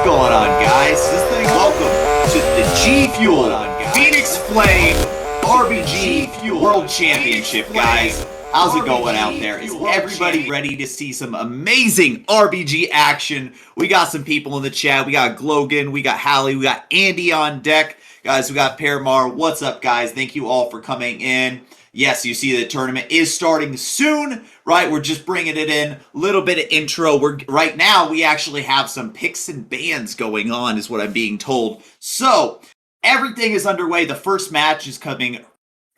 What's going on, guys? Welcome to the G Fuel Phoenix Flame RBG World Championship, guys. How's it going out there? Is everybody ready to see some amazing RBG action? We got some people in the chat. We got Glogan, we got Hallie, we got Andy on deck. Guys, we got Paramar. What's up, guys? Thank you all for coming in. Yes, you see the tournament is starting soon, right? We're just bringing it in. A little bit of intro. Right now, we actually have some picks and bans going on, is what I'm being told. So, everything is underway. The first match is coming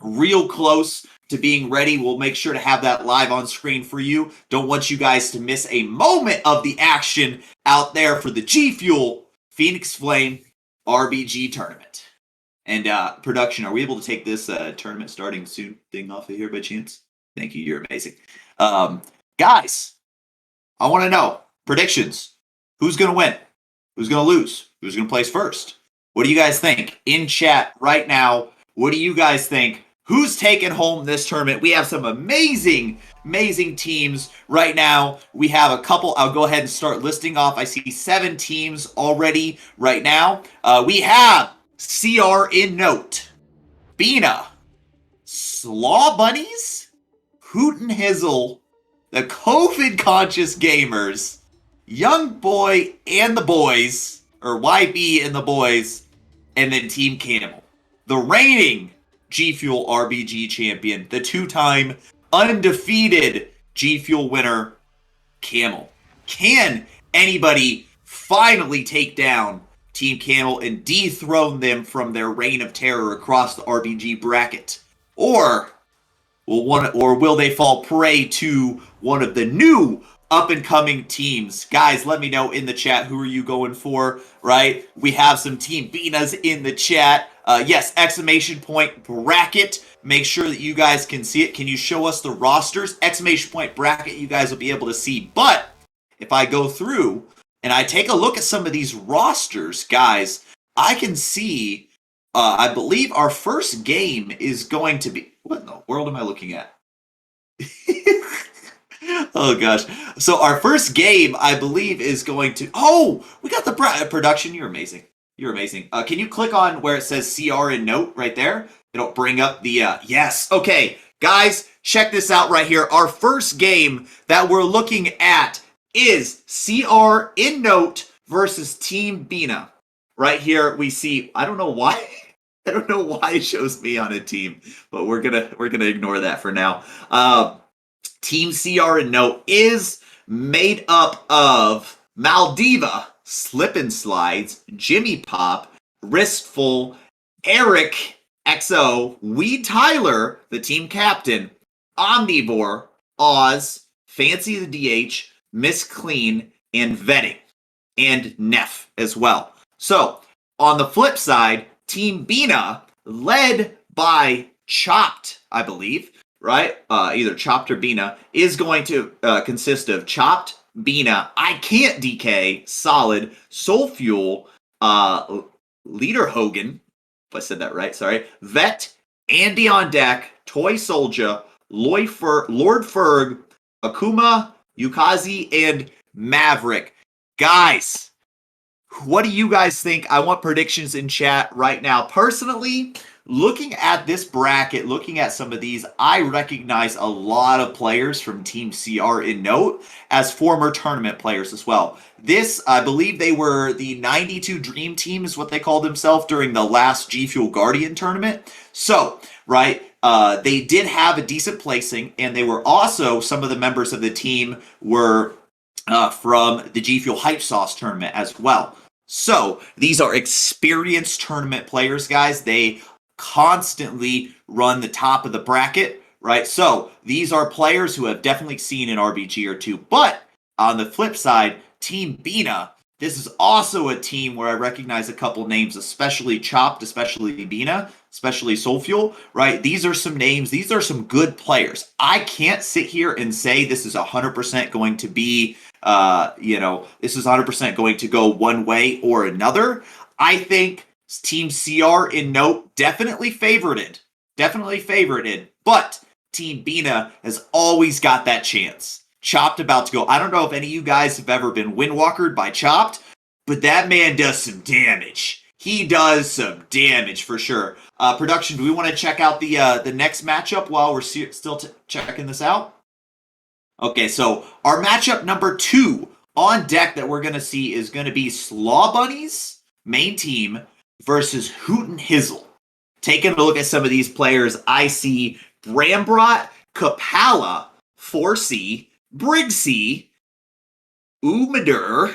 real close to being ready. We'll make sure to have that live on screen for you. Don't want you guys to miss a moment of the action out there for the G Fuel Phoenix Flame RBG tournament. And production, are we able to take this tournament starting soon thing off of here by chance? Thank you, you're amazing. Guys, I want to know, predictions. Who's going to win? Who's going to lose? Who's going to place first? What do you guys think? In chat right now, what do you guys think? Who's taking home this tournament? We have some amazing teams right now. We have a couple. I'll go ahead and start listing off. I see 7 teams already right now. We have CR in note, Bina, Slaw Bunnies, Hoot and Hizzle, the COVID conscious gamers, Young Boy and the boys, or YB and the boys, and then Team Camel, the reigning G Fuel RBG champion, the 2-time undefeated G Fuel winner, Camel. Can anybody finally take down Team Camel and dethrone them from their reign of terror across the RBG bracket? Or will they fall prey to one of the new up-and-coming teams? Guys, let me know in the chat, who are you going for, right? We have some Team Binas in the chat. Yes, exclamation point bracket. Make sure that you guys can see it. Can you show us the rosters? Exclamation point bracket, you guys will be able to see. But if I go through and I take a look at some of these rosters, guys, I can see, I believe our first game is going to be... What in the world am I looking at? Oh, gosh. So our first game, I believe, is going to... Oh, we got the production. You're amazing. You're amazing. Can you click on where it says CR in note right there? It'll bring up the... Yes. Okay, guys, check this out right here. Our first game that we're looking at is CR in note versus Team Bina. Right here we see, I don't know why it shows me on a team, but we're gonna ignore that for now. Team CR in note is made up of Maldiva, Slip and Slides, Jimmy Pop, Wristful, Eric, XO, Weed Tyler, the team captain, Omnivore, Oz, Fancy the DH, Miss Clean, and Vetting, and Neff as well. So, on the flip side, Team Bina, led by Chopped, I believe, right? Either Chopped or Bina, is going to consist of Chopped, Bina, I Can't DK, Solid, Soul Fuel, Leader Hogan, if I said that right, sorry, Vet, Andy on deck, Toy Soldier, Lord Ferg, Akuma, Yukazi, and Maverick. Guys, what do you guys think? I want predictions in chat right now. Personally, looking at this bracket, looking at some of these, I recognize a lot of players from Team CR in note as former tournament players as well. This, I believe they were the 92 Dream Team is what they called themselves during the last G Fuel Guardian tournament. So, right, they did have a decent placing, and they were also, some of the members of the team were from the G Fuel Hype Sauce tournament as well. So, these are experienced tournament players, guys. They constantly run the top of the bracket, right? So, these are players who have definitely seen an RBG or two. But, on the flip side, Team Bina, this is also a team where I recognize a couple names, especially Chopped, especially Bina, especially Soulfuel, right? These are some names. These are some good players. I can't sit here and say this is 100% going to be, this is 100% going to go one way or another. I think Team CR in note definitely favorited, but Team Bina has always got that chance. Chopped about to go. I don't know if any of you guys have ever been windwalkered by Chopped, but that man does some damage. He does some damage for sure. Production, do we want to check out the next matchup while we're still checking this out? Okay, so our matchup number 2 on deck that we're going to see is going to be Slaw Bunnies, main team, versus Hoot and Hizzle. Taking a look at some of these players, I see Brambrot, Kapala, 4C, Brigsy, Umadur,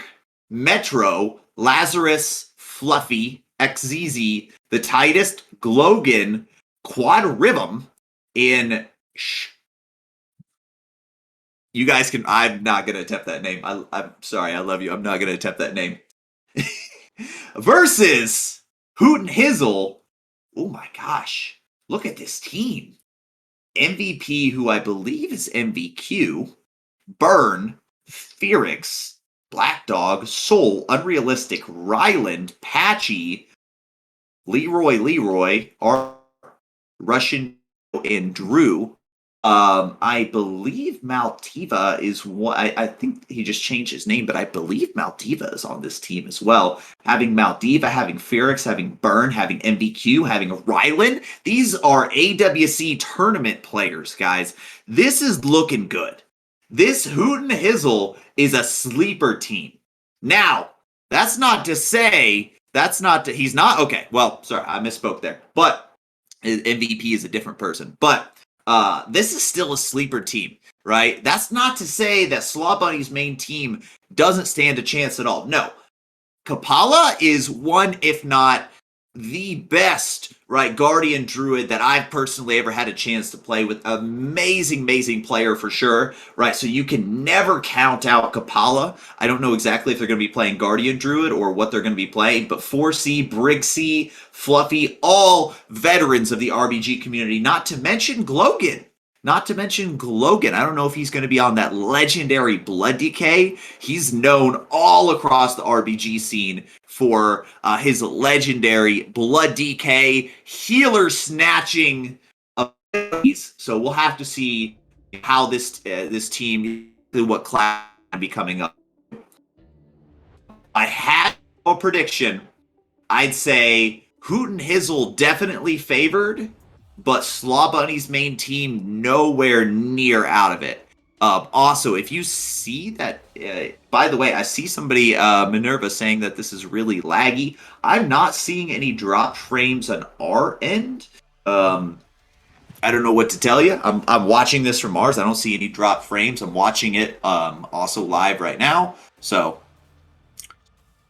Metro, Lazarus, Fluffy, XZZ, the tightest, Glogan, Quadribum, and you guys can. I'm not going to attempt that name. I'm sorry. I love you. I'm not going to attempt that name. Versus Hoot and Hizzle. Oh my gosh. Look at this team. MVP, who I believe is MVQ, Burn, Fearix, Black Dog, Soul, Unrealistic, Ryland, Patchy, Leroy, Russian, and Drew. I believe Maltiva is one. I think he just changed his name, but I believe Maltiva is on this team as well. Having Maldiva, having Fearix, having Burn, having MVQ, having Ryland. These are AWC tournament players, guys. This is looking good. This Hoot and Hizzle is a sleeper team. Now, that's not to say he's not okay. Well, sorry, I misspoke there. But MVP is a different person. But this is still a sleeper team, right? That's not to say that Slaw Bunny's main team doesn't stand a chance at all. No. Kapala is one, if not the best, right, Guardian Druid that I've personally ever had a chance to play with. Amazing player for sure, right? So you can never count out Kapala. I don't know exactly if they're going to be playing Guardian Druid or what they're going to be playing, but 4C, Brigsy, Fluffy, all veterans of the RBG community, not to mention Glogan. I don't know if he's going to be on that legendary Blood Decay. He's known all across the RBG scene for his legendary Blood Decay healer snatching abilities. So we'll have to see how this team, what class will be coming up. I had a prediction. I'd say Hoot and Hizzle definitely favored, but Slaw Bunny's main team nowhere near out of it. Also, if you see that, by the way, I see somebody, Minerva, saying that this is really laggy. I'm not seeing any drop frames on our end. I don't know what to tell you. I'm watching this from ours. I don't see any drop frames. I'm watching it also live right now. So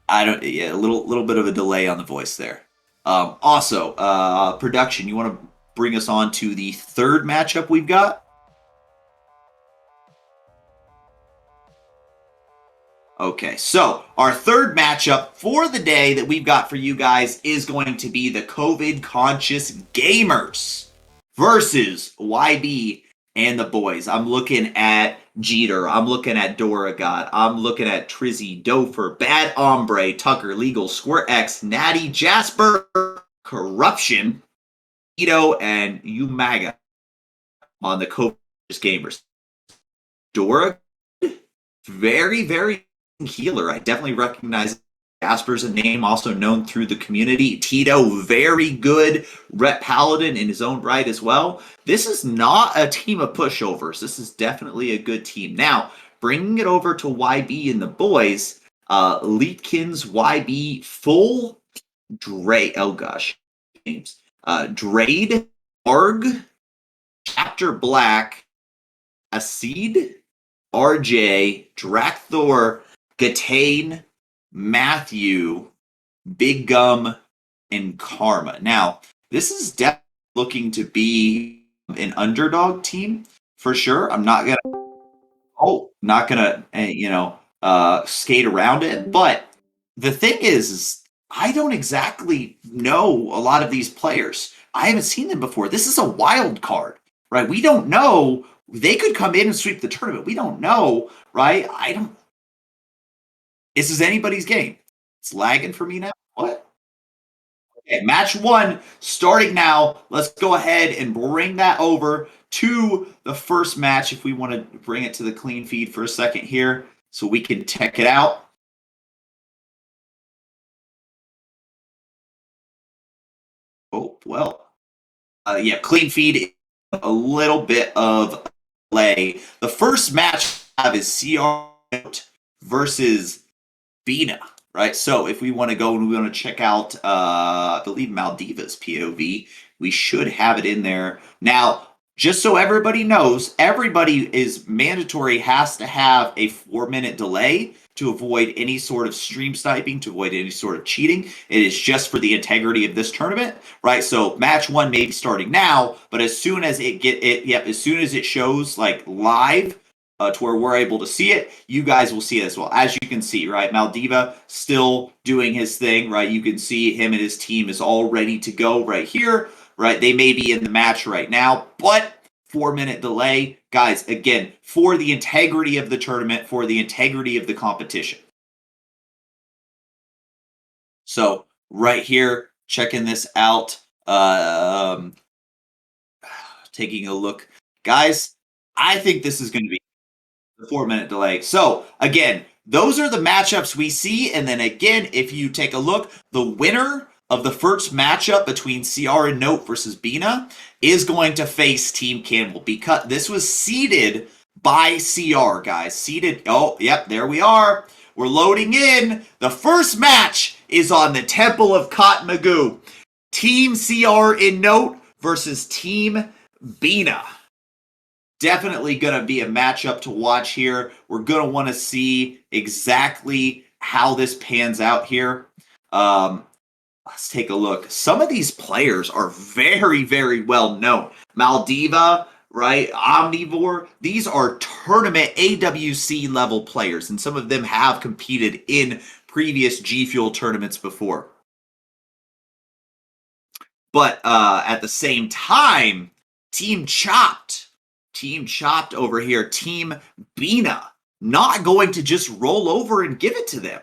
I don't. Yeah, a little bit of a delay on the voice there. Also, production. You want to bring us on to the third matchup we've got? Okay, so our third matchup for the day that we've got for you guys is going to be the COVID conscious gamers versus YB and the boys. I'm looking at Jeter. I'm looking at Doragot. I'm looking at Trizzy, Dofer, Bad Ombre, Tucker, Legal, Squirt X, Natty, Jasper, Corruption, Ito, and Umaga on the COVID gamers. Dora, very healer. I definitely recognize Jasper's a name also known through the community. Tito, very good rep paladin in his own right as well. This is not a team of pushovers. This is definitely a good team. Now, bringing it over to YB and the boys, Leetkins, YB, full Dre. Oh gosh, names. Drade, Arg, Chapter Black, Acid, RJ, Drakthor, Gatane, Matthew, Big Gum, and Karma. Now, this is definitely looking to be an underdog team for sure. I'm not gonna skate around it. But the thing is I don't exactly know a lot of these players. I haven't seen them before. This is a wild card, right? We don't know. They could come in and sweep the tournament. We don't know, right? This is anybody's game. It's lagging for me now. What? Okay, match 1 starting now. Let's go ahead and bring that over to the first match if we want to bring it to the clean feed for a second here so we can check it out. Oh, well. Yeah, clean feed, a little bit of delay. The first match I have is CR versus Bina, right? So if we want to go and we want to check out, I believe Maldiva's POV, we should have it in there. Now, just so everybody knows, everybody is mandatory has to have a 4-minute delay to avoid any sort of stream sniping, to avoid any sort of cheating. It is just for the integrity of this tournament, right? So match one may be starting now, but as soon as as soon as it shows like live, to where we're able to see it, you guys will see it as well. As you can see, right, Maldiva still doing his thing, right? You can see him and his team is all ready to go right here, right? They may be in the match right now, but 4-minute delay, guys, again, for the integrity of the tournament, for the integrity of the competition. So right here, checking this out, taking a look. Guys, I think this is going to be the 4-minute delay. So again, those are the matchups we see. And then again, if you take a look, the winner of the first matchup between CR and Note versus Bina is going to face Team Campbell because this was seeded by CR, guys. Seeded. Oh, yep, there we are. We're loading in. The first match is on the Temple of Katmagoo. Team CR in Note versus Team Bina. Definitely going to be a matchup to watch here. We're going to want to see exactly how this pans out here. Let's take a look. Some of these players are very, very well known. Maldiva, right? Omnivore. These are tournament AWC level players, and some of them have competed in previous G Fuel tournaments before. But at the same time, Team Chopped over here, Team Bina, not going to just roll over and give it to them,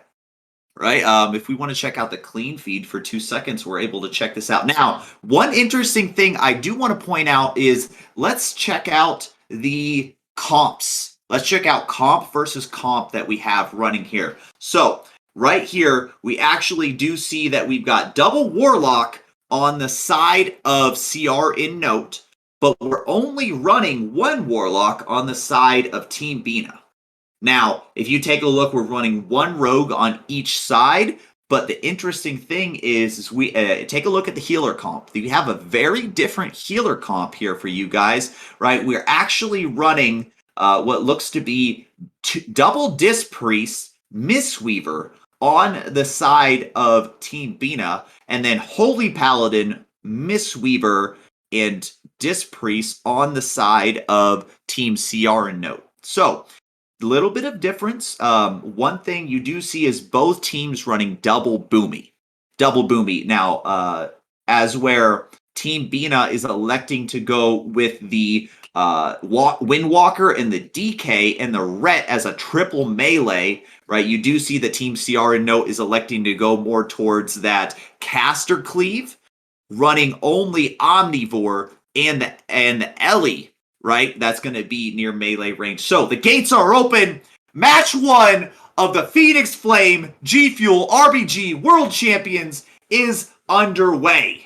right? If we want to check out the clean feed for 2 seconds, we're able to check this out. Now, one interesting thing I do want to point out is let's check out the comps. Let's check out comp versus comp that we have running here. So right here, we actually do see that we've got double Warlock on the side of CR in Note, but we're only running one Warlock on the side of Team Bina. Now, if you take a look, we're running one Rogue on each side, but the interesting thing is we take a look at the healer comp. We have a very different healer comp here for you guys, right? We're actually running what looks to be double Disc Priest, Mistweaver on the side of Team Bina, and then Holy Paladin, Mistweaver, and Disc Priest on the side of Team CR and Note. So, a little bit of difference. One thing you do see is both teams running double Boomy. Now, as where Team Bina is electing to go with the Windwalker and the DK and the Ret as a triple melee, right? You do see that Team CR and Note is electing to go more towards that caster cleave, running only Omnivore and the Ellie, right? That's going to be near melee range. So the gates are open. Match one of the Phoenix Flame G Fuel RBG World Champions is underway.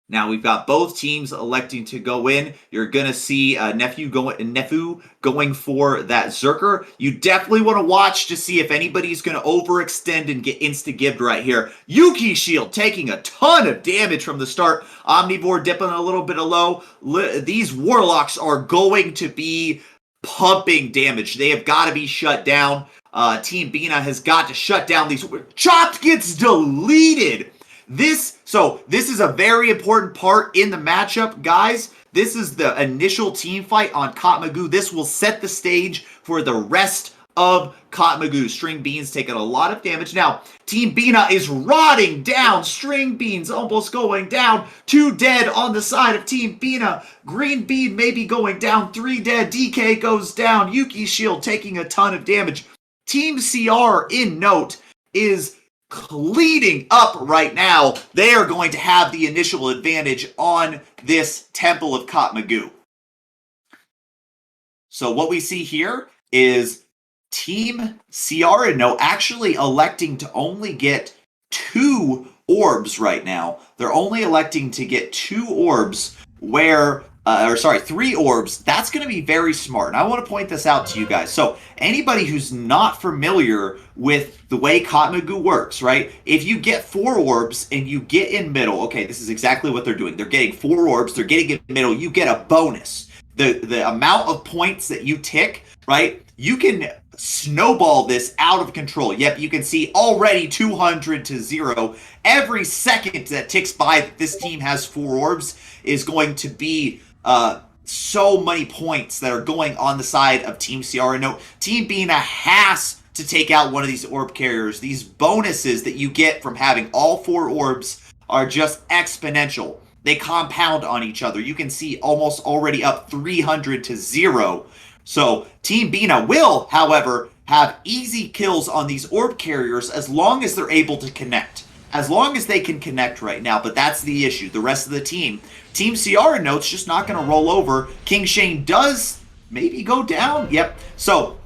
Now we've got both teams electing to go in. You're going to see Nefu going for that Zerker. You definitely want to watch to see if anybody's going to overextend and get insta-gibbed right here. Yuki Shield taking a ton of damage from the start. Omnivore dipping a little bit low. These Warlocks are going to be pumping damage. They have got to be shut down. Team Bina has got to shut down these. Chopped gets deleted. This is a very important part in the matchup, guys. This is the initial team fight on Katmagoo. This will set the stage for the rest of Katmagoo. String Beans taking a lot of damage. Now, Team Bina is rotting down. String Beans almost going down. 2 dead on the side of Team Bina. Green Bean maybe going down. 3 dead. DK goes down. Yuki Shield taking a ton of damage. Team CR in Note is leading up right now. They are going to have the initial advantage on this Temple of Katmagoo. So what we see here is Team CR and No actually electing to only get 2 orbs right now. They're only electing to get 2 orbs where or sorry, 3 orbs. That's going to be very smart. And I want to point this out to you guys. So anybody who's not familiar with the way Katmagu works, right? If you get 4 orbs and you get in middle, okay, this is exactly what they're doing. They're getting 4 orbs. They're getting in middle. You get a bonus. The amount of points that you tick, right? You can snowball this out of control. Yep, you can see already 200 to 0. Every second that ticks by that this team has 4 orbs is going to be so many points that are going on the side of Team Sierra. No, Team Bina has to take out one of these orb carriers. These bonuses that you get from having all 4 orbs are just exponential. They compound on each other. You can see almost already up 300 to 0. So Team Bina will, however, have easy kills on these orb carriers as long as they're able to connect. As long as they can connect right now, but that's the issue. The rest of the team, Team Ciara Note's just not going to roll over. King Shane does maybe go down. Yep. So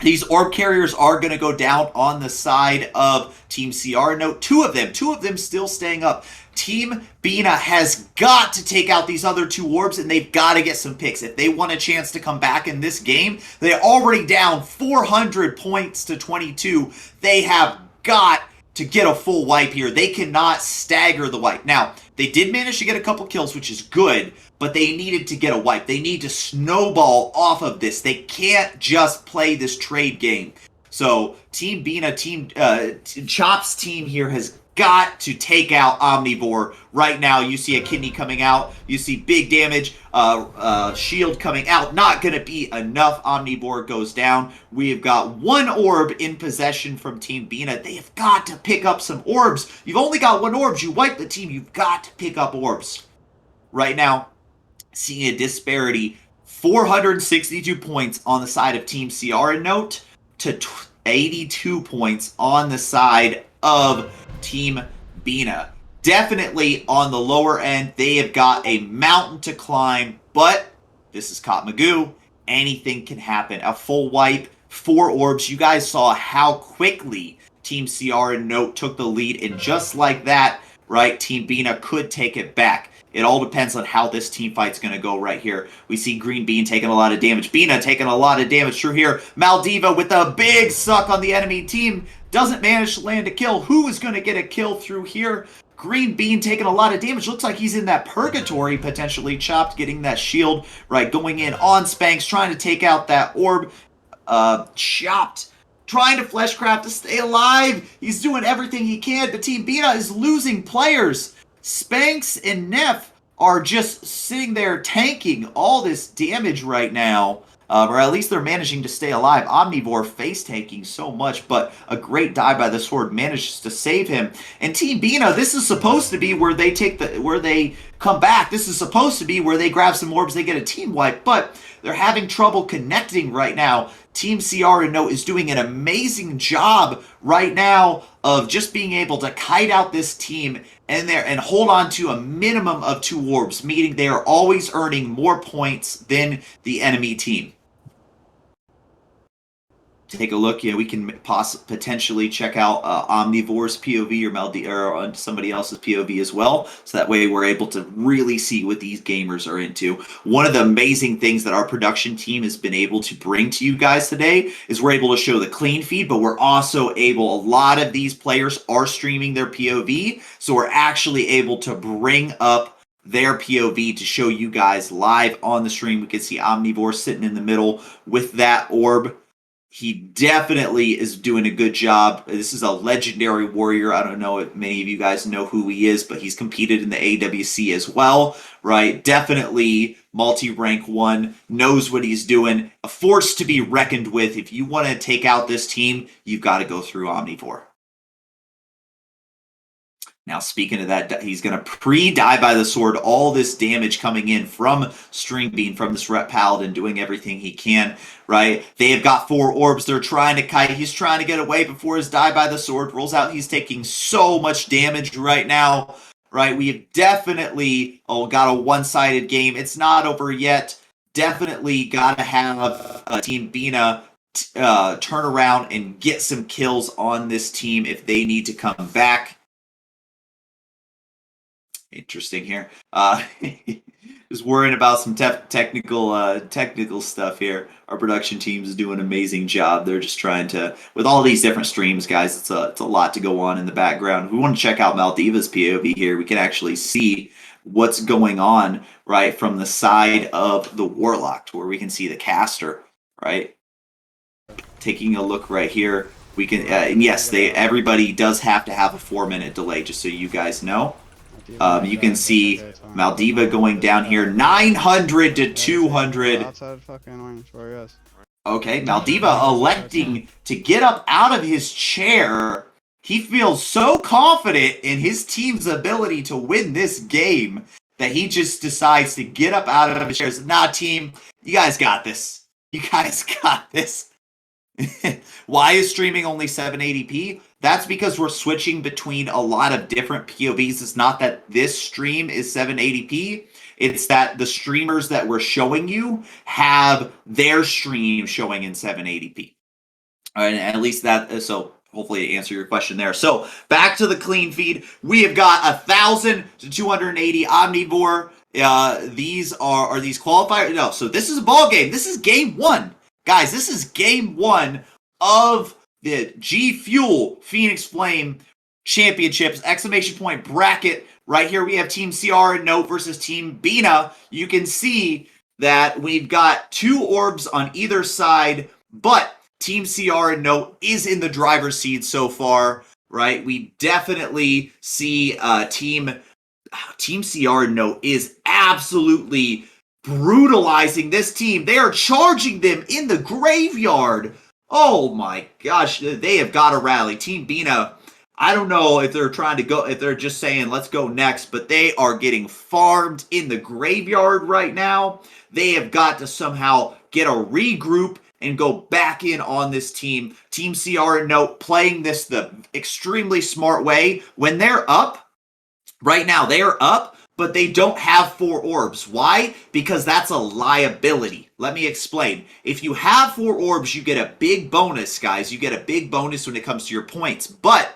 these orb carriers are going to go down on the side of Team Ciara Note. Two of them still staying up. Team Bina has got to take out these other 2 orbs, and they've got to get some picks. If they want a chance to come back in this game, they're already down 400 points to 22. They have got to get a full wipe here. They cannot stagger the wipe. Now, they did manage to get a couple kills, which is good, but they needed to get a wipe. They need to snowball off of this. They can't just play this trade game. So, Team Bina, Chop's team here has got to take out Omnivore right now. You see a kidney coming out. You see big damage. Shield coming out. Not going to be enough. Omnivore goes down. We've got 1 orb in possession from Team Bina. They have got to pick up some orbs. You've only got 1 orb. You wipe the team. You've got to pick up orbs. Right now, seeing a disparity. 462 points on the side of Team Ciara Note to 82 points on the side of Team Bina. Definitely on the lower end. They have got a mountain to climb, but this is Katmagu. Anything can happen. A full wipe, 4 orbs. You guys saw how quickly Team Ciara Note took the lead, and just like that, right, Team Bina could take it back. It all depends on how this team fight's going to go right here. We see Green Bean taking a lot of damage. Bina taking a lot of damage through here. Maldiva with a big suck on the enemy team. Doesn't manage to land a kill. Who is going to get a kill through here? Green Bean taking a lot of damage. Looks like he's in that purgatory, potentially. Chopped, getting that shield, right, going in on Spanx, trying to take out that orb. Chopped, trying to Fleshcraft to stay alive. He's doing everything he can, but Team Bina is losing players. Spanx and Neff are just sitting there tanking all this damage right now. Or at least they're managing to stay alive. Omnivore face tanking so much, but a great die by the sword manages to save him. And Team Bina, this is supposed to be where they come back. This is supposed to be where they grab some orbs, they get a team wipe, but they're having trouble connecting right now. Team Ciara Note is doing an amazing job right now of just being able to kite out this team and hold on to a minimum of 2 orbs, meaning they are always earning more points than the enemy team. Take a look. We can potentially check out Omnivore's POV or somebody else's POV as well, so that way we're able to really see what these gamers are into. One of the amazing things that our production team has been able to bring to you guys today is we're able to show the clean feed, but we're also able, a lot of these players are streaming their POV, so we're actually able to bring up their POV to show you guys live on the stream. We can see Omnivore sitting in the middle with that orb. He definitely is doing a good job. This is a legendary warrior. I don't know if many of you guys know who he is, but he's competed in the AWC as well, right? Definitely multi-rank 1, knows what he's doing. A force to be reckoned with. If you want to take out this team, you've got to go through Omnivore. Now, speaking of that, he's going to pre-die by the sword. All this damage coming in from String Bean, from this Ret Paladin, doing everything he can, right? They have got 4 orbs. They're trying to kite. He's trying to get away before his die by the sword rolls out. He's taking so much damage right now, right? We have definitely got a one-sided game. It's not over yet. Definitely got to have Team Bina turn around and get some kills on this team if they need to come back. Interesting here. Just worrying about some technical stuff here. Our production team is doing an amazing job. They're just trying to, with all these different streams, guys. It's a lot to go on in the background. If we want to check out Maldiva's POV here, we can actually see what's going on right from the side of the Warlock, where we can see the caster, right? Taking a look right here, we can. And yes, everybody does have to have a 4-minute delay, just so you guys know. You can see Maldiva going down here, 900 to 200. Okay, Maldiva electing to get up out of his chair. He feels so confident in his team's ability to win this game that he just decides to get up out of his chair. Nah, team, you guys got this. You guys got this. Why is streaming only 780p? That's because we're switching between a lot of different POVs. It's not that this stream is 780p. It's that the streamers that we're showing you have their stream showing in 780p. And at least that, so hopefully to answer your question there. So back to the clean feed. We have got 1,000 to 280 Omnivore. These are these qualifiers? No, so this is a ball game. This is game one. Guys, this is game one of the G Fuel Phoenix Flame Championships exclamation point bracket. Right here we have Team CR and Note versus Team Bina. You can see that we've got 2 orbs on either side, but Team CR and Note is in the driver's seat so far, right? We definitely see Team CR and Note is absolutely brutalizing this team. They are charging them in the graveyard. Oh my gosh, they have got to rally. Team Bina, I don't know if they're trying to go, if they're just saying, let's go next, but they are getting farmed in the graveyard right now. They have got to somehow get a regroup and go back in on this team. Team CR and Note playing this the extremely smart way. When they're up, right now they are up, but they don't have 4 orbs. Why? Because that's a liability. Let me explain. If you have 4 orbs, you get a big bonus, guys. You get a big bonus when it comes to your points. But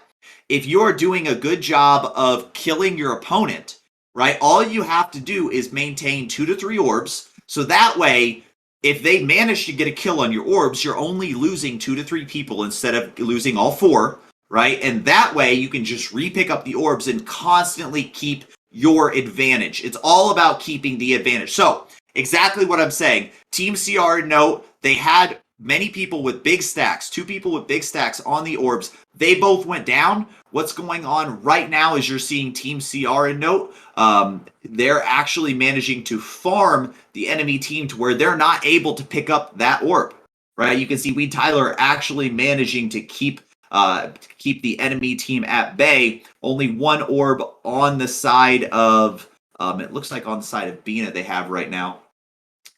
if you're doing a good job of killing your opponent, right, all you have to do is maintain 2 to 3 orbs. So that way, if they manage to get a kill on your orbs, you're only losing 2 to 3 people instead of losing all 4, right? And that way, you can just re-pick up the orbs and constantly keep your advantage. It's all about keeping the advantage. So, exactly what I'm saying. Team CR Note, they had many people with big stacks, 2 people with big stacks on the orbs. They both went down. What's going on right now is you're seeing Team CR and Note. They're actually managing to farm the enemy team to where they're not able to pick up that orb, right? You can see Weed Tyler actually managing to keep the enemy team at bay. Only 1 orb on the side of, it looks like on the side of Bina they have right now.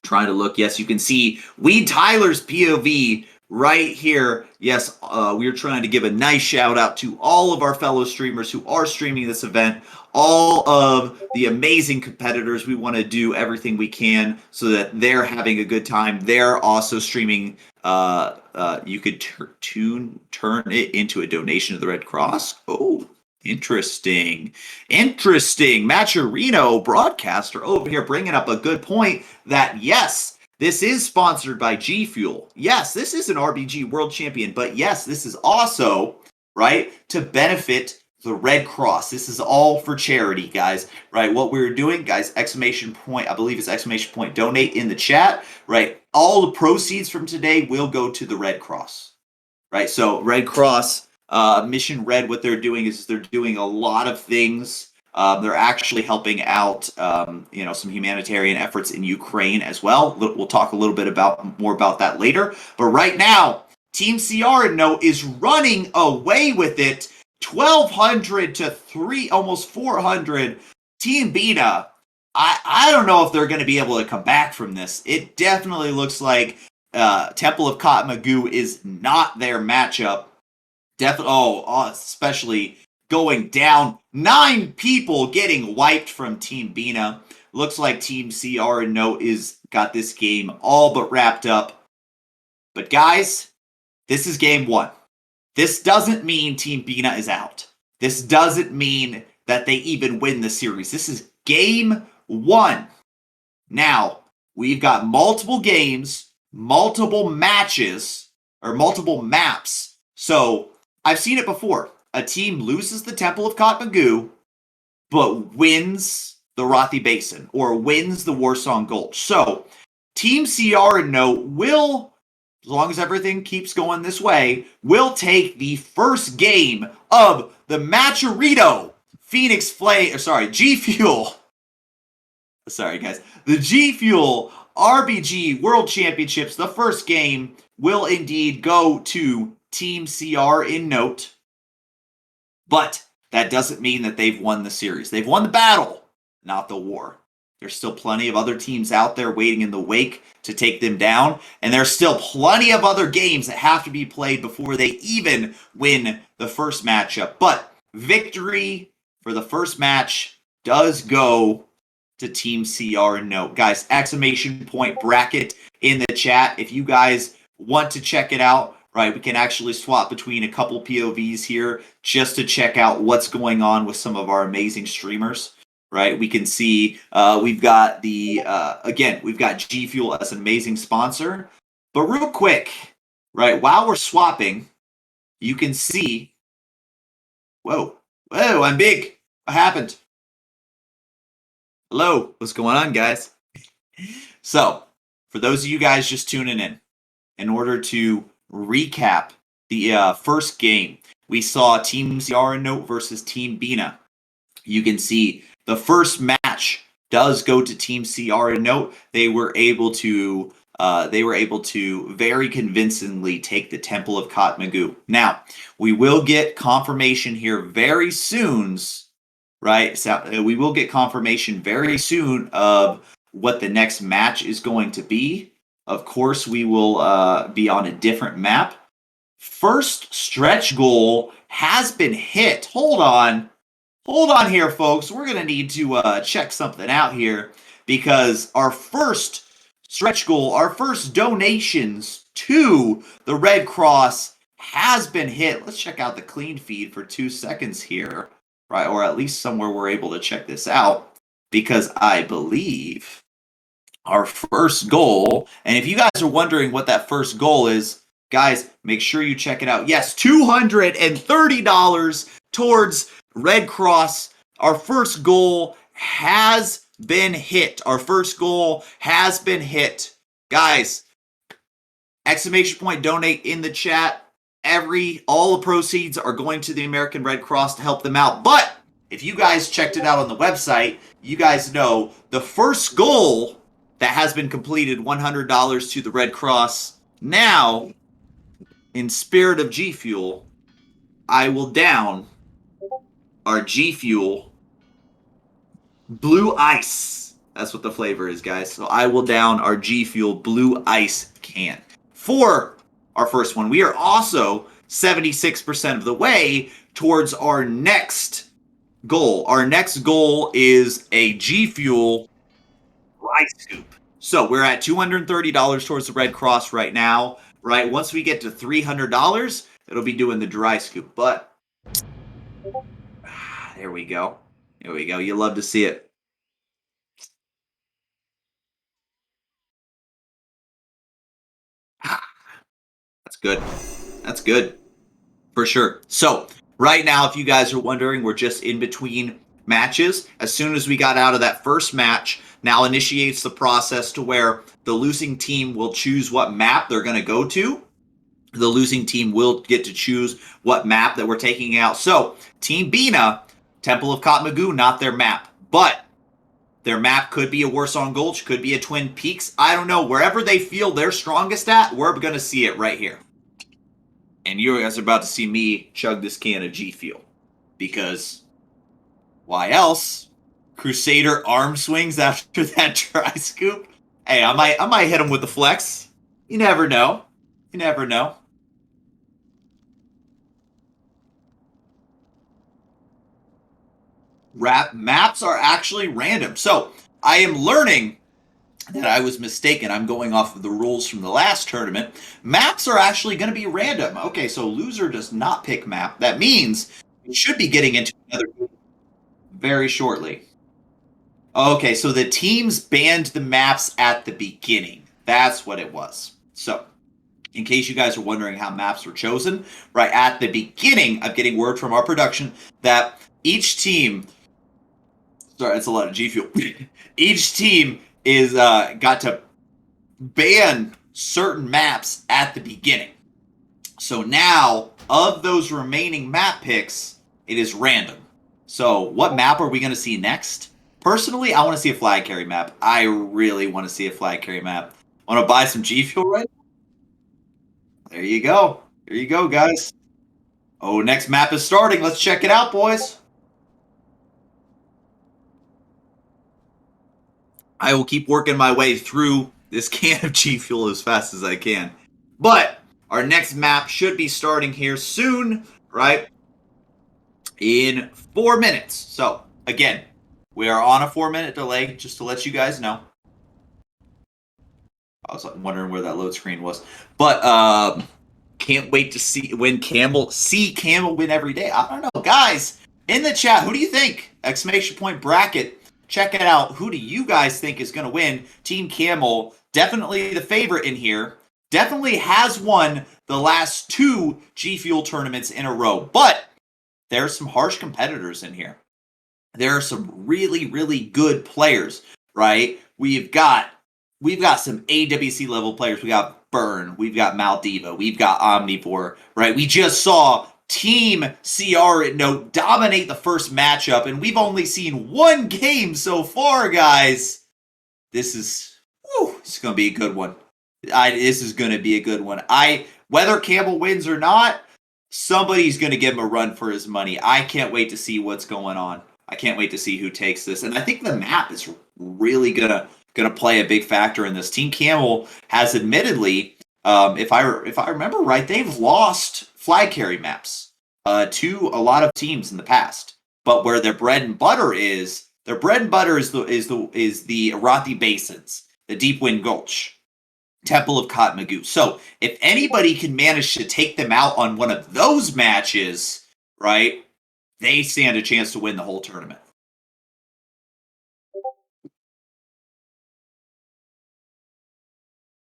Trying to look, yes, you can see Weed Tyler's POV right here. Yes, we're trying to give a nice shout out to all of our fellow streamers who are streaming this event, all of the amazing competitors. We want to do everything we can so that they're having a good time. They're also streaming. You could turn it into a donation to the Red Cross. Oh, interesting. Maturino, broadcaster over here, bringing up a good point that yes, this is sponsored by G Fuel. Yes, this is an RBG World Champion, but yes, this is also, right, to benefit the Red Cross. This is all for charity, guys, right? What we're doing, guys, exclamation point, I believe it's exclamation point, donate in the chat, right? All the proceeds from today will go to the Red Cross, right? So Red Cross, Mission Red, what they're doing is they're doing a lot of things. They're actually helping out, some humanitarian efforts in Ukraine as well. We'll talk a little bit more about that later. But right now, Team CR No is running away with it, 1,200 to almost 400. Team Bina, I don't know if they're going to be able to come back from this. It definitely looks like Temple of Kot Magoo is not their matchup. Especially going down. 9 people getting wiped from Team Bina. Looks like Team CR and No is got this game all but wrapped up. But guys, this is game 1. This doesn't mean Team Bina is out. This doesn't mean that they even win the series. This is game 1. Now, we've got multiple games, multiple matches, or multiple maps. So, I've seen it before. A team loses the Temple of Katmagoo, but wins the Rothi Basin, or wins the Warsong Gulch. So, Team CR and Note will, as long as everything keeps going this way, will take the first game of the Matcherito Phoenix Flame, G Fuel. Sorry, guys. The G Fuel RBG World Championships. The first game will indeed go to Team CR in Note. But that doesn't mean that they've won the series. They've won the battle, not the war. There's still plenty of other teams out there waiting in the wake to take them down. And there's still plenty of other games that have to be played before they even win the first matchup. But victory for the first match does go to Team CR and Note. Guys, exclamation point bracket in the chat if you guys want to check it out. Right, we can actually swap between a couple POVs here just to check out what's going on with some of our amazing streamers. Right, we can see we've got we've got G Fuel as an amazing sponsor. But real quick, right, while we're swapping, you can see, whoa, I'm big. What happened? Hello, what's going on, guys? So, for those of you guys just tuning in order to recap the first game, we saw Team CR and Note versus Team Bina. You can see the first match does go to Team CR and Note. They were able to very convincingly take the Temple of Katmagoo. Now, we will get confirmation here very soon, right? So we will get confirmation very soon of what the next match is going to be. Of course, we will be on a different map. First stretch goal has been hit. Hold on here, folks. We're going to need to check something out here because our first stretch goal, our first donations to the Red Cross has been hit. Let's check out the clean feed for 2 seconds here, right? Or at least somewhere we're able to check this out because I believe our first goal, and if you guys are wondering what that first goal is, guys, make sure you check it out. Yes, $230 towards Red Cross. Our first goal has been hit. Guys, exclamation point donate in the chat. All the proceeds are going to the American Red Cross to help them out. But if you guys checked it out on the website, you guys know the first goal that has been completed, $100 to the Red Cross. Now, in spirit of G Fuel, I will down our G Fuel Blue Ice. That's what the flavor is, guys. So I will down our G Fuel Blue Ice can. For our first one, we are also 76% of the way towards our next goal. Our next goal is a G Fuel Dry Scoop. So we're at $230 towards the Red Cross right now, right? Once we get to $300, it'll be doing the Dry Scoop. But there we go. You love to see it. That's good. For sure. So right now, if you guys are wondering, we're just in between matches. As soon as we got out of that first match, now initiates the process to where the losing team will choose what map they're going to go to. The losing team will get to choose what map that we're taking out. So Team Bina, Temple of Katmagoo, not their map. But their map could be a Warsong Gulch, could be a Twin Peaks. I don't know. Wherever they feel they're strongest at, we're going to see it right here. And you guys are about to see me chug this can of G Fuel. Because why else? Crusader arm swings after that Dry Scoop. Hey, I might hit him with the flex. You never know. Maps are actually random. So I am learning that I was mistaken. I'm going off of the rules from the last tournament. Maps are actually going to be random. Okay, so loser does not pick map. That means we should be getting into another game. very shortly. Okay, so the teams banned the maps at the beginning. That's what it was. So, in case you guys are wondering how maps were chosen, right at the beginning, I'm getting word from our production that each team, sorry, that's a lot of G Fuel. Each team is got to ban certain maps at the beginning. So now, of those remaining map picks, it is random. So, what map are we going to see next? Personally, I want to see a flag carry map. I really want to see a flag carry map. Want to buy some G Fuel right now? There you go. There you go, guys. Oh, next map is starting. Let's check it out, boys. I will keep working my way through this can of G Fuel as fast as I can. But our next map should be starting here soon, right? In 4 minutes. So, again, we are on a 4-minute delay, just to let you guys know. I was wondering where that load screen was. But can't wait to see Camel win every day. I don't know. Guys, in the chat, who do you think? Exclamation point bracket. Check it out. Who do you guys think is going to win? Team Camel, definitely the favorite in here. Definitely has won the last 2 G Fuel tournaments in a row. But there's some harsh competitors in here. There are some really, really good players, right? We've got some AWC level players. We got Burn, we've got Maldiva, we've got Omnivore, right? We just saw Team CR at Note dominate the first matchup, and we've only seen 1 game so far, guys. This is going to be a good one. This is going to be a good one. Whether Campbell wins or not, somebody's going to give him a run for his money. I can't wait to see what's going on. I can't wait to see who takes this. And I think the map is really gonna play a big factor in this. Team Camel has admittedly, if I remember right, they've lost flag carry maps to a lot of teams in the past. But where their bread and butter is the Arathi Basins, the Deep Wind Gulch, Temple of Katmagoo. So if anybody can manage to take them out on one of those matches, right, they stand a chance to win the whole tournament.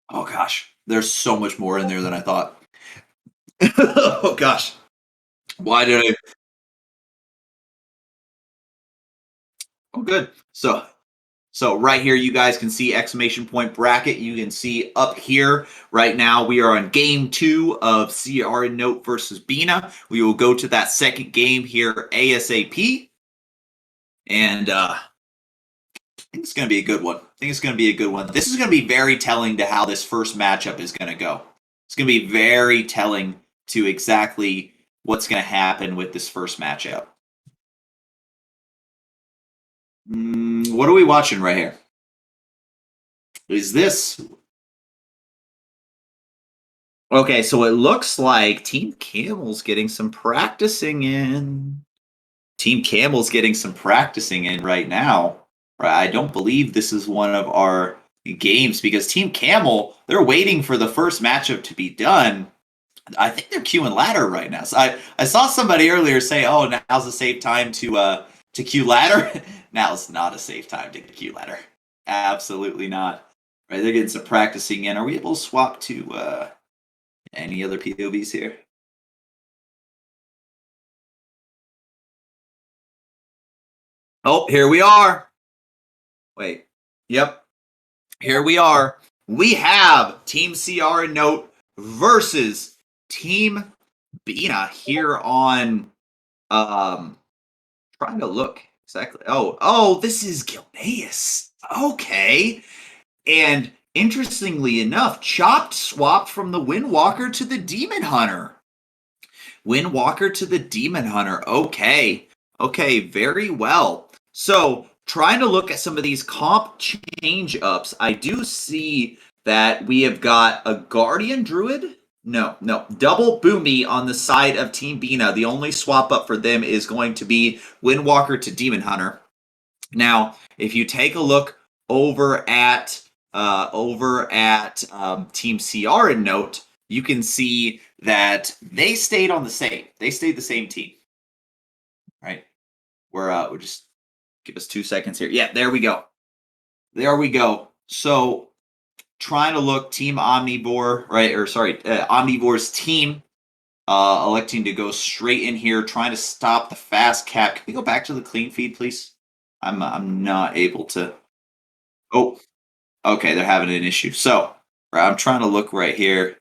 Oh gosh, there's so much more in there than I thought. Oh gosh, why did I? Oh good. So right here, you guys can see exclamation point bracket. You can see up here right now, we are on game 2 of CR and Note versus Bina. We will go to that second game here ASAP. And I think it's going to be a good one. This is going to be very telling to how this first matchup is going to go. It's going to be very telling to exactly what's going to happen with this first matchup. What are we watching right here? Is this... Okay, so it looks like Team Camel's getting some practicing in. Team Camel's getting some practicing in right now. I don't believe this is one of our games because Team Camel, they're waiting for the first matchup to be done. I think they're queuing ladder right now. So I saw somebody earlier say, "Oh, now's a safe time to queue ladder." Now's not a safe time to queue ladder. Absolutely not. Right, they're getting some practicing in. Are we able to swap to any other POVs here? Oh, here we are. Wait. Yep. Here we are. We have Team CR and Note versus Team Bina here on trying to look exactly. Oh, this is Gilneas. Okay. And interestingly enough, Chopped swapped from the Windwalker to the Demon Hunter. Windwalker to the Demon Hunter. Okay. Okay, very well. So, trying to look at some of these comp change ups, I do see that we have got a Guardian Druid. No, double Boomy on the side of Team Bina. The only swap up for them is going to be Windwalker to Demon Hunter. Now, if you take a look over at Team CR and Note, you can see that they stayed the same team, right? We're just Give us 2 seconds here. Yeah, there we go. There we go. So trying to look Team Omnivore, right? Or sorry, Omnivore's team electing to go straight in here, trying to stop the fast cap. Can we go back to the clean feed, please? I'm not able to. Oh, okay, they're having an issue. So right, I'm trying to look right here,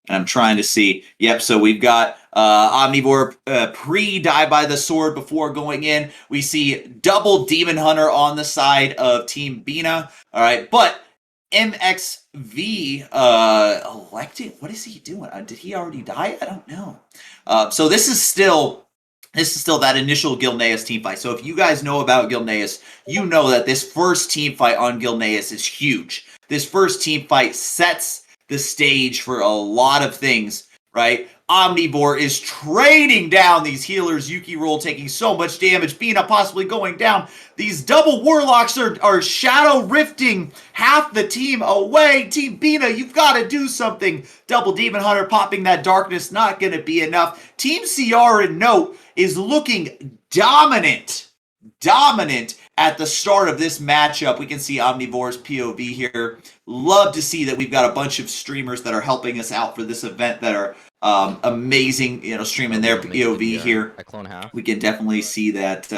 and I'm trying to see. Yep, so we've got Omnivore pre-die by the sword before going in. We see double Demon Hunter on the side of Team Bina. All right, but MXV elected. What is he doing? Did he already die? I don't know. So this is still that initial Gilneas team fight. So if you guys know about Gilneas, you know that this first team fight on Gilneas is huge. This first team fight sets the stage for a lot of things, right? Omnivore is trading down these healers. Yuki Roll taking so much damage. Bina possibly going down. These double warlocks are shadow rifting half the team away. Team Bina, you've got to do something. Double Demon Hunter popping that darkness, not going to be enough. Team CR and Note is looking dominant at the start of this matchup. We can see Omnivore's POV here. Love to see that we've got a bunch of streamers that are helping us out for this event that are amazing, streaming their POV here. We can definitely see that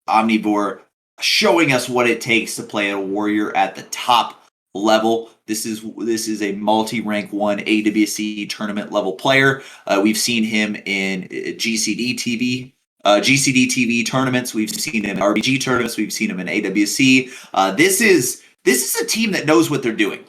Omnivore showing us what it takes to play a warrior at the top level. This is a multi-rank 1 AWC tournament level player. We've seen him in GCD TV tournaments. We've seen him in RBG tournaments. We've seen him in AWC. This is a team that knows what they're doing.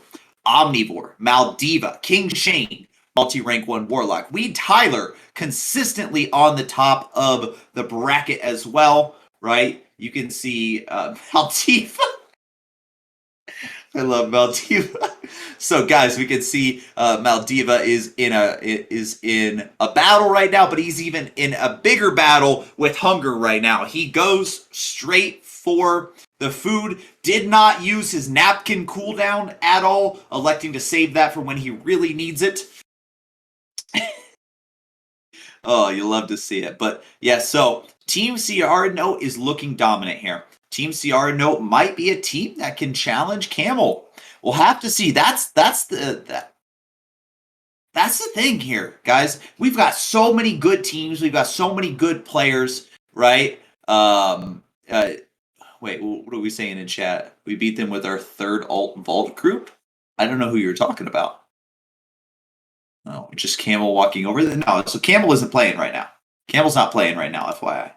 Omnivore, Maldiva, King Shane, multi-rank 1 Warlock. Weed Tyler consistently on the top of the bracket as well, right? You can see Maldiva. I love Maldiva. So, guys, we can see Maldiva is in a battle right now, but he's even in a bigger battle with hunger right now. He goes straight for the food. Did not use his napkin cooldown at all, electing to save that for when he really needs it. Oh, you love to see it. But yeah, so Team CR Note is looking dominant here. Team CR Note might be a team that can challenge Camel. We'll have to see. That's the thing here, guys. We've got so many good teams. We've got so many good players, right? Wait, what are we saying in chat? We beat them with our third alt vault group? I don't know who you're talking about. No, just Camel walking over there. No, so Camel isn't playing right now. Camel's not playing right now, FYI.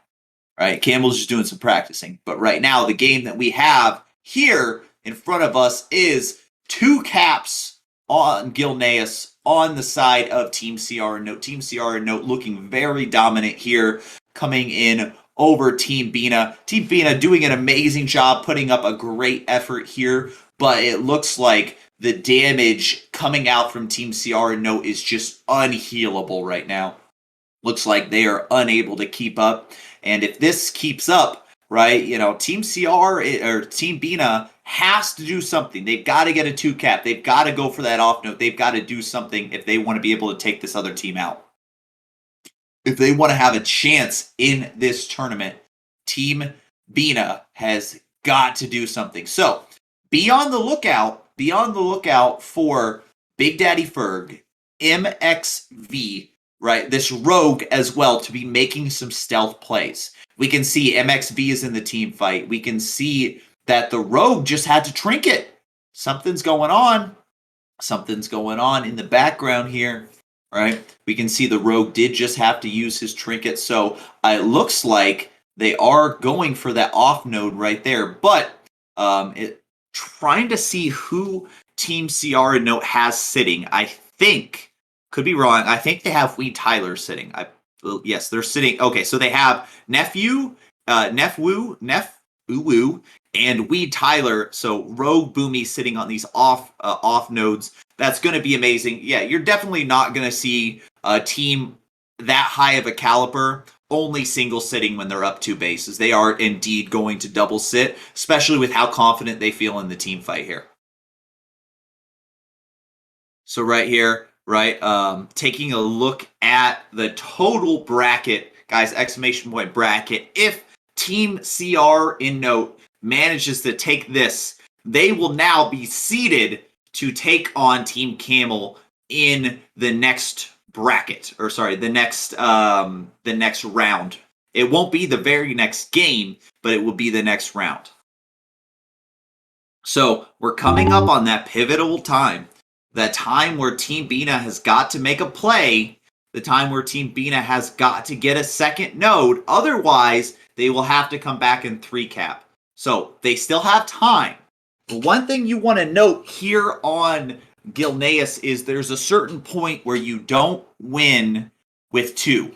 Right? Camel's just doing some practicing. But right now, the game that we have here in front of us is 2 caps on Gilneas on the side of Team CR Note. Team CR Note looking very dominant here, coming in over Team Bina. Team Bina doing an amazing job, putting up a great effort here, but it looks like the damage coming out from Team CR Note is just unhealable right now. Looks like they are unable to keep up. And if this keeps up, right, Team CR or Team Bina has to do something. They've got to get a 2 cap. They've got to go for that off note. They've got to do something if they want to be able to take this other team out. If they want to have a chance in this tournament, Team Bina has got to do something. So be on the lookout for Big Daddy Ferg, MXV, right? This rogue as well to be making some stealth plays. We can see MXV is in the team fight. We can see that the rogue just had to trinket. Something's going on. Something's going on in the background here, right? We can see the rogue did just have to use his trinket. So it looks like they are going for that off node right there. But trying to see who Team CR and Note has sitting. I think, could be wrong, I think they have Weed Tyler sitting. Yes, they're sitting. Okay, so they have Nefwu, and Weed Tyler. So Rogue Boomy sitting on these off nodes. That's going to be amazing. Yeah, you're definitely not going to see a team that high of a caliber only single sitting when they're up 2 bases. They are indeed going to double sit, especially with how confident they feel in the team fight here. So right here, right, taking a look at the total bracket, guys, exclamation point bracket. If Team CR in Note manages to take this, they will now be seeded to take on Team Camel in the next bracket, or sorry, the next round. It won't be the very next game, but it will be the next round. So we're coming up on that pivotal time, that time where Team Bina has got to make a play, the time where Team Bina has got to get a second node. Otherwise, they will have to come back in 3-cap. So they still have time. But one thing you want to note here on Gilneas is there's a certain point where you don't win with 2.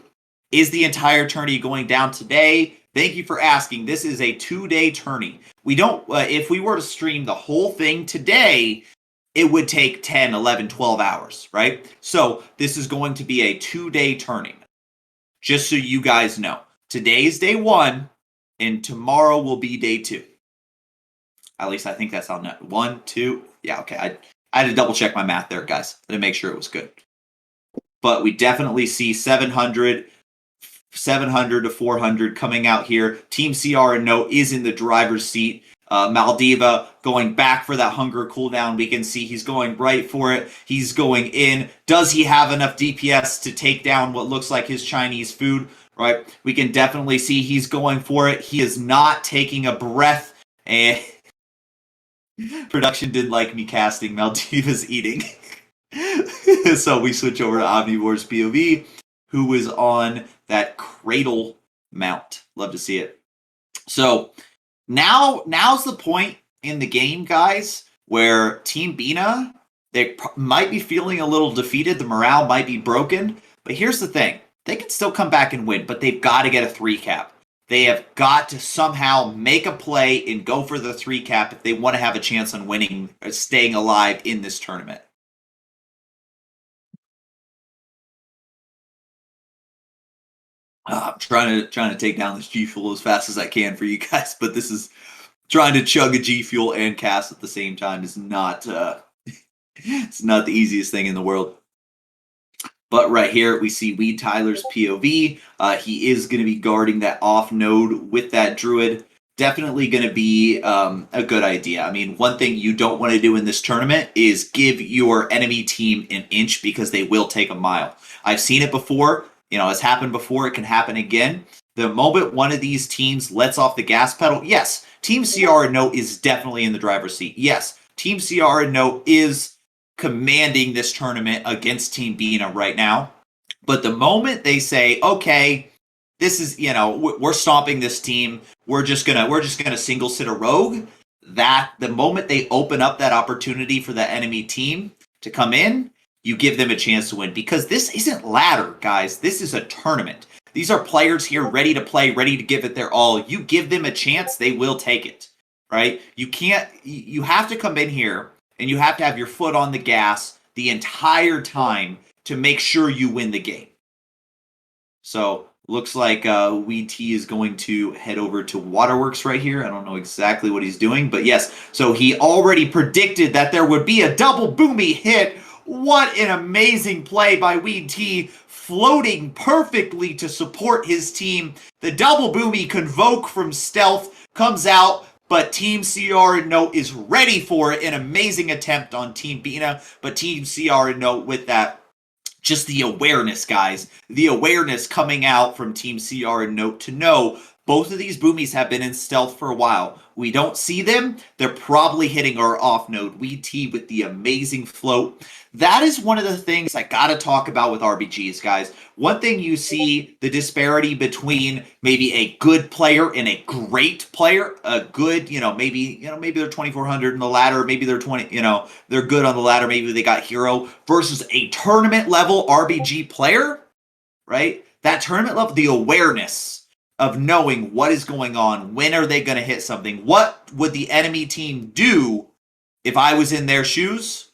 Is the entire tourney going down today? Thank you for asking. This is a 2-day tourney. We don't, if we were to stream the whole thing today, it would take 10, 11, 12 hours, right? So this is going to be a 2-day tournament. Just so you guys know. Today is day 1, and tomorrow will be day 2. At least I think that's how 1, 2. Yeah, okay. I had to double check my math there, guys, to make sure it was good. But we definitely see 700 to 400 coming out here. Team CR and No is in the driver's seat. Maldiva going back for that hunger cooldown. We can see he's going right for it. He's going in. Does he have enough DPS to take down what looks like his Chinese food? Right. We can definitely see he's going for it. He is not taking a breath. And production didn't like me casting. Maldiva's eating. So we switch over to Omnivore's POV, who is on that cradle mount. Love to see it. So now's the point in the game, guys, where Team Bina, they might be feeling a little defeated. The morale might be broken. But here's the thing. They can still come back and win, but they've got to get a 3-cap. They have got to somehow make a play and go for the 3-cap if they want to have a chance on winning or staying alive in this tournament. I'm trying to take down this G Fuel as fast as I can for you guys, but this is trying to chug a G Fuel and cast at the same time is not it's not the easiest thing in the world. But right here we see Weed Tyler's POV. He is going to be guarding that off node with that druid. Definitely going to be a good idea. I mean, one thing you don't want to do in this tournament is give your enemy team an inch because they will take a mile. I've seen it before. You know, it's happened before. It can happen again. The moment one of these teams lets off the gas pedal, yes, Team CR and No is definitely in the driver's seat. Yes, Team CR and No is commanding this tournament against Team Bina right now. But the moment they say, okay, this is, you know, we're stomping this team, we're just gonna single sit a rogue, that the moment they open up that opportunity for the enemy team to come in, you give them a chance to win. Because this isn't ladder, guys. This is a tournament. These are players here ready to play, ready to give it their all. You give them a chance, they will take it, right? You have to come in here and you have to have your foot on the gas the entire time to make sure you win the game. So, looks like Weed T is going to head over to Waterworks right here. I don't know exactly what he's doing, but yes. So, he already predicted that there would be a double boomy hit. What an amazing play by Weed T, floating perfectly to support his team. The double boomy convoke from stealth comes out, but Team CR and No is ready for it. An amazing attempt on Team Bina, but Team CR and No with that, just the awareness, guys. The awareness coming out from Team CR and No to know both of these boomies have been in stealth for a while. We don't see them. They're probably hitting our off node. Weed T with the amazing float. That is one of the things I got to talk about with RBGs, guys. One thing you see the disparity between maybe a good player and a great player. A good, maybe they're 2400 in the ladder, maybe they're 20, they're good on the ladder, maybe they got hero versus a tournament level RBG player, right? That tournament level, the awareness of knowing what is going on, when are they going to hit something, what would the enemy team do if I was in their shoes?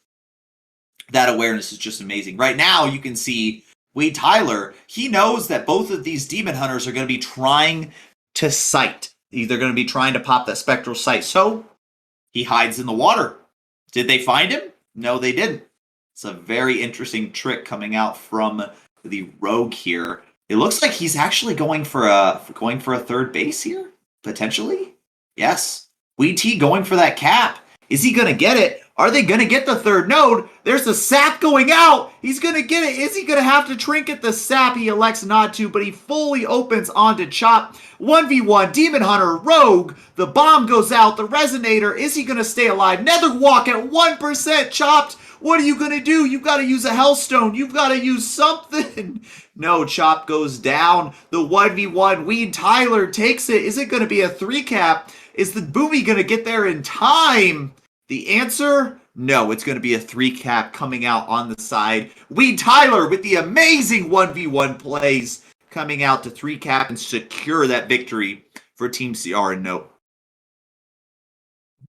That awareness is just amazing. Right now, you can see Weed Tyler, he knows that both of these demon hunters are going to be trying to sight. They're going to be trying to pop that spectral sight. So, he hides in the water. Did they find him? No, they didn't. It's a very interesting trick coming out from the rogue here. It looks like he's actually going for a third base here. Potentially? Yes. Weed T going for that cap. Is he going to get it? Are they going to get the third node? There's the sap going out. He's going to get it. Is he going to have to trinket the sap? He elects not to, but he fully opens onto Chop. 1v1, Demon Hunter, Rogue. The bomb goes out. The Resonator. Is he going to stay alive? Netherwalk at 1% chopped. What are you going to do? You've got to use a Hellstone. You've got to use something. No, Chop goes down. The 1v1, Weed Tyler takes it. Is it going to be a 3 cap? Is the Boomy going to get there in time? The answer, no, it's going to be a 3 cap coming out on the side. Weed Tyler with the amazing 1v1 plays coming out to 3 cap and secure that victory for Team CR and Note.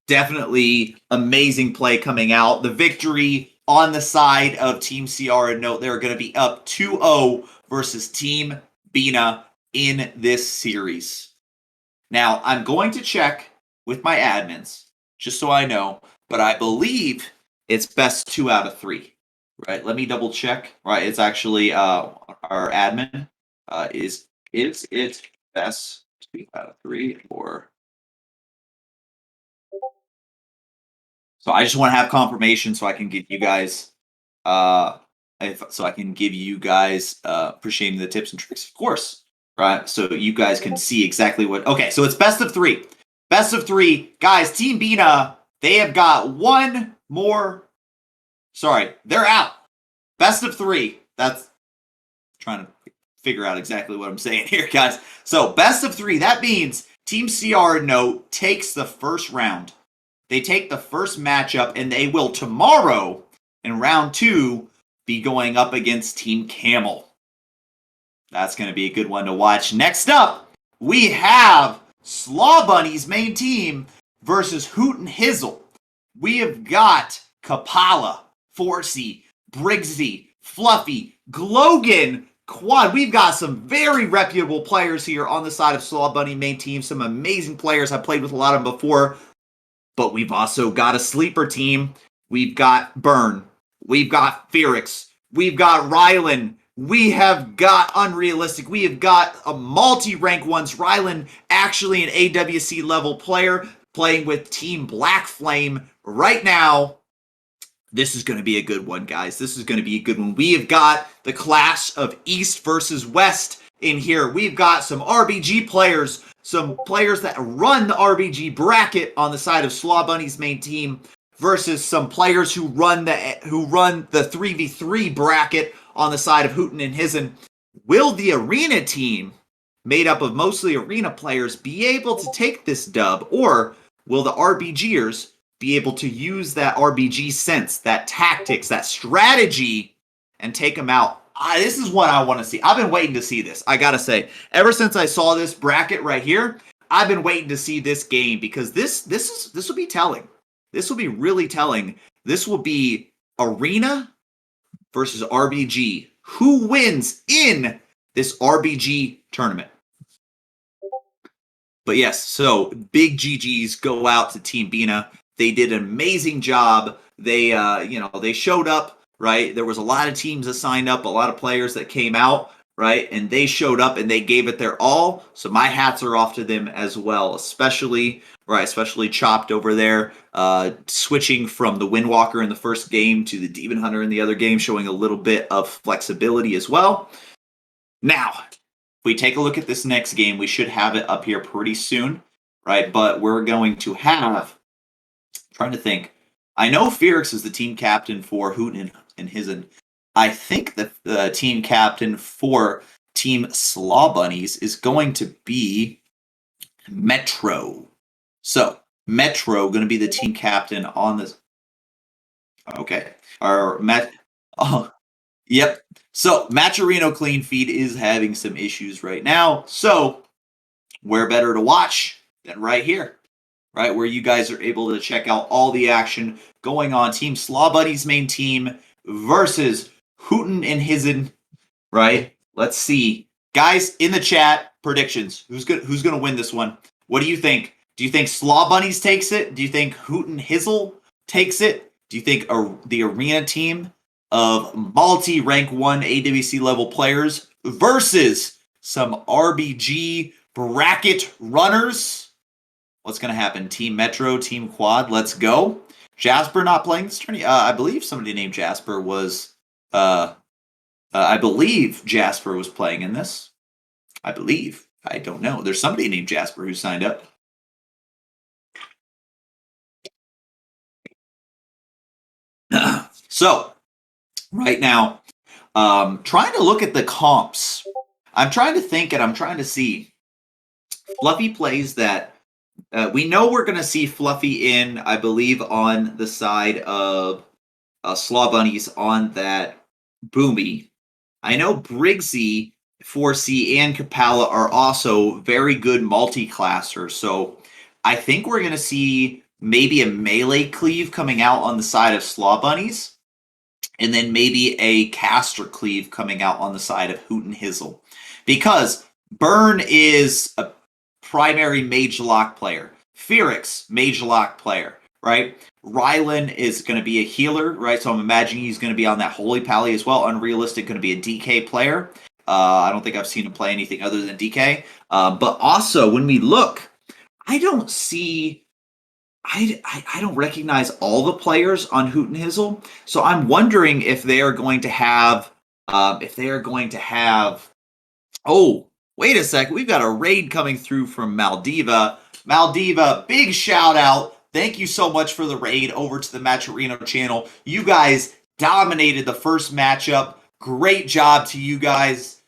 Definitely amazing play coming out. The victory on the side of Team CR and Note. They're going to be up 2-0 versus Team Bina in this series. Now, I'm going to check with my admins, just so I know, but I believe it's best 2 out of 3. Right? Let me double check. Right, it's actually our admin. Is it best 2 out of 3 or? So I just want to have confirmation so I can give you guys appreciating the tips and tricks, of course. Right? So you guys can see exactly what. Okay, so it's best of 3. Best of 3. Guys, Team Bina, they have got one more. Sorry, they're out. Best of 3. That's trying to figure out exactly what I'm saying here, guys. So best of 3. That means Team CR Note takes the first round. They take the first matchup, and they will tomorrow in round 2 be going up against Team Camel. That's going to be a good one to watch. Next up, we have Slaw Bunny's main team versus Hoot and Hizzle. We have got Kapala, Forcey, Briggsy, Fluffy, Glogan, Quad. We've got some very reputable players here on the side of Slaw Bunny main team. Some amazing players. I've played with a lot of them before. But we've also got a sleeper team. We've got Burn. We've got Fearix. We've got Rylan. We have got Unrealistic. We have got a multi-rank ones. Rylan, actually an AWC level player, playing with Team Black Flame right now. This is going to be a good one, guys. This is going to be a good one. We have got the clash of East versus West in here. We've got some RBG players, some players that run the RBG bracket on the side of Slaw Bunny's main team versus some players who run the 3v3 bracket on the side of Hooten and Hizen. Will the arena team, made up of mostly arena players, be able to take this dub, or will the RBGers be able to use that RBG sense, that tactics, that strategy, and take them out? This is what I want to see. I've been waiting to see this. I gotta say, ever since I saw this bracket right here, I've been waiting to see this game, because this will be telling. This will be really telling. This will be arena versus RBG. Who wins in this RBG tournament? But yes, so big GGs go out to Team Bina. They did an amazing job. They they showed up. Right, there was a lot of teams that signed up, a lot of players that came out, right, and they showed up and they gave it their all. So my hats are off to them as well, especially Chopped over there, switching from the Windwalker in the first game to the Demon Hunter in the other game, showing a little bit of flexibility as well. Now, if we take a look at this next game, we should have it up here pretty soon, right? But we're going to have, trying to think. I know Fearix is the team captain for Hooten and Hizen. I think that the team captain for Team Slaw Bunnies is going to be Metro. So, Metro going to be the team captain on this. Okay. Yep. So, Matcherino Clean Feed is having some issues right now. So, where better to watch than right here? Right, where you guys are able to check out all the action going on. Team Slaw Bunny's main team versus Hooten and Hizen. Right, let's see, guys in the chat. Predictions: who's gonna win this one? What do you think? Do you think Slaw Bunnies takes it? Do you think Hooten Hizzle takes it? Do you think the arena team of multi-rank 1 AWC level players versus some RBG Bracket runners. What's going to happen? Team Metro, Team Quad. Let's go. Jasper not playing this tourney. I believe somebody named Jasper was. I believe Jasper was playing in this. I believe. I don't know. There's somebody named Jasper who signed up. So, right now, trying to look at the comps. I'm trying to think and I'm trying to see. Fluffy plays that. We know we're going to see Fluffy in, I believe, on the side of Slaw Bunnies on that Boomy. I know Briggsy, 4C, and Kapala are also very good multi-classers. So I think we're going to see maybe a melee cleave coming out on the side of Slaw Bunnies, and then maybe a caster cleave coming out on the side of Hoot and Hizzle. Because Burn is a primary Mage Lock player. Fearix, Mage Lock player, right? Rylan is going to be a healer, right? So I'm imagining he's going to be on that Holy Pally as well. Unrealistic, going to be a DK player. I don't think I've seen him play anything other than DK. But also, when we look, I don't see... I don't recognize all the players on Hoot and Hizzle. So I'm wondering if they are going to have... Oh, wait a sec. We've got a raid coming through from Maldiva. Maldiva, big shout out. Thank you so much for the raid over to the Matcherino channel. You guys dominated the first matchup. Great job to you guys.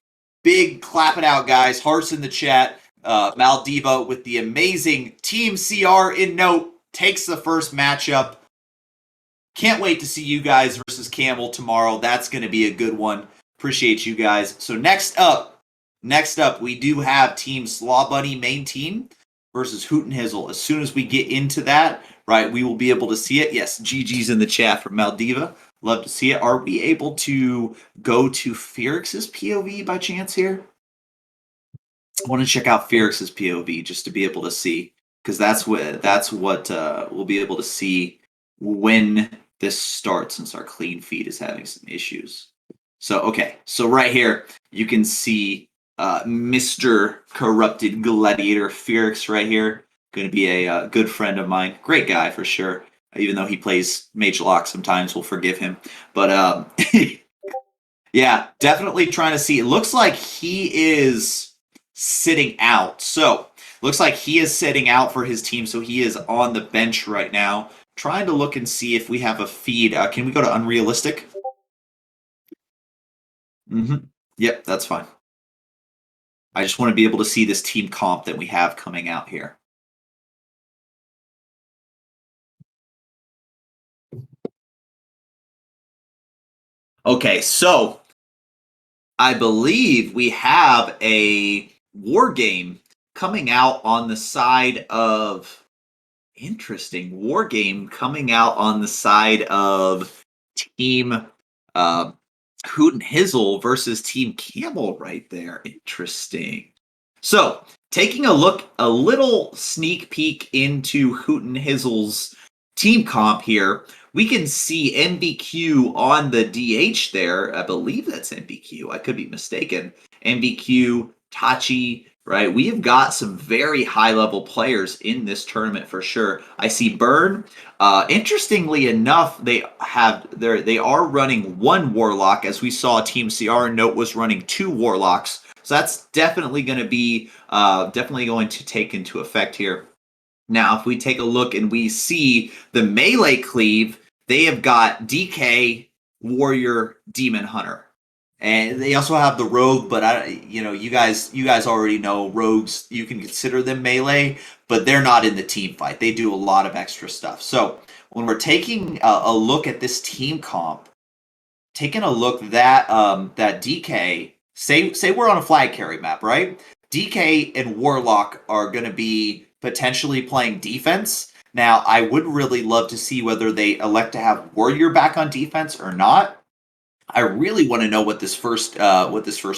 Big clap it out, guys. Hearts in the chat. Maldiva with the amazing Team CR in note takes the first matchup. Can't wait to see you guys versus Camel tomorrow. That's going to be a good one. Appreciate you guys. So next up, we do have Team Slaw Bunny main team versus Hoot and Hizzle. As soon as we get into that, right, we will be able to see it. Yes, GG's in the chat from Maldiva. Love to see it. Are we able to go to Fearix's POV by chance here? I want to check out Fearix's POV just to be able to see, because that's what we'll be able to see when this starts, since our clean feed is having some issues. So, okay. So right here, you can see Mr. Corrupted Gladiator Fearix right here. Going to be a good friend of mine. Great guy for sure. Even though he plays Mage Lock sometimes, we'll forgive him. But yeah, definitely trying to see. It looks like he is sitting out. So, looks like he is sitting out for his team. So he is on the bench right now. Trying to look and see if we have a feed. Can we go to Unrealistic? Yep, that's fine. I just want to be able to see this team comp that we have coming out here. Okay, so I believe we have a war game coming out on the side of... Interesting. War game coming out on the side of Team Hoot and Hizzle versus Team Camel right there. Interesting. So, taking a little sneak peek into Hoot and Hizzle's team comp here, we can see MBQ on the DH there. I believe that's MBQ. I could be mistaken. MBQ, Tachi, right? We have got some very high-level players in this tournament for sure. I see Burn. Interestingly enough, they are running one Warlock, as we saw Team CR Note was running 2 Warlocks. So that's definitely going to be going to take into effect here. Now, if we take a look and we see the melee cleave, they have got DK, Warrior, Demon Hunter. And they also have the Rogue, but you guys already know Rogues, you can consider them melee, but they're not in the team fight. They do a lot of extra stuff. So when we're taking a look at this team comp, taking a look that DK, say we're on a flag carry map, right? DK and Warlock are going to be potentially playing defense. Now, I would really love to see whether they elect to have Warrior back on defense or not. I really want to know what this first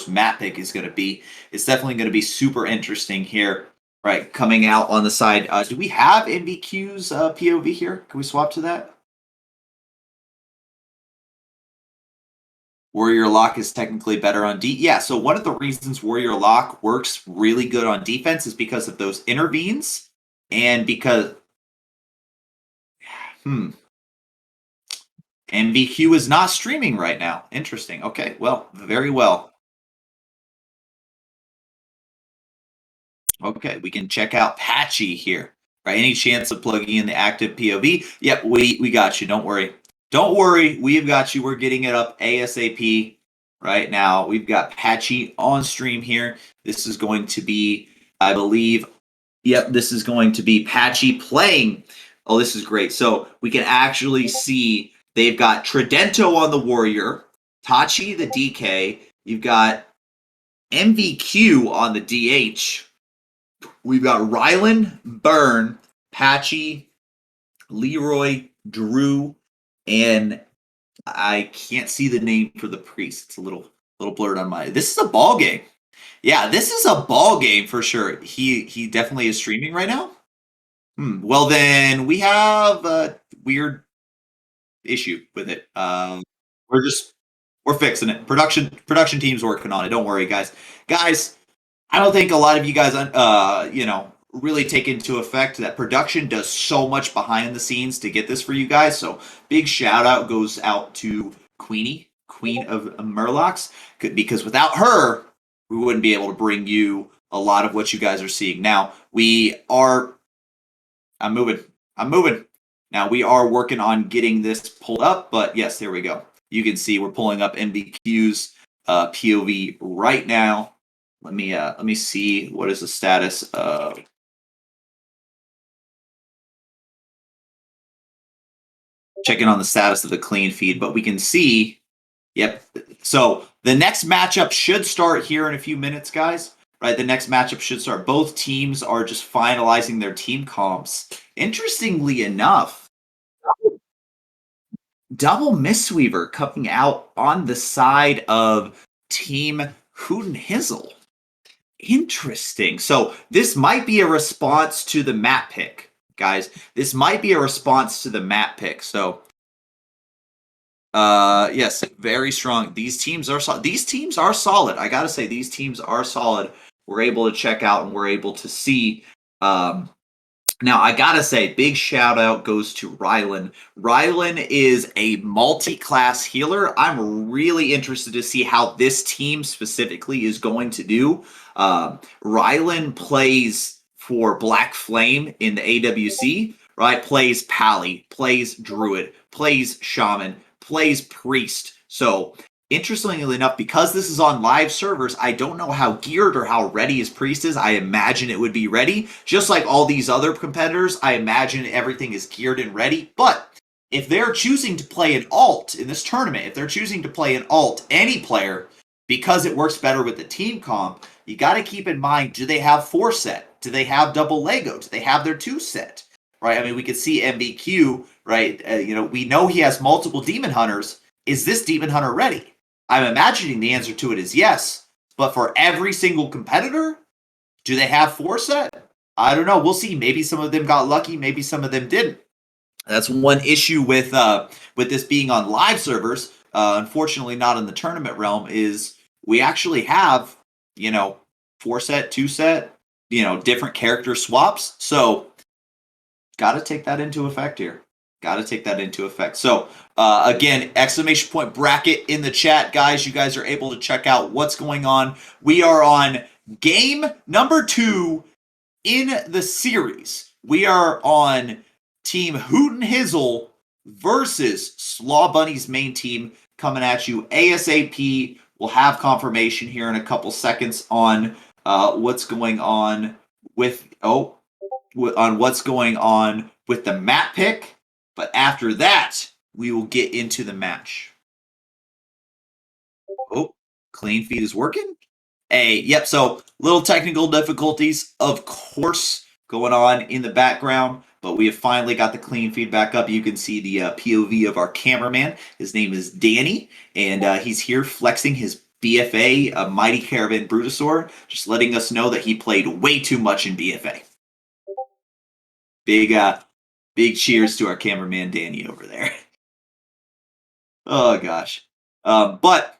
map pick is going to be. It's definitely going to be super interesting here, right? Coming out on the side. Do we have MBQ's POV here? Can we swap to that? Warrior Lock is technically better on D. Yeah, so one of the reasons Warrior Lock works really good on defense is because of those intervenes and because MVQ is not streaming right now. Interesting. Okay, well, very well. Okay, we can check out Patchy here. Right? Any chance of plugging in the active POV? Yep, we got you. Don't worry. Don't worry. We've got you. We're getting it up ASAP right now. We've got Patchy on stream here. This is going to be, I believe, yep, this is going to be Patchy playing. Oh, this is great. So we can actually see they've got Tridento on the Warrior, Tachi the DK. You've got MVQ on the DH. We've got Rylan, Burn, Patchy, Leroy, Drew, and I can't see the name for the priest. It's a little blurred on my. This is a ball game. Yeah, this is a ball game for sure. He definitely is streaming right now. Well, then we have a weird issue with it. We're fixing it. Production team's working on it. Don't worry, guys. Guys, I don't think a lot of you guys, really take into effect that production does so much behind the scenes to get this for you guys. So big shout out goes out to Queenie, Queen of Murlocs, because without her, we wouldn't be able to bring you a lot of what you guys are seeing now. I'm moving. Now we are working on getting this pulled up, but yes, there we go. You can see we're pulling up MVQ's POV right now. Let me see what is the status of. Checking on the status of the clean feed, but we can see, yep. So the next matchup should start here in a few minutes, guys. Right, the next matchup should start. Both teams are just finalizing their team comps. Interestingly enough, Double Mistweaver coming out on the side of Team Hooten Hizzle. Interesting. So this might be a response to the map pick, guys. This might be a response to the map pick. So, yes, very strong. These teams are solid. I gotta say, these teams are solid. We're able to check out and we're able to see. Now, I gotta say, big shout out goes to Rylan. Rylan is a multi-class healer. I'm really interested to see how this team specifically is going to do. Rylan plays for Black Flame in the AWC, right? Plays Pally, plays Druid, plays Shaman, plays Priest. So interestingly enough, because this is on live servers, I don't know how geared or how ready his priest is. I imagine it would be ready. Just like all these other competitors, I imagine everything is geared and ready. But if they're choosing to play an alt in this tournament, if they're choosing to play an alt, any player, because it works better with the team comp, you got to keep in mind, do they have 4 set? Do they have double Lego? Do they have their 2 set? Right? I mean, we could see MVQ, right? We know he has multiple Demon Hunters. Is this Demon Hunter ready? I'm imagining the answer to it is yes. But for every single competitor, do they have 4 set? I don't know. We'll see. Maybe some of them got lucky. Maybe some of them didn't. That's one issue with this being on live servers. Unfortunately, not in the tournament realm. Is we actually have 4 set, 2 set, different character swaps. So, got to take that into effect here. Got to take that into effect. So, again, exclamation point bracket in the chat, guys. You guys are able to check out what's going on. We are on game number 2 in the series. We are on Team Hooten Hizzle versus Slaw Bunny's main team coming at you ASAP. We'll have confirmation here in a couple seconds on what's going on with what's going on with the map pick. But after that, we will get into the match. Oh, clean feed is working. Yep, so little technical difficulties, of course, going on in the background, but we have finally got the clean feed back up. You can see the POV of our cameraman. His name is Danny, and he's here flexing his BFA, a Mighty Caravan Brutosaur, just letting us know that he played way too much in BFA. Big cheers to our cameraman Danny over there. Oh gosh. But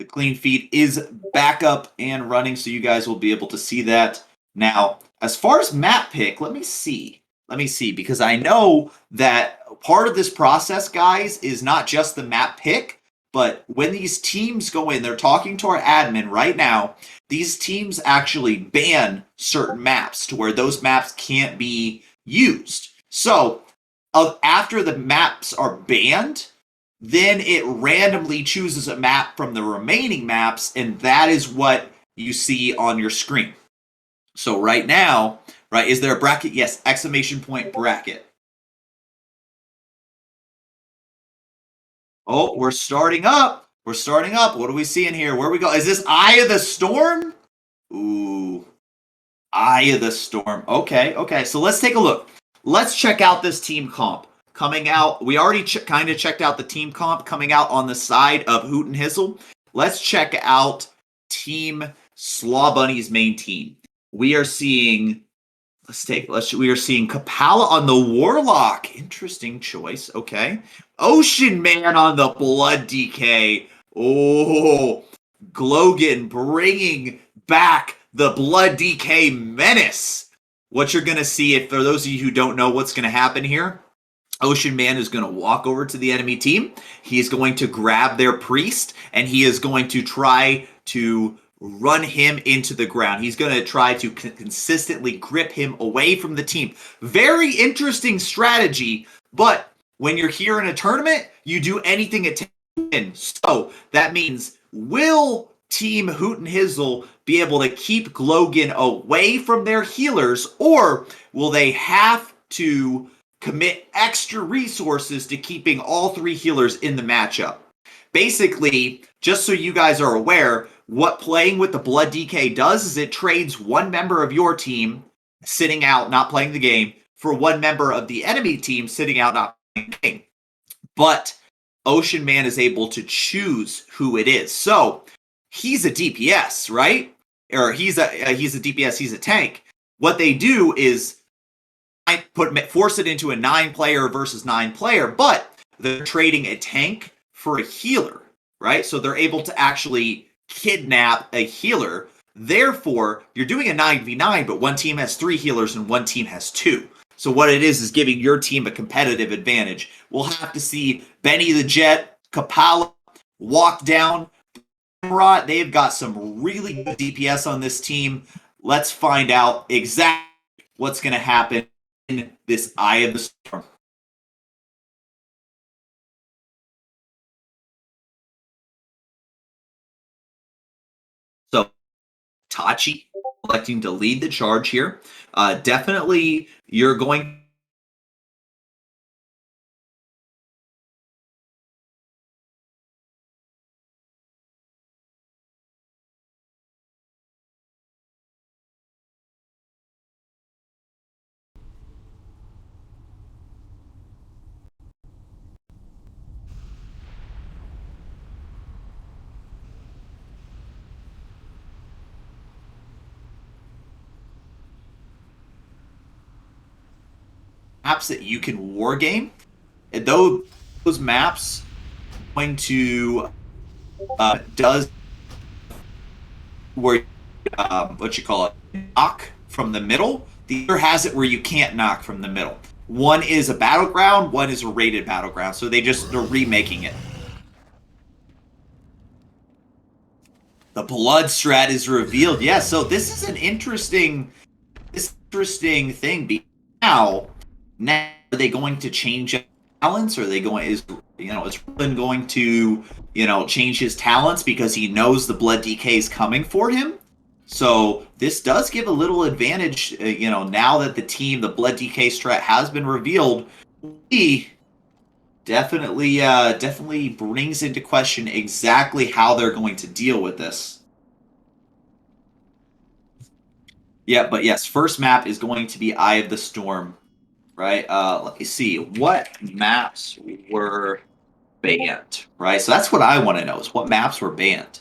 The clean feed is back up and running, so you guys will be able to see that. Now, as far as map pick, let me see. Because I know that part of this process, guys, is not just the map pick, but when these teams go in, they're talking to our admin right now. These teams actually ban certain maps to where those maps can't be used. So, after the maps are banned, then it randomly chooses a map from the remaining maps, and that is what you see on your screen. So right now, right, is there a bracket? Yes, exclamation point bracket. Oh, we're starting up. We're starting up. What are we seeing here? Where we go? Is this Eye of the Storm? Ooh, Eye of the Storm. Okay. So let's take a look. Let's check out this team comp. Coming out, we already kind of checked out the team comp coming out on the side of Hoot and Hizzle. Let's check out Team Slaw Bunny's main team. We are seeing, we are seeing Kapala on the Warlock. Interesting choice. Okay. Ocean Man on the Blood DK. Oh, Glogan bringing back the Blood DK menace. What you're going to see, if for those of you who don't know what's going to happen here, Ocean Man is going to walk over to the enemy team. He is going to grab their priest, and he is going to try to run him into the ground. He's going to try to consistently grip him away from the team. Very interesting strategy, but when you're here in a tournament, you do anything it takes to win. So that means, will Team Hoot and Hizzle be able to keep Glogan away from their healers, or will they have to commit extra resources to keeping all three healers in the matchup? Basically, just so you guys are aware, what playing with the Blood DK does is it trades one member of your team sitting out, not playing the game, for one member of the enemy team sitting out, not playing the game. But Ocean Man is able to choose who it is. So he's a DPS, right? Or he's a DPS, he's a tank. What they do is force it into a 9-player versus 9-player, but they're trading a tank for a healer, right? So they're able to actually kidnap a healer. Therefore, you're doing a 9v9, but one team has 3 healers and one team has 2. So what it is giving your team a competitive advantage. We'll have to see Benny the Jet, Kapala walk down. They've got some really good DPS on this team. Let's find out exactly what's going to happen in this Eye of the Storm. So Tachi electing to lead the charge here. Definitely you're going maps that you can war game. And those maps going to does where what you call it, knock from the middle. The other has it where you can't knock from the middle. One is a battleground, one is a rated battleground. So they're remaking it. The blood strat is revealed. Yeah, so this is an interesting thing. Now are they going to change talents? Or are they going is Ruben going to change his talents because he knows the Blood DK is coming for him? So this does give a little advantage. Now that the Blood DK strat has been revealed, he definitely brings into question exactly how they're going to deal with this. Yeah, but yes, first map is going to be Eye of the Storm, right? Let me see. What maps were banned, right? So that's what I want to know, is what maps were banned.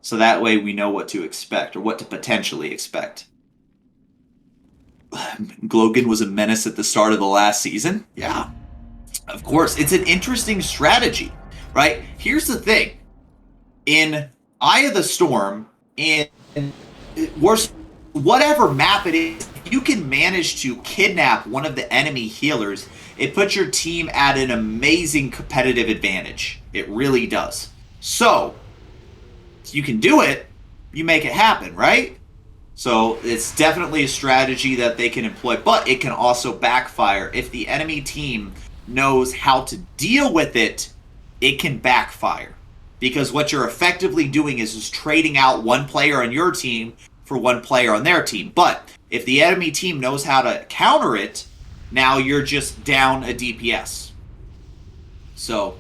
So that way we know what to expect, or what to potentially expect. Glogan was a menace at the start of the last season. Yeah, of course. It's an interesting strategy, right? Here's the thing. In Eye of the Storm, and worse, whatever map it is, if you can manage to kidnap one of the enemy healers, it puts your team at an amazing competitive advantage. It really does. So, if you can do it, you make it happen, right? So it's definitely a strategy that they can employ, but it can also backfire. If the enemy team knows how to deal with it, it can backfire. Because what you're effectively doing is just trading out one player on your team for one player on their team. But if the enemy team knows how to counter it, now you're just down a DPS. So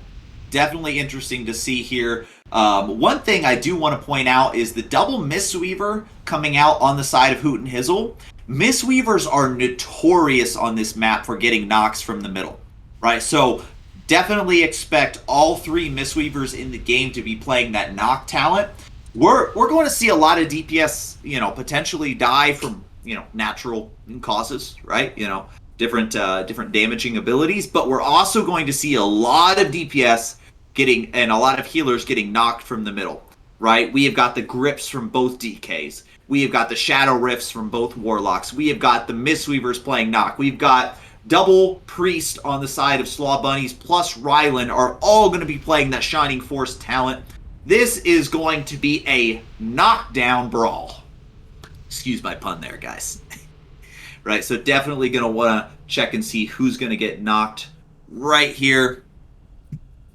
definitely interesting to see here. One thing I do want to point out is the double Mistweaver coming out on the side of Hoot and Hizzle. Mistweavers are notorious on this map for getting knocks from the middle, right? So definitely expect all three Mistweavers in the game to be playing that knock talent. We're going to see a lot of DPS, potentially die from, natural causes, right? Different damaging abilities, but we're also going to see a lot of DPS and a lot of healers getting knocked from the middle, right? We have got the grips from both DKs. We have got the Shadow Rifts from both Warlocks. We have got the Mistweavers playing knock. We've got double Priest on the side of Slaw Bunnies plus Rylan are all going to be playing that Shining Force talent. This is going to be a knockdown brawl. Excuse my pun there, guys. Right, so definitely going to want to check and see who's going to get knocked right here.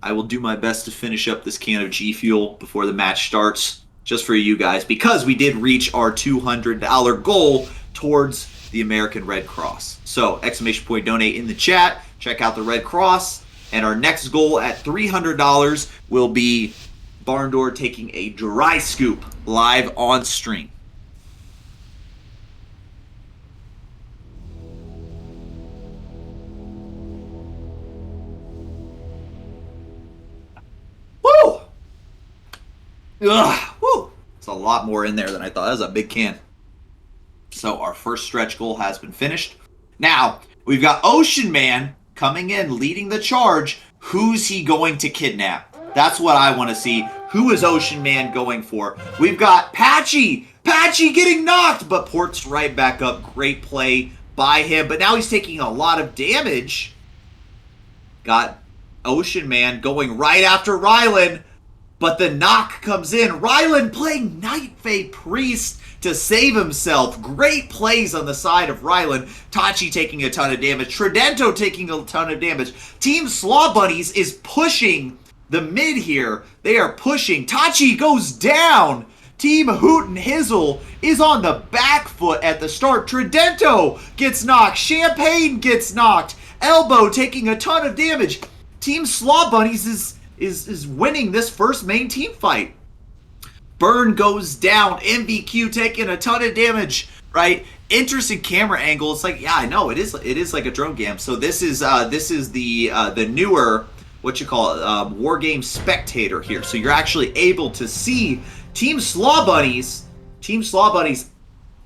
I will do my best to finish up this can of G Fuel before the match starts, just for you guys, because we did reach our $200 goal towards the American Red Cross. So, exclamation point donate in the chat, check out the Red Cross, and our next goal at $300 will be Barndor taking a dry scoop live on stream. Woo! Ugh, woo! It's a lot more in there than I thought. That was a big can. So our first stretch goal has been finished. Now, we've got Ocean Man coming in, leading the charge. Who's he going to kidnap? That's what I want to see. Who is Ocean Man going for? We've got Patchy! Patchy getting knocked, but ports right back up. Great play by him, but now he's taking a lot of damage. Got Ocean Man going right after Rylan, but the knock comes in. Rylan playing Night Fae Priest to save himself. Great plays on the side of Rylan. Tachi taking a ton of damage. Tridento taking a ton of damage. Team Slaw Bunnies is pushing the mid here. They are pushing. Tachi goes down. Team Hoot and Hizzle is on the back foot at the start. Tridento gets knocked. Champagne gets knocked. Elbow taking a ton of damage. Team Slaw Bunnies is winning this first main team fight. Burn goes down. MVQ taking a ton of damage, right? Interesting camera angle. It's like, yeah, I know it is like a drone cam. So this is the newer, what you call it, War Game Spectator here. So you're actually able to see Team Slaw Bunnies. Team Slaw Bunnies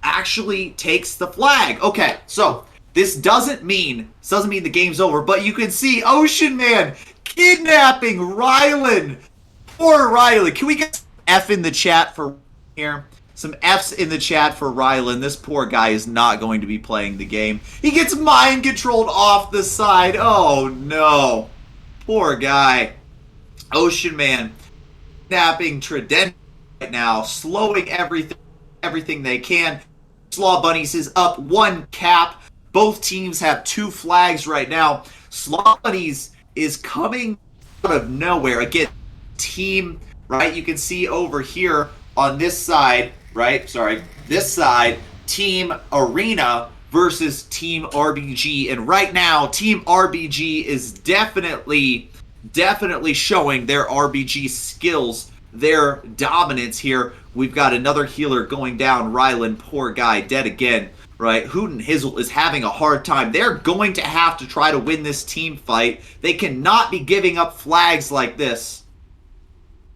actually takes the flag. Okay, so this doesn't mean the game's over, but you can see Ocean Man kidnapping Rylan. Poor Rylan. Can we get F in the chat for here? Some F's in the chat for Rylan. This poor guy is not going to be playing the game. He gets mind controlled off the side. Oh no. Poor guy. Ocean Man kidnapping Trident right now, slowing everything they can. Slaw Bunnies is up one cap. Both teams have two flags right now. Slaw Bunnies is coming out of nowhere. Again, team, right? You can see over here on this side, right? Sorry, this side, Team Arena versus Team RBG. And right now, Team RBG is definitely showing their RBG skills, their dominance here. We've got another healer going down. Rylan, poor guy, dead again. Right, Hoot and Hizzle is having a hard time. They're going to have to try to win this team fight. They cannot be giving up flags like this.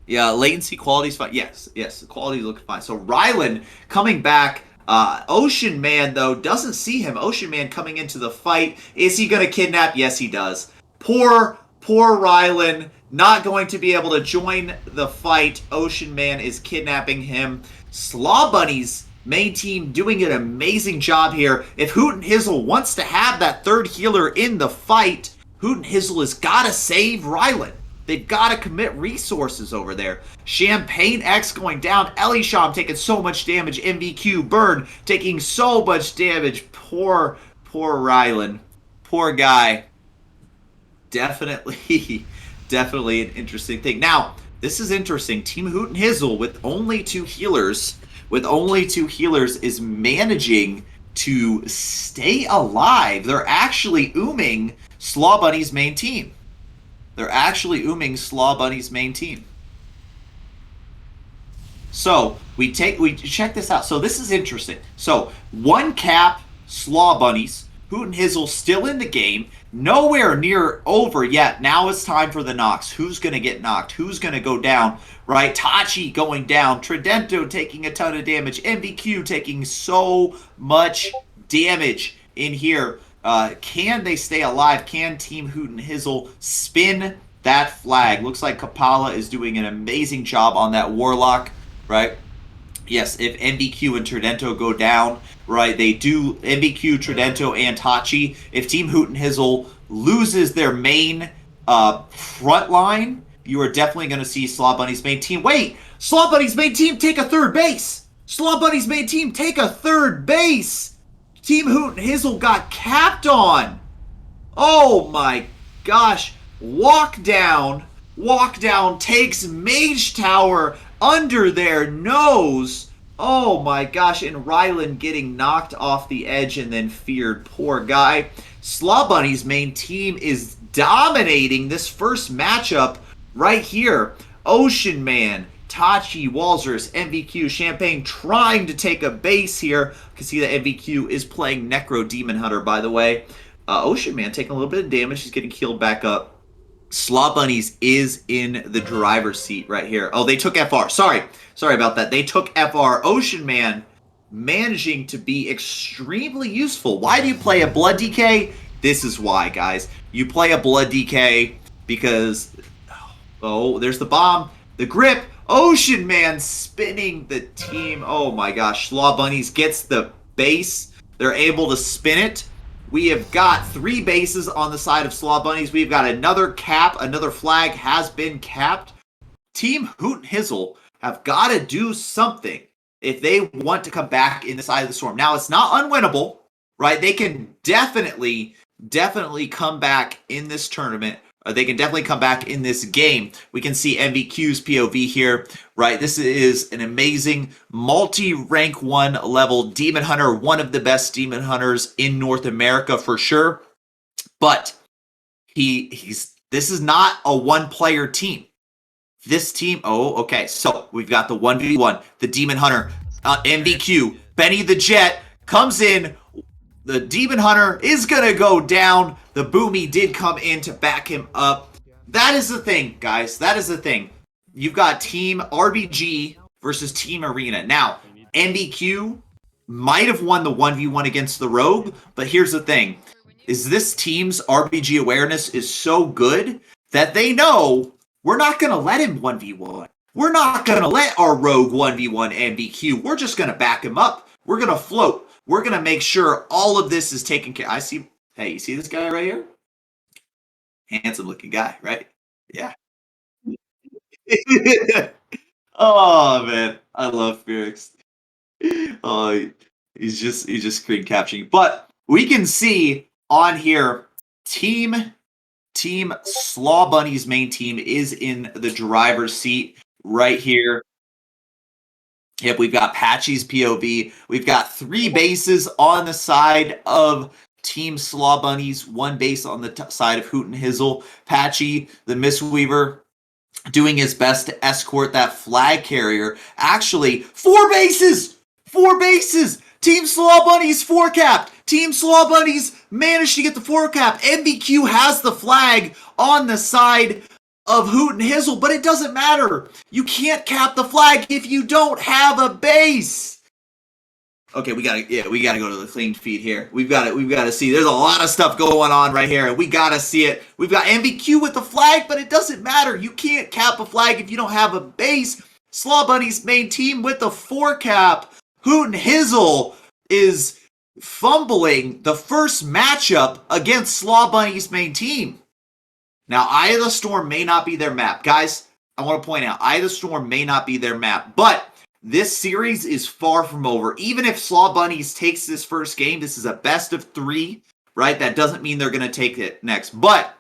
Yeah, latency quality's fine. Yes, the quality's looking fine. So Rylan coming back. Ocean Man, though, doesn't see him. Ocean Man coming into the fight. Is he going to kidnap? Yes, he does. Poor Rylan not going to be able to join the fight. Ocean Man is kidnapping him. Slaw Bunny's main team doing an amazing job here. If Hoot and Hizzle wants to have that third healer in the fight, Hoot and Hizzle has got to save Rylan. They've got to commit resources over there. Champagne X going down. Elisham taking so much damage. MVQ Burn taking so much damage. Poor Rylan. Poor guy. Definitely an interesting thing. Now, this is interesting. Team Hoot and Hizzle with only two healers is managing to stay alive. They're actually ooming Slaw Bunny's main team. So we check this out. So this is interesting. So one cap Slaw Bunnies. Hoot and Hizzle still in the game. Nowhere near over yet. Now it's time for the knocks. Who's going to get knocked? Who's going to go down? Right? Tachi going down. Tridento taking a ton of damage. MVQ taking so much damage in here. Can they stay alive? Can Team Hoot and Hizzle spin that flag? Looks like Kapala is doing an amazing job on that Warlock, right? Yes, if MVQ and Tridento go down, right, they do MVQ, Tridento, and Tachi. If Team Hoot and Hizzle loses their main front line, you are definitely going to see Slaw Bunny's main team. Wait! Slaw Bunny's main team take a third base! Slaw Bunny's main team take a third base! Team Hoot and Hizzle got capped on! Oh my gosh! Walk down takes Mage Tower under their nose. Oh my gosh, and Rylan getting knocked off the edge and then feared. Poor guy. Slaw Bunny's main team is dominating this first matchup right here. Ocean Man, Tachi, Walzers, MVQ, Champagne trying to take a base here. You can see that MVQ is playing Necro Demon Hunter, by the way. Ocean Man taking a little bit of damage. He's getting healed back up. Slaw Bunnies is in the driver's seat right here. Oh, they took FR. Sorry about that. They took FR. Ocean Man managing to be extremely useful. Why do you play a Blood DK? This is why, guys. You play a Blood DK because... Oh, there's the bomb. The grip. Ocean Man spinning the team. Oh my gosh. Slaw Bunnies gets the base. They're able to spin it. We have got 3 bases on the side of Slaw Bunnies. We've got another cap. Another flag has been capped. Team Hoot and Hizzle have got to do something if they want to come back in the side of the storm. Now, it's not unwinnable, right? They can definitely come back in this tournament. They can definitely come back in this game. We can see MVQ's POV here, right? This is an amazing multi-rank 1 level Demon Hunter, one of the best Demon Hunters in North America for sure. But this is not a one-player team. This team, okay. So we've got the 1v1, the Demon Hunter, MVQ, Benny the Jet comes in. The Demon Hunter is going to go down. The Boomy did come in to back him up. That is the thing, guys. That is the thing. You've got Team RBG versus Team Arena. Now, MVQ might have won the 1v1 against the Rogue, but here's the thing. Is this team's RBG awareness is so good that they know we're not going to let him 1v1. We're not going to let our Rogue 1v1 MVQ. We're just going to back him up. We're going to float. We're going to make sure all of this is taken care of. Hey, you see this guy right here? Handsome looking guy, right? Yeah. Oh, man. I love Felix. Oh, he's just screen capturing. But we can see on here, Team Slaw Bunny's main team is in the driver's seat right here. Yep, we've got Patchy's POV. We've got 3 bases on the side of Team Slaw Bunnies, 1 base on the side of Hoot and Hizzle. Patchy, the Mistweaver, doing his best to escort that flag carrier. Actually, 4 bases! 4 bases! Team Slaw Bunnies 4-capped! Team Slaw Bunnies managed to get the 4-cap. MVQ has the flag on the side of Hoot and Hizzle, but it doesn't matter. You can't cap the flag if you don't have a base. Okay, we gotta go to the clean feed here. We've got to see. There's a lot of stuff going on right here, and we gotta see it. We've got MVQ with the flag, but it doesn't matter. You can't cap a flag if you don't have a base. Slaw Bunny's main team with the 4 cap. Hoot and Hizzle is fumbling the first matchup against Slaw Bunny's main team. Now, Eye of the Storm may not be their map. Guys, I want to point out, Eye of the Storm may not be their map, but this series is far from over. Even if Slaw Bunnies takes this first game, this is a best of 3, right? That doesn't mean they're going to take it next. But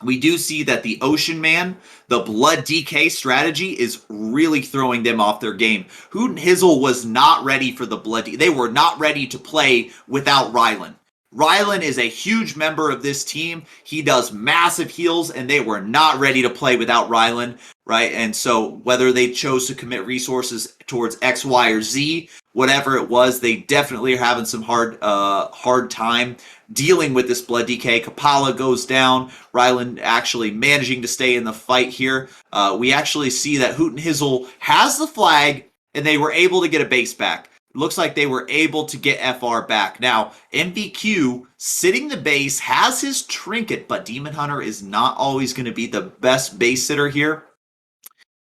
we do see that the Ocean Man, the Blood DK strategy is really throwing them off their game. Hoot and Hizzle was not ready for the Blood DK. They were not ready to play without Rylan. Rylan is a huge member of this team. He does massive heals, and they were not ready to play without Rylan, right? And so whether they chose to commit resources towards X, Y, or Z, whatever it was, they definitely are having some hard time dealing with this Blood DK. Kapala goes down. Rylan actually managing to stay in the fight here. We actually see that Hoot and Hizzle has the flag, and they were able to get a base back. Looks like they were able to get FR back. Now, MVQ sitting the base has his trinket, but Demon Hunter is not always going to be the best base sitter here.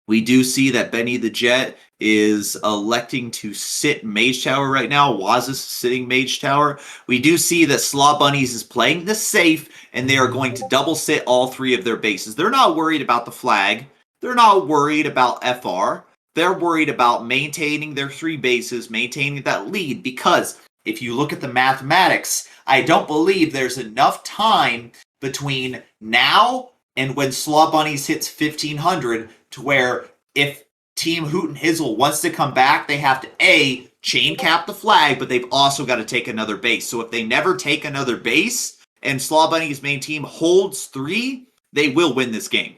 We do see that Benny the Jet is electing to sit Mage Tower right now. Waz sitting Mage Tower. We do see that Slaw Bunnies is playing the safe, and they are going to double sit all 3 of their bases. They're not worried about the flag. They're not worried about FR. They're worried about maintaining their 3 bases, maintaining that lead, because if you look at the mathematics, I don't believe there's enough time between now and when Slaw Bunnies hits 1500 to where if Team Hoot and Hizzle wants to come back, they have to A, chain cap the flag, but they've also got to take another base. So if they never take another base and Slaw Bunny's main team holds 3, they will win this game.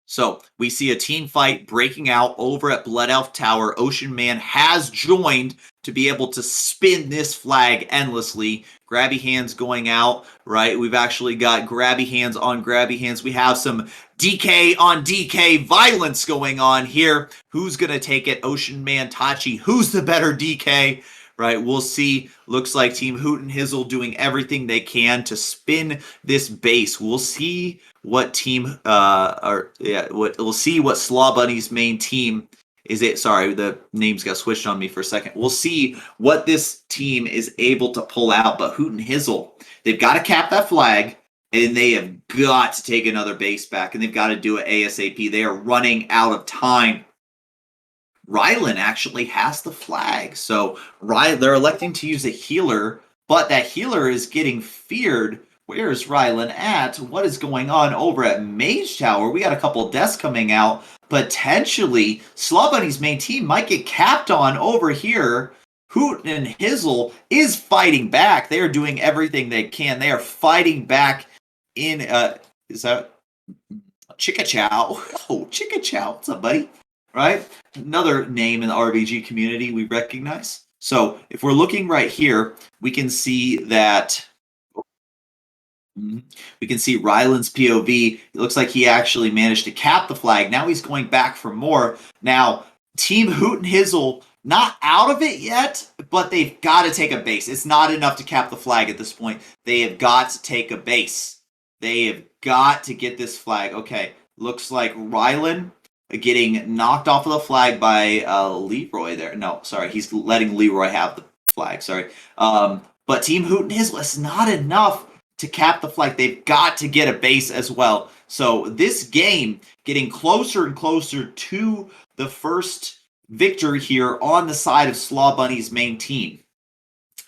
So we see a team fight breaking out over at Blood Elf Tower. Ocean Man has joined to be able to spin this flag endlessly. Grabby hands going out, right? We've actually got grabby hands on grabby hands. We have some DK on DK violence going on here. Who's going to take it? Ocean Man, Tachi. Who's the better DK? Right, we'll see. Looks like Team Hoot and Hizzle doing everything they can to spin this base. We'll see what team, we'll see what Slaw Bunny's main team is. It sorry, the names got switched on me for a second. We'll see what this team is able to pull out. But Hoot and Hizzle, they've got to cap that flag, and they have got to take another base back, and they've got to do it ASAP. They are running out of time. Rylan actually has the flag. So they're electing to use a healer, but that healer is getting feared. Where is Rylan at? What is going on over at Mage Tower? We got a couple deaths coming out. Potentially, Slaw Bunny's main team might get capped on over here. Hoot and Hizzle is fighting back. They are doing everything they can. They are fighting back in, is that Chicka Chow? Oh, Chicka Chow. What's up, buddy? Right? Another name in the RBG community we recognize. So if we're looking right here, we can see that Rylan's POV. It looks like he actually managed to cap the flag. Now he's going back for more. Now, Team Hoot and Hizzle, not out of it yet, but they've got to take a base. It's not enough to cap the flag at this point. They have got to take a base. They have got to get this flag. Okay, looks like Rylan getting knocked off of the flag by Leroy there. No, sorry, he's letting Leroy have the flag. Sorry. But Team Hoot and Hizzle, it's not enough to cap the flag. They've got to get a base as well. So this game getting closer and closer to the first victory here on the side of Slaw Bunny's main team.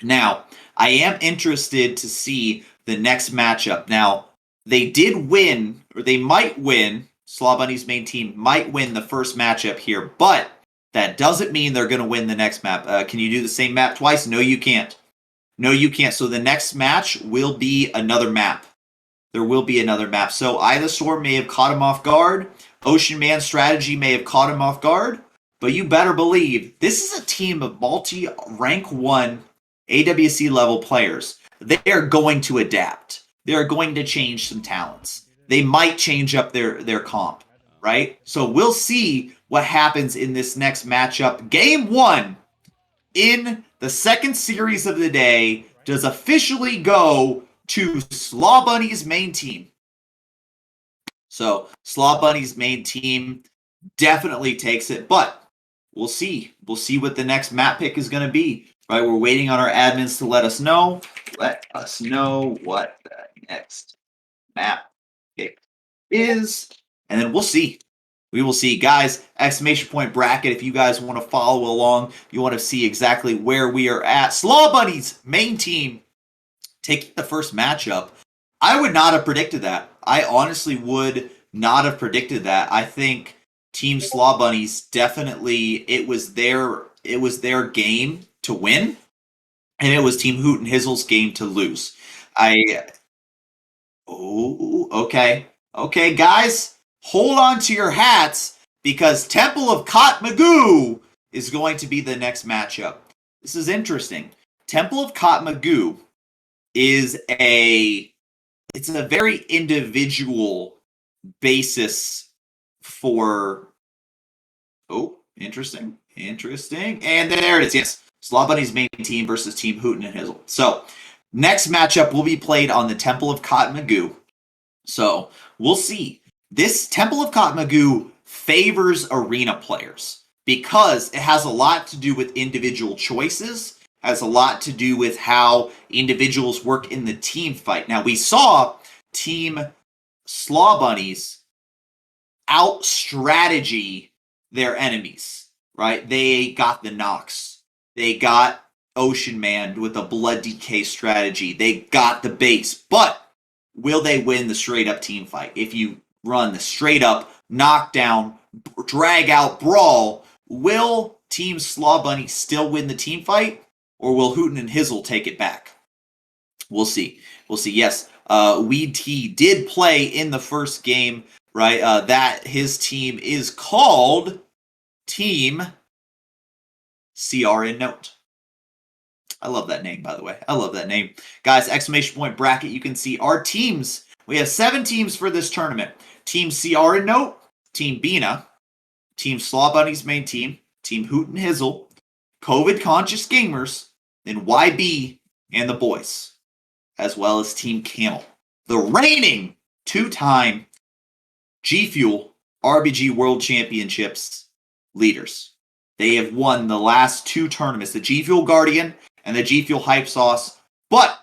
Now, I am interested to see the next matchup. Now, they did win, or they might win. Slaw Bunny's main team might win the first matchup here, but that doesn't mean they're going to win the next map. Can you do the same map twice? No, you can't. No, you can't. So the next match will be another map. There will be another map. So Eye of the Storm may have caught him off guard. Ocean Man strategy may have caught him off guard. But you better believe this is a team of multi-rank 1 AWC level players. They are going to adapt. They are going to change some talents. They might change up their comp, right? So we'll see what happens in this next matchup. Game 1 in the second series of the day does officially go to Slaw Bunny's main team. So Slaw Bunny's main team definitely takes it, but we'll see. We'll see what the next map pick is going to be. Right, we're waiting on our admins to let us know. Let us know what the next map pick is, and then we'll see. We will see. Guys, exclamation point bracket if you guys want to follow along. You want to see exactly where we are at. Slaw Bunny's main team taking the first matchup. I would not have predicted that. I honestly would not have predicted that. I think Team Slaw Bunnies definitely, it was their game to win, and it was Team Hoot and Hizzle's game to lose. Okay, guys, hold on to your hats because Temple of Kot Magoo is going to be the next matchup. This is interesting. Temple of Kot Magoo is it's a very individual basis for. Oh, interesting. And there it is. Yes, Slaw Bunny's main team versus Team Hooten and Hizzle. So, next matchup will be played on the Temple of Kot Magoo. So, we'll see. This Temple of Kot Magoo favors arena players because it has a lot to do with individual choices, has a lot to do with how individuals work in the team fight. Now, we saw Team Slaw Bunnies out-strategy their enemies, right? They got the Nox. They got Ocean Man with a Blood DK strategy. They got the base. But will they win the straight-up team fight? If you run the straight-up, knockdown, drag-out brawl, will Team Slaw Bunny still win the team fight? Or will Hooten and Hizzle take it back? We'll see. Yes, Weed T did play in the first game, right? That his team is called Team CR in Note. I love that name, by the way. I love that name. Guys, exclamation point bracket, you can see our teams. We have 7 teams for this tournament. Team CR in Note, Team Bina, Team Slaw Bunny's main team, Team Hoot and Hizzle, COVID Conscious Gamers, then YB and the boys, as well as Team Camel. The reigning 2-time G Fuel RBG World Championships leaders. They have won the last 2 tournaments, the G Fuel Guardian and the G Fuel Hype Sauce. But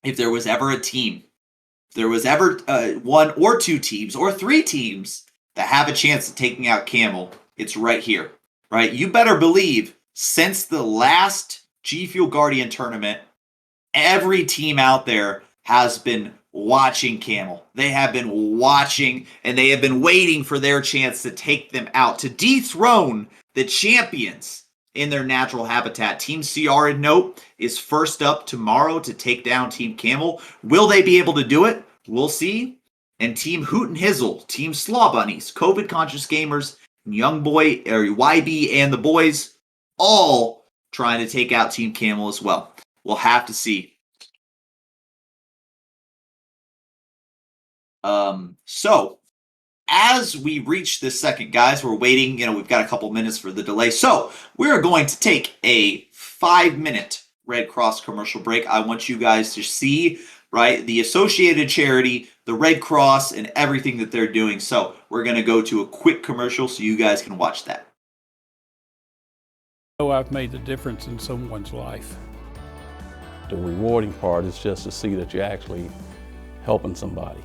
if there was ever a team, if there was ever 1 or 2 teams or 3 teams that have a chance of taking out Camel, it's right here, right? You better believe since the last G Fuel Guardian tournament, every team out there has been watching Camel. They have been watching and they have been waiting for their chance to take them out, to dethrone the champions in their natural habitat. Team CR in Note is first up tomorrow to take down Team Camel. Will they be able to do it? We'll see. And Team Hoot and Hizzle, Team Slaw Bunnies, COVID Conscious Gamers, Young Boy, or YB and the boys, all trying to take out Team Camel as well. We'll have to see. So, as we reach this second, guys, we're waiting. We've got a couple minutes for the delay. So, we're going to take a 5-minute Red Cross commercial break. I want you guys to see, right, the associated charity, the Red Cross, and everything that they're doing. So, we're going to go to a quick commercial so you guys can watch that. I've made the difference in someone's life. The rewarding part is just to see that you're actually helping somebody.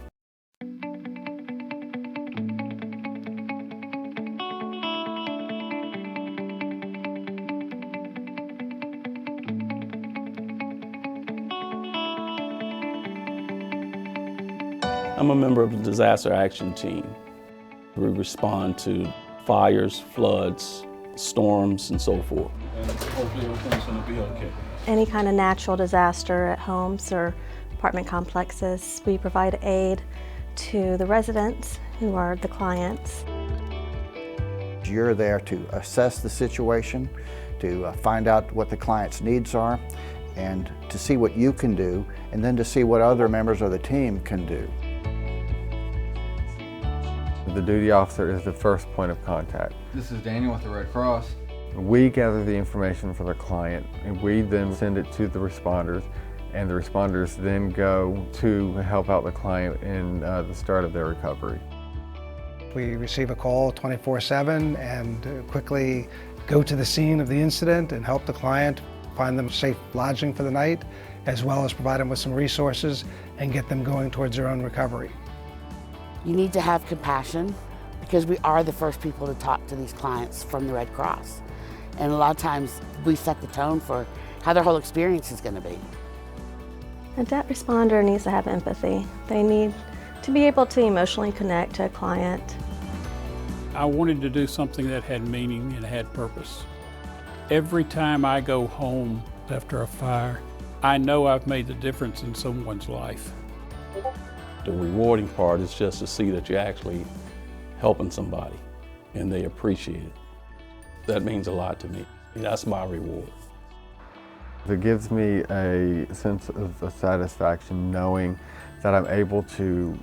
I'm a member of the Disaster Action Team. We respond to fires, floods, storms, and so forth. And hopefully everything's going to be okay. Any kind of natural disaster at homes or apartment complexes, we provide aid to the residents who are the clients. You're there to assess the situation, to find out what the client's needs are, and to see what you can do, and then to see what other members of the team can do. The duty officer is the first point of contact. This is Daniel with the Red Cross. We gather the information for the client, and we then send it to the responders, and the responders then go to help out the client in the start of their recovery. We receive a call 24/7 and quickly go to the scene of the incident and help the client find them safe lodging for the night, as well as provide them with some resources and get them going towards their own recovery. You need to have compassion because we are the first people to talk to these clients from the Red Cross. And a lot of times we set the tone for how their whole experience is going to be. A debt responder needs to have empathy. They need to be able to emotionally connect to a client. I wanted to do something that had meaning and had purpose. Every time I go home after a fire, I know I've made the difference in someone's life. The rewarding part is just to see that you're actually helping somebody and they appreciate it. That means a lot to me. That's my reward. It gives me a sense of satisfaction knowing that I'm able to.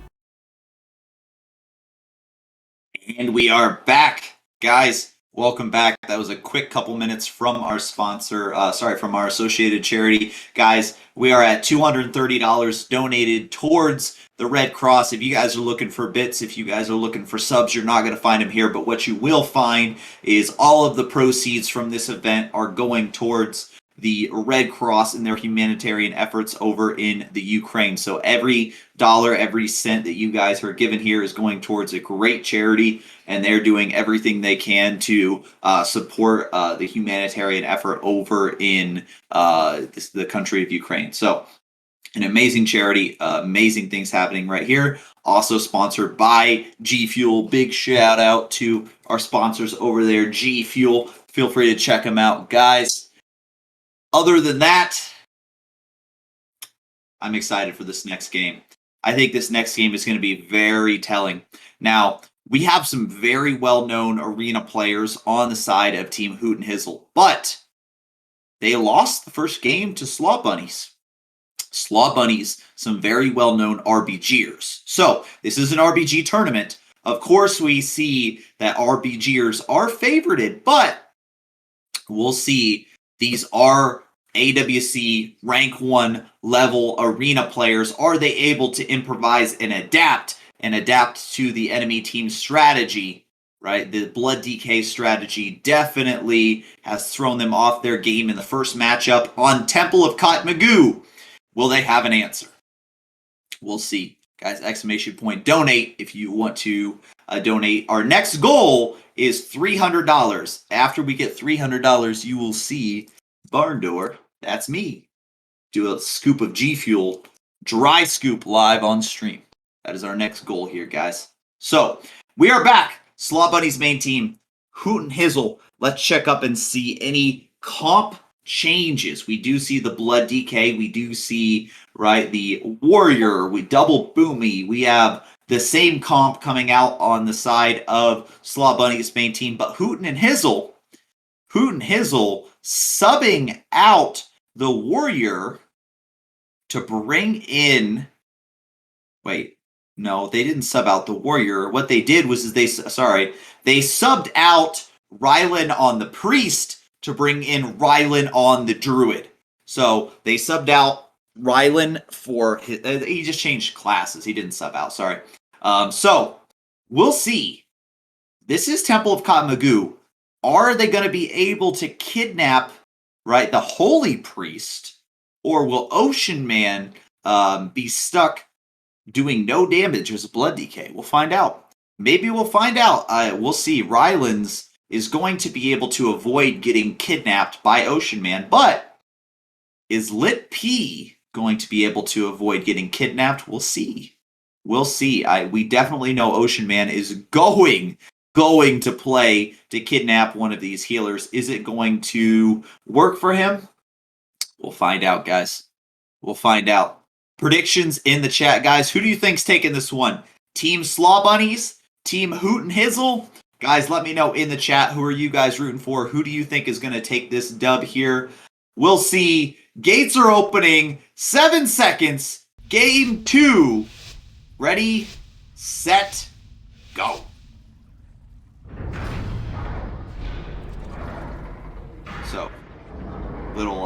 And we are back, guys. Welcome back. That was a quick couple minutes from our sponsor, from our associated charity. Guys, we are at $230 donated towards the Red Cross. If you guys are looking for bits, if you guys are looking for subs, you're not going to find them here. But what you will find is all of the proceeds from this event are going towards the Red Cross and their humanitarian efforts over in the Ukraine. So every dollar, every cent that you guys are given here is going towards a great charity, and they're doing everything they can to support the humanitarian effort over in the country of Ukraine. So an amazing charity, amazing things happening right here. Also sponsored by G Fuel. Big shout out to our sponsors over there, G Fuel. Feel free to check them out, guys. Other than that, I'm excited for this next game. I think this next game is going to be very telling. Now, we have some very well-known arena players on the side of Team Hoot and Hizzle, but they lost the first game to Slaw Bunnies. Slaw Bunnies, some very well-known RBGers. So, this is an RBG tournament. Of course, we see that RBGers are favorited, but we'll see. These are AWC rank 1 level arena players. Are they able to improvise and adapt to the enemy team's strategy, right? The Blood DK strategy definitely has thrown them off their game in the first matchup on Temple of Kot Magoo. Will they have an answer? We'll see. Guys, exclamation point donate if you want to donate. Our next goal is $300. After we get $300, you will see Barn Door, that's me, do a scoop of G Fuel, dry scoop live on stream. That is our next goal here, guys. So, we are back. Slaw Bunny's main team, Hoot and Hizzle. Let's check up and see any comp changes. We do see the Blood DK. We do see, right, the Warrior. We double Boomy. We have the same comp coming out on the side of Slaw Bunny's main team. But Hoot and Hizzle subbing out the Warrior to bring in. Wait, no, they didn't sub out the Warrior. What they did was they subbed out Rylan on the Priest to bring in Rylan on the Druid. So they subbed out Rylan for he just changed classes. He didn't sub out, sorry. So we'll see. This is Temple of Kot Magoo. Are they going to be able to kidnap, right, the Holy Priest? Or will Ocean Man be stuck doing no damage as a Blood DK? We'll find out. Maybe we'll find out. We'll see. Rylan's is going to be able to avoid getting kidnapped by Ocean Man, but is Lit P going to be able to avoid getting kidnapped? We'll see. We'll see. We definitely know Ocean Man is going to play to kidnap one of these healers. Is it going to work for him? We'll find out, guys. We'll find out. Predictions in the chat, guys. Who do you think's taking this one? Team Slaw Bunnies? Team Hoot and Hizzle? Guys, let me know in the chat. Who are you guys rooting for? Who do you think is going to take this dub here? We'll see. Gates are opening. 7 seconds. Game 2. Ready, set, go. So, little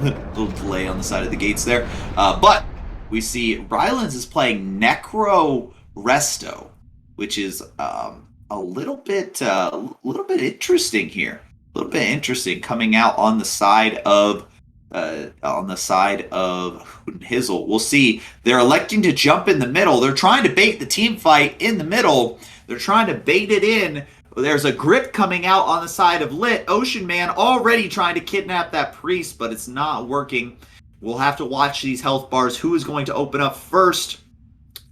little delay on the side of the gates there. But we see Rylands is playing Necro Resto, which is a little bit interesting here. A little bit interesting coming out on the side of Hizzle. We'll see. They're electing to jump in the middle. They're trying to bait the team fight in the middle. They're trying to bait it in. There's a grip coming out on the side of Lit. Ocean Man already trying to kidnap that priest, but it's not working. We'll have to watch these health bars. Who is going to open up first?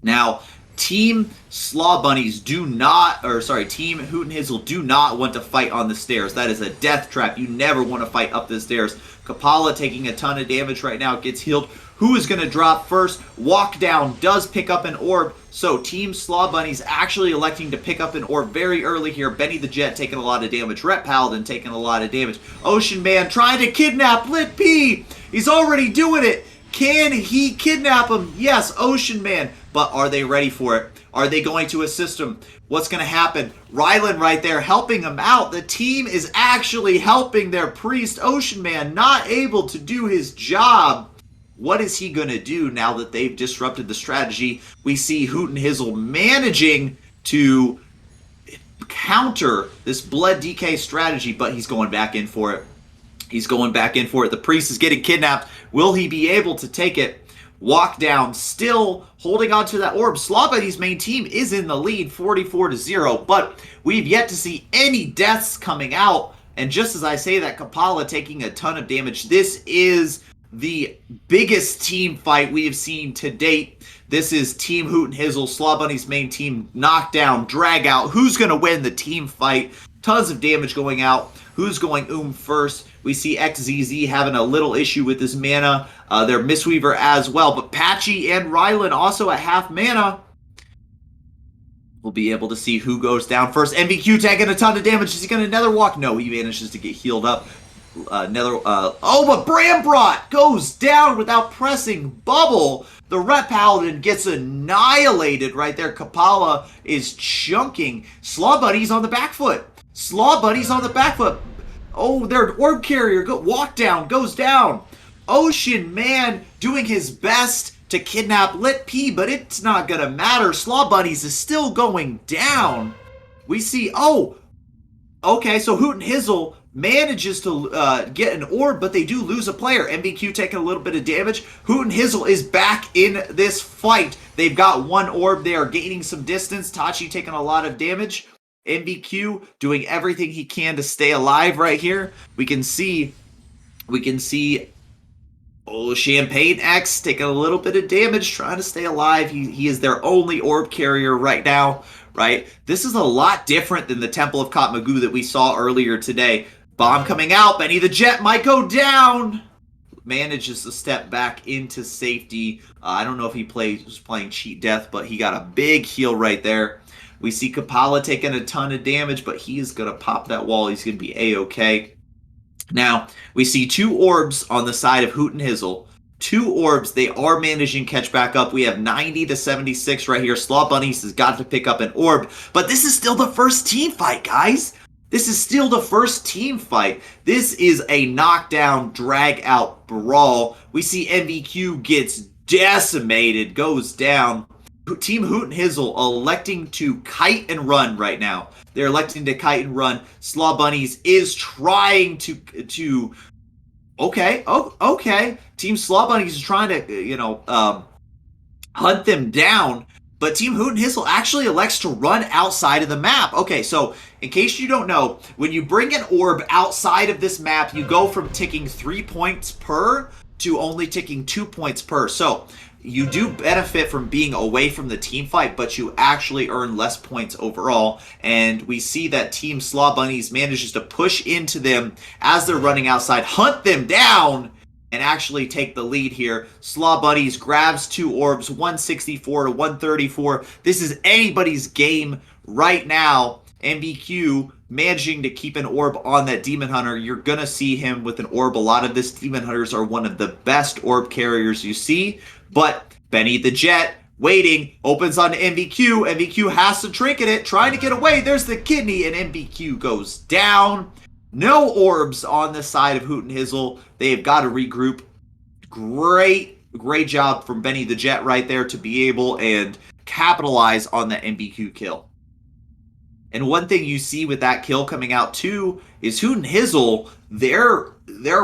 Now, Team Slaw Bunnies Team Hoot and Hizzle do not want to fight on the stairs. That is a death trap. You never want to fight up the stairs. Kapala taking a ton of damage right now, gets healed. Who is going to drop first? Walk Down does pick up an orb. So Team Slaw Bunnies actually electing to pick up an orb very early here. Benny the Jet taking a lot of damage. Ret Paladin taking a lot of damage. Ocean Man trying to kidnap Lit P. He's already doing it. Can he kidnap him? Yes, Ocean Man. But are they ready for it? Are they going to assist him? What's going to happen? Ryland right there helping him out. The team is actually helping their priest. Ocean Man not able to do his job. What is he going to do now that they've disrupted the strategy? We see Hoot and Hizzle managing to counter this Blood DK strategy, but he's going back in for it. He's going back in for it. The priest is getting kidnapped. Will he be able to take it? Walk Down still holding on to that orb. Slaw Bunny's main team is in the lead 44-0, but we've yet to see any deaths coming out. And just as I say that, Kapala taking a ton of damage. This is the biggest team fight we have seen to date. This is Team Hoot and Hizzle, Slaw Bunny's main team, knockdown, drag out. Who's going to win the team fight? Tons of damage going out. Who's going first? We see XZZ having a little issue with his mana. Their Mistweaver as well. But Patchy and Rylan also at half mana. We'll be able to see who goes down first. MVQ taking a ton of damage. Is he going to Nether Walk? No, he manages to get healed up. But Brambrot goes down without pressing bubble. The Ret Paladin gets annihilated right there. Kapala is chunking. Slaw Bunny's on the back foot. Slaw Bunny's on the back foot. Oh, their orb carrier Walk Down goes down. Ocean Man doing his best to kidnap Lit P, but it's not gonna matter. Slaw Bunnies is still going down. We see, okay, so Hoot and Hizzle manages to get an orb, but they do lose a player. MBQ taking a little bit of damage. Hoot and Hizzle is back in this fight. They've got one orb. They are gaining some distance. Tachi taking a lot of damage. MBQ doing everything he can to stay alive right here. We can see Champagne X taking a little bit of damage, trying to stay alive. He is their only orb carrier right now, right? This is a lot different than the Temple of Katmagu that we saw earlier today. Bomb coming out. Benny the Jet might go down. Manages to step back into safety. I don't know if he was playing Cheat Death, but he got a big heal right there. We see Kapala taking a ton of damage, but he is going to pop that wall. He's going to be A-okay. Now, we see two orbs on the side of Hoot and Hizzle. Two orbs. They are managing catch back up. We have 90-76 right here. Slaw Bunnies has got to pick up an orb. But this is still the first team fight, guys. This is still the first team fight. This is a knockdown, drag-out brawl. We see MVQ gets decimated, goes down. Team Hoot and Hizzle electing to kite and run right now. They're electing to kite and run. Slaw Bunnies is trying to okay. Team Slaw Bunnies is trying to, hunt them down. But Team Hoot and Hizzle actually elects to run outside of the map. Okay, so in case you don't know, when you bring an orb outside of this map, you go from ticking 3 points per to only ticking 2 points per. So you do benefit from being away from the team fight, but you actually earn less points overall. And we see that Team Slaw Bunnies manages to push into them as they're running outside, hunt them down, and actually take the lead here. Slaw Bunnies grabs two orbs, 164 to 134. This is anybody's game right now. MBQ managing to keep an orb on that Demon Hunter. You're going to see him with an orb. A lot of this Demon Hunters are one of the best orb carriers you see. But Benny the Jet waiting, opens on MVQ. MVQ has to trinket it, trying to get away. There's the kidney, and MVQ goes down. No orbs on the side of Hoot and Hizzle. They have got to regroup. Great job from Benny the Jet right there to be able and capitalize on the MBQ kill. And one thing you see with that kill coming out too is Hoot and Hizzle, they're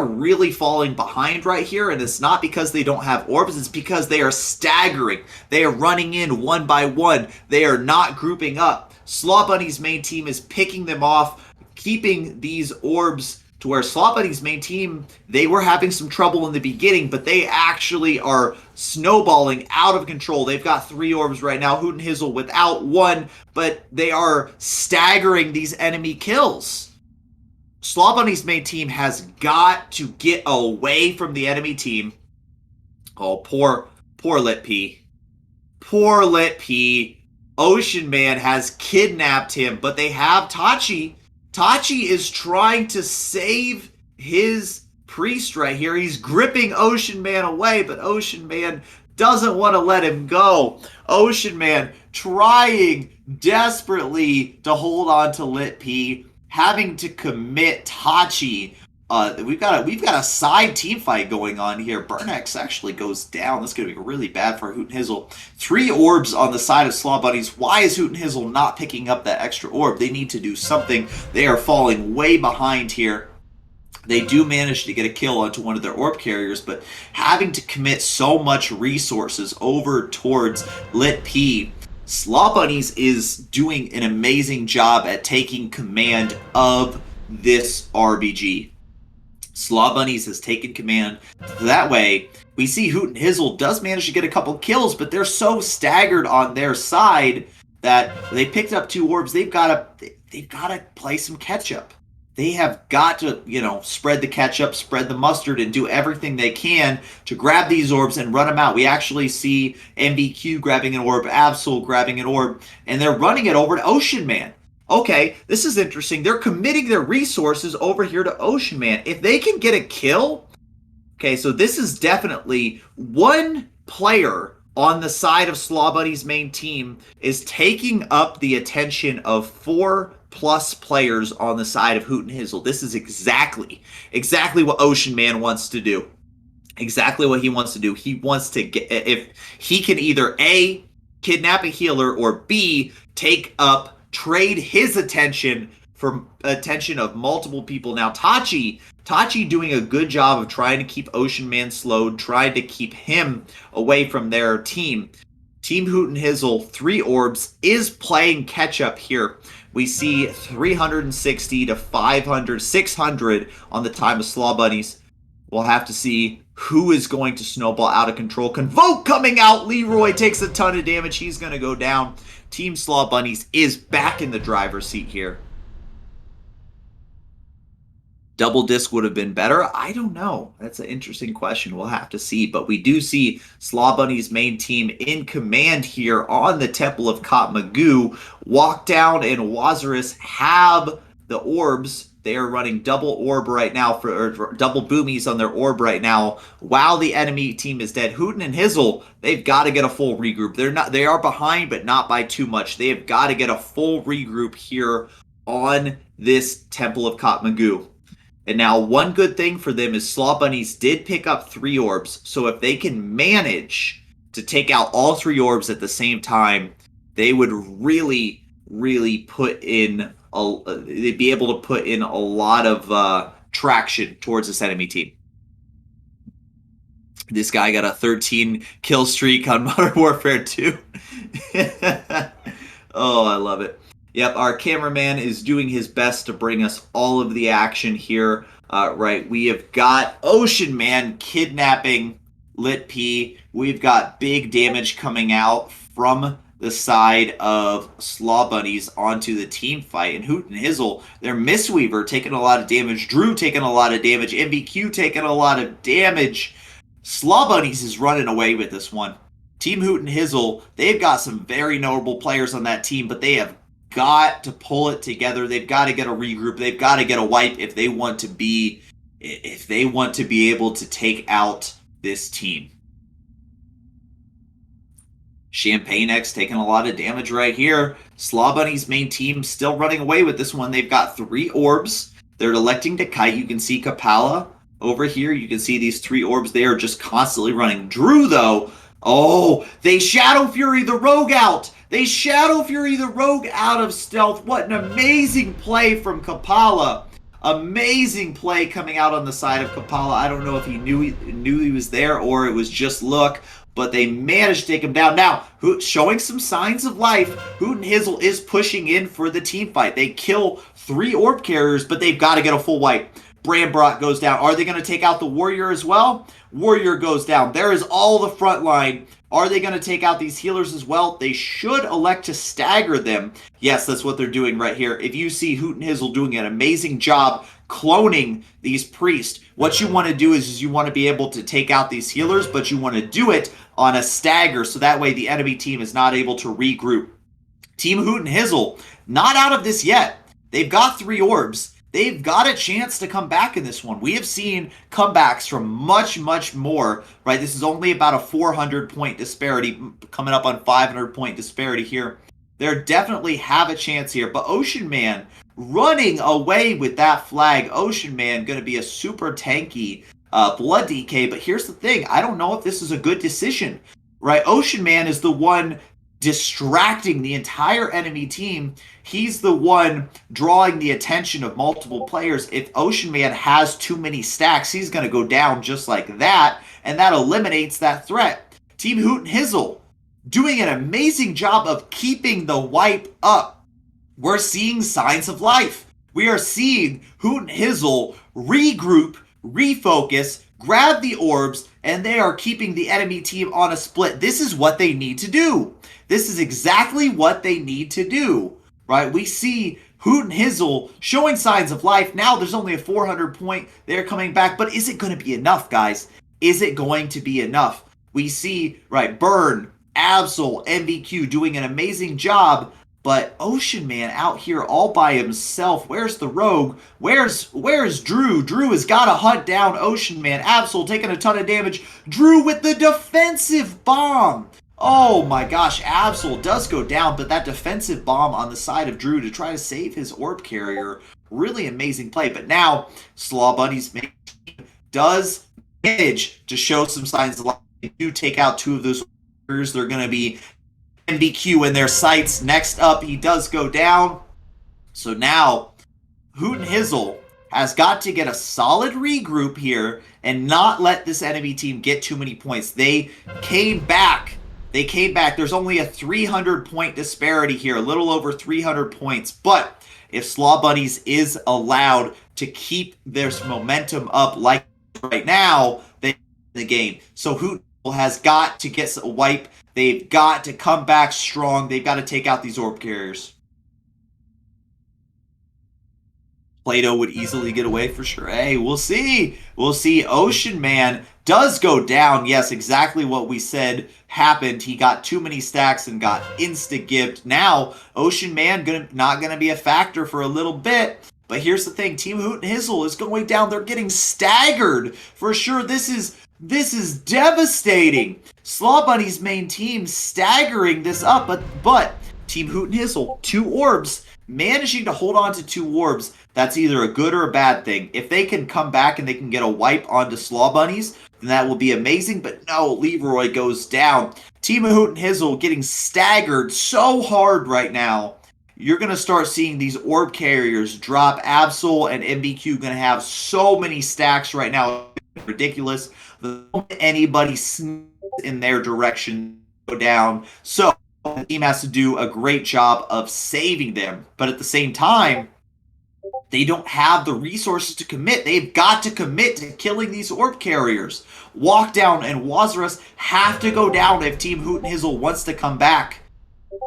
really falling behind right here, and it's not because they don't have orbs, it's because they are staggering. They are running in one by one. They are not grouping up. Slaw Bunny's main team is picking them off, keeping these orbs to where Slaw Bunny's main team, they were having some trouble in the beginning, but they actually are snowballing out of control. They've got 3 orbs right now, Hoot and Hizzle without 1, but they are staggering these enemy kills. Slaw Bunny's main team has got to get away from the enemy team. Oh, poor Lit P. Poor Lit P. Ocean Man has kidnapped him, but they have Tachi. Tachi is trying to save his priest right here. He's gripping Ocean Man away, but Ocean Man doesn't want to let him go. Ocean Man trying desperately to hold on to Lit P, having to commit Tachi. We've got a side team fight going on here. Burnex actually goes down. That's going to be really bad for Hoot and Hizzle. 3 orbs on the side of Slaw Bunnies. Why is Hoot and Hizzle not picking up that extra orb? They need to do something. They are falling way behind here. They do manage to get a kill onto one of their orb carriers, but having to commit so much resources over towards Lit P, Slaw Bunnies is doing an amazing job at taking command of this RBG. Slaw Bunnies has taken command. That way, we see Hoot and Hizzle does manage to get a couple kills, but they're so staggered on their side that they picked up 2 orbs. They've got to play some catch up. They have got to, spread the ketchup, spread the mustard, and do everything they can to grab these orbs and run them out. We actually see MBQ grabbing an orb, Absol grabbing an orb, and they're running it over to Ocean Man. Okay, this is interesting. They're committing their resources over here to Ocean Man. If they can get a kill, okay, so this is definitely one player on the side of Slaw Bunny's main team is taking up the attention of 4+ players on the side of Hoot and Hizzle. This is exactly what Ocean Man wants to do. Exactly what he wants to do. He wants to get, if he can either A, kidnap a healer, or B, trade his attention for attention of multiple people. Now, Tachi doing a good job of trying to keep Ocean Man slowed, trying to keep him away from their team. Team Hoot and Hizzle, 3 orbs, is playing catch up here. We see 360 to 500, 600 on the time of Slaw Bunnies. We'll have to see who is going to snowball out of control. Convoke coming out. Leroy takes a ton of damage. He's going to go down. Team Slaw Bunnies is back in the driver's seat here. Double disc would have been better? I don't know. That's an interesting question. We'll have to see. But we do see Slaw Bunny's main team in command here on the Temple of Kot Magoo. Walkdown and Wazarus have the orbs. They are running double orb right now, or double boomies on their orb right now, while the enemy team is dead. Hooten and Hizzle, they've got to get a full regroup. They are behind, but not by too much. They have got to get a full regroup here on this Temple of Kot Magoo. And now one good thing for them is Slaw Bunnies did pick up 3 orbs. So if they can manage to take out all 3 orbs at the same time, they would really put in they'd be able to put in a lot of traction towards this enemy team. This guy got a 13 kill streak on Modern Warfare 2. Oh, I love it. Yep, our cameraman is doing his best to bring us all of the action here. Right, we have got Ocean Man kidnapping Lit P. We've got big damage coming out from the side of Slaw Bunnies onto the team fight. And Hoot and Hizzle, they're Mistweaver taking a lot of damage. Drew taking a lot of damage. MBQ taking a lot of damage. Slaw Bunnies is running away with this one. Team Hoot and Hizzle, they've got some very notable players on that team, but they have got to pull it together. They've got to get a regroup. They've got to get a wipe if they want to be able to take out this team. Champagne X taking a lot of damage right here. Slaw Bunny's main team still running away with this one. They've got 3 orbs. They're electing to kite. You can see Kapala over here. You can see these 3 orbs. They are just constantly running. Drew, though, oh, they Shadow Fury the Rogue out. They Shadow Fury the Rogue out of stealth. What an amazing play from Kapala. Amazing play coming out on the side of Kapala. I don't know if he knew he was there or it was just luck, but they managed to take him down. Now, showing some signs of life, Hoot and Hizzle is pushing in for the team fight. They kill 3 orb carriers, but they've got to get a full wipe. Brambrock goes down. Are they going to take out the Warrior as well? Warrior goes down. There is all the front line. Are they going to take out these healers as well? They should elect to stagger them. Yes, that's what they're doing right here. If you see Hoot and Hizzle doing an amazing job cloning these priests, what you want to do is you want to be able to take out these healers, but you want to do it on a stagger, so that way the enemy team is not able to regroup. Team Hoot and Hizzle, not out of this yet. They've got 3 orbs. They've got a chance to come back in this one. We have seen comebacks from much, much more, right? This is only about a 400-point disparity, coming up on 500-point disparity here. They definitely have a chance here, but Ocean Man running away with that flag. Ocean Man going to be a super tanky Blood DK, but here's the thing. I don't know if this is a good decision, right? Ocean Man is the one distracting the entire enemy team. He's the one drawing the attention of multiple players. If Ocean Man has too many stacks, he's going to go down just like that, and that eliminates that threat. Team Hoot and Hizzle doing an amazing job of keeping the wipe up. We're seeing signs of life. We are seeing Hoot and Hizzle regroup, refocus, grab the orbs, and they are keeping the enemy team on a split. This is what they need to do. This is exactly what they need to do, right? We see Hoot and Hizzle showing signs of life. Now there's only a 400 point. They're coming back, but is it going to be enough, guys? Is it going to be enough? We see, right, Burn, Absol, MVQ doing an amazing job, but Ocean Man out here all by himself. Where's the Rogue? Where's Drew? Drew has got to hunt down Ocean Man. Absol taking a ton of damage. Drew with the defensive bomb. Oh my gosh, Absol does go down, but that defensive bomb on the side of Drew to try to save his orb carrier. Really amazing play. But now, Slaw Bunny's main team does manage to show some signs of life. They do take out 2 of those warriors. They're going to be MVQ in their sights. Next up, he does go down. So now, Hoot and Hizzle has got to get a solid regroup here and not let this enemy team get too many points. They came back. There's only a 300-point disparity here, a little over 300 points. But if Slaw Bunnies is allowed to keep their momentum up like right now, they win the game. So Hoot has got to get a wipe. They've got to come back strong. They've got to take out these orb carriers. Plato would easily get away for sure. Hey, we'll see. We'll see. Ocean Man does go down. Yes, exactly what we said happened. He got too many stacks and got insta-gipped. Now, Ocean Man not going to be a factor for a little bit. But here's the thing. Team Hoot and Hizzle is going down. They're getting staggered for sure. This is devastating. Slaw Bunny's main team staggering this up. But Team Hoot and Hizzle, 2 orbs. Managing to hold on to 2 orbs, that's either a good or a bad thing. If they can come back and they can get a wipe onto Slaw Bunnies, then that will be amazing. But no, Leroy goes down. Team Hoot and Hizzle getting staggered so hard right now. You're going to start seeing these orb carriers drop. Absol and MVQ going to have so many stacks right now. It's ridiculous. The moment anybody sneaks in their direction, go down. So the team has to do a great job of saving them. But at the same time, they don't have the resources to commit. They've got to commit to killing these orb carriers. Walkdown and Wazarus have to go down if Team Hoot and Hizzle wants to come back.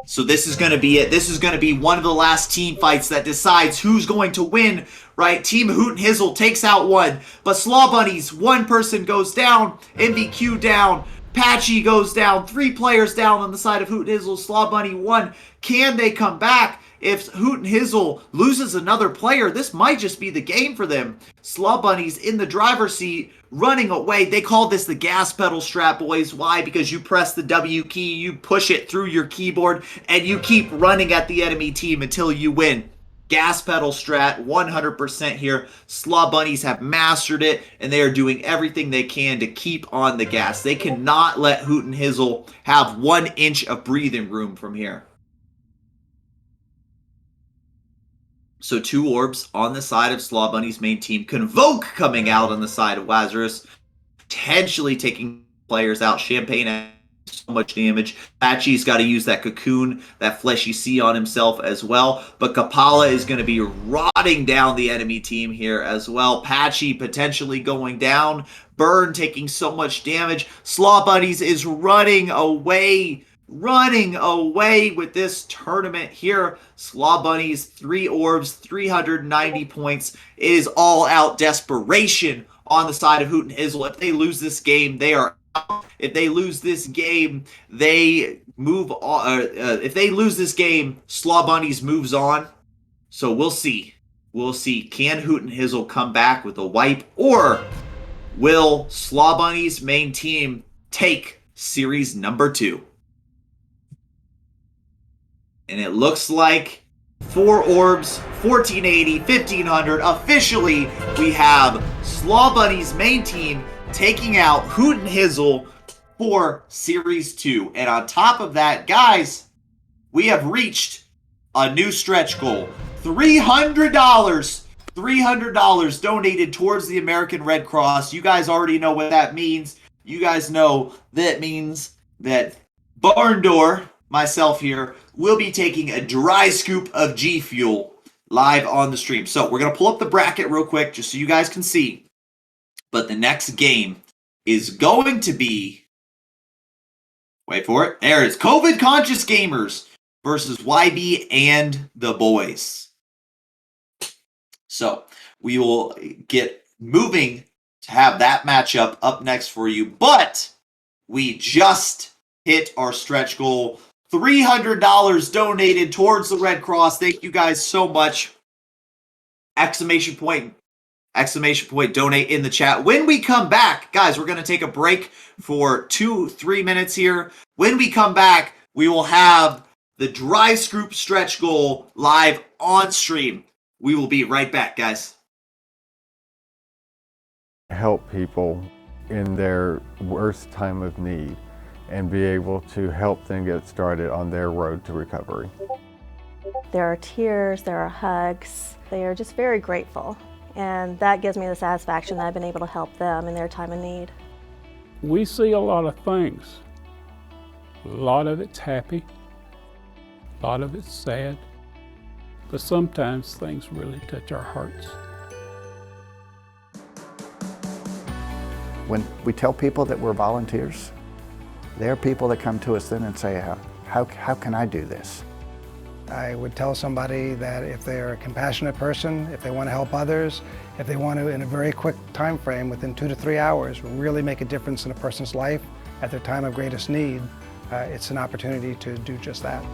So this is going to be it. This is going to be one of the last team fights that decides who's going to win, right? Team Hoot and Hizzle takes out one. But Slaw Bunnies, 1 person goes down. MVQ down. Patchy goes down. 3 players down on the side of Hoot and Hizzle. Slaw Bunny 1. Can they come back? If Hoot and Hizzle loses another player, this might just be the game for them. Slaw Bunny's in the driver's seat, running away. They call this the gas pedal strap, boys. Why? Because you press the W key, you push it through your keyboard, and you keep running at the enemy team until you win. gas pedal strat 100% here. Slaw Bunnies have mastered it, and they are doing everything they can to keep on the gas. They cannot let Hoot and Hizzle have 1 inch of breathing room from here. So 2 orbs on the side of Slaw Bunny's main team. Convoke coming out on the side of Lazarus, potentially taking players out. Champagne has so much damage. Patchy's got to use that cocoon, that fleshy sea on himself as well. But Kapala is going to be rotting down the enemy team here as well. Patchy potentially going down. Burn taking so much damage. Slaw Bunnies is running away with this tournament here. Slaw Bunnies, 3 orbs, 390 points. It is all out desperation on the side of Hoot and Hizzle. If they lose this game, they are out. If they lose this game, they move on. If they lose this game, Slaw Bunnies moves on. So we'll see. We'll see. Can Hoot and Hizzle come back with a wipe, or will Slaw Bunnies' main team take series number 2? And it looks like 4 orbs, 1480, 1500. Officially, we have Slaw Bunny's main team taking out Hoot and Hizzle for Series 2. And on top of that, guys, we have reached a new stretch goal. $300. $300 donated towards the American Red Cross. You guys already know what that means. You guys know that means that Barn Door, myself here, will be taking a dry scoop of G Fuel live on the stream. So we're going to pull up the bracket real quick just so you guys can see. But the next game is going to be, wait for it, there it is, COVID Conscious Gamers versus YB and the boys. So we will get moving to have that matchup up next for you. But we just hit our stretch goal. $300 donated towards the Red Cross. Thank you guys so much. Exclamation point, donate in the chat. When we come back, guys, we're going to take a break for 2-3 minutes here. When we come back, we will have the dry scoop stretch goal live on stream. We will be right back, guys. Help people in their worst time of need and be able to help them get started on their road to recovery. There are tears, there are hugs. They are just very grateful. And that gives me the satisfaction that I've been able to help them in their time of need. We see a lot of things. A lot of it's happy, a lot of it's sad, but sometimes things really touch our hearts. When we tell people that we're volunteers, there are people that come to us then and say, how can I do this? I would tell somebody that if they're a compassionate person, if they want to help others, if they want to, in a very quick time frame, within 2 to 3 hours, really make a difference in a person's life at their time of greatest need, it's an opportunity to do just that.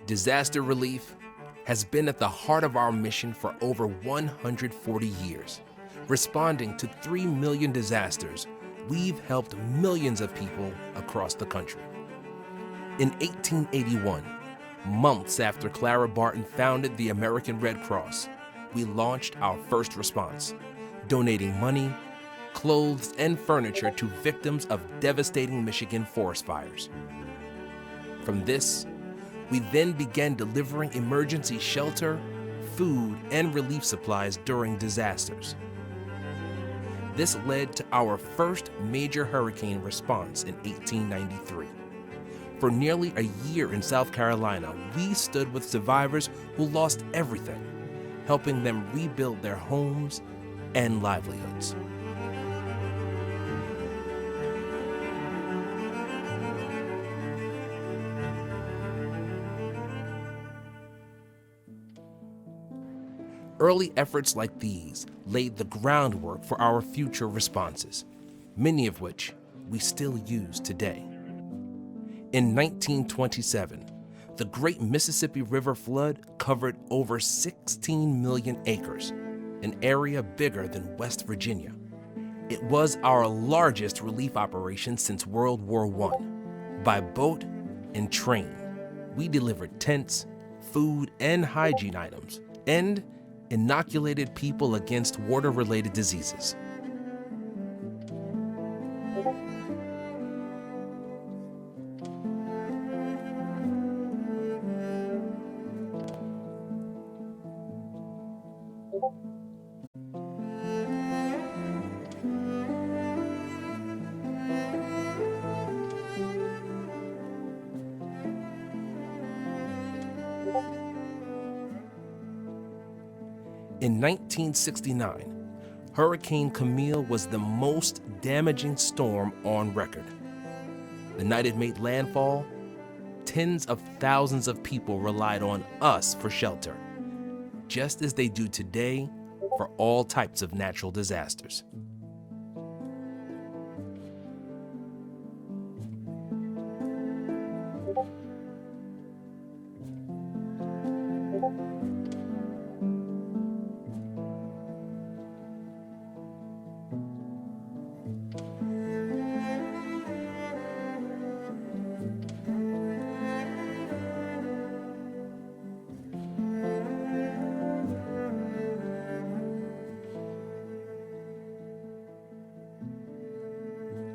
Disaster relief has been at the heart of our mission for over 140 years. Responding to 3 million disasters, we've helped millions of people across the country. In 1881, months after Clara Barton founded the American Red Cross, we launched our first response, donating money, clothes, and furniture to victims of devastating Michigan forest fires. From this, we then began delivering emergency shelter, food, and relief supplies during disasters. This led to our first major hurricane response in 1893. For nearly a year in South Carolina, we stood with survivors who lost everything, helping them rebuild their homes and livelihoods. Early efforts like these laid the groundwork for our future responses, many of which we still use today. In 1927, the Great Mississippi River flood covered over 16 million acres, an area bigger than West Virginia. It was our largest relief operation since World War I. By boat and train, we delivered tents, food, and hygiene items, and inoculated people against water-related diseases. In 1969, Hurricane Camille was the most damaging storm on record. The night it made landfall, tens of thousands of people relied on us for shelter, just as they do today for all types of natural disasters.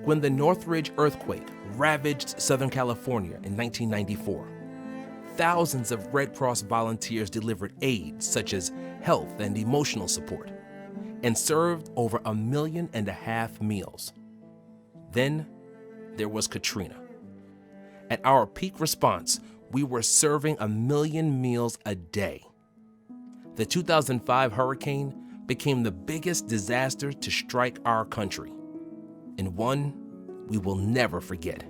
When the Northridge earthquake ravaged Southern California in 1994, thousands of Red Cross volunteers delivered aid such as health and emotional support, and served over 1.5 million meals. Then there was Katrina. At our peak response, we were serving 1 million meals a day. The 2005 hurricane became the biggest disaster to strike our country, and one we will never forget.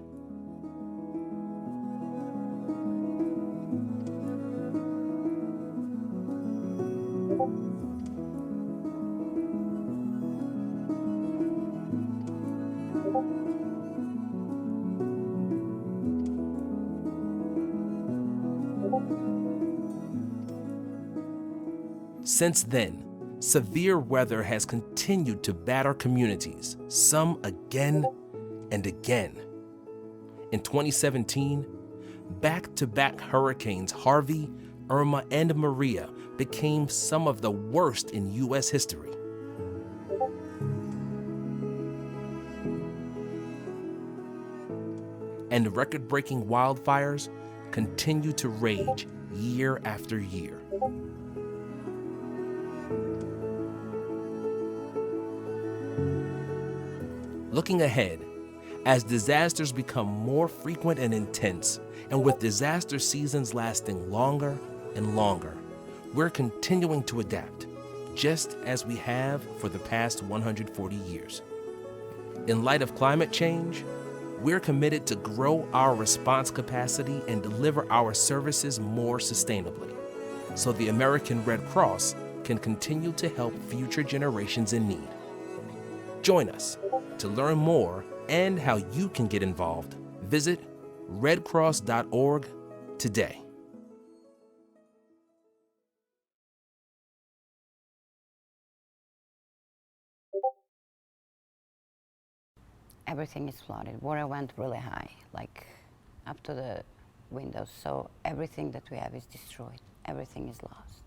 Since then, severe weather has continued to batter communities, some again and again. In 2017, back-to-back hurricanes Harvey, Irma, and Maria became some of the worst in U.S. history. And record-breaking wildfires continue to rage year after year. Looking ahead, as disasters become more frequent and intense, and with disaster seasons lasting longer and longer, we're continuing to adapt, just as we have for the past 140 years. In light of climate change, we're committed to grow our response capacity and deliver our services more sustainably, so the American Red Cross can continue to help future generations in need. Join us. To learn more and how you can get involved, visit redcross.org today. everything is flooded. Water went really high, like up to the windows. So everything that we have is destroyed. Everything is lost.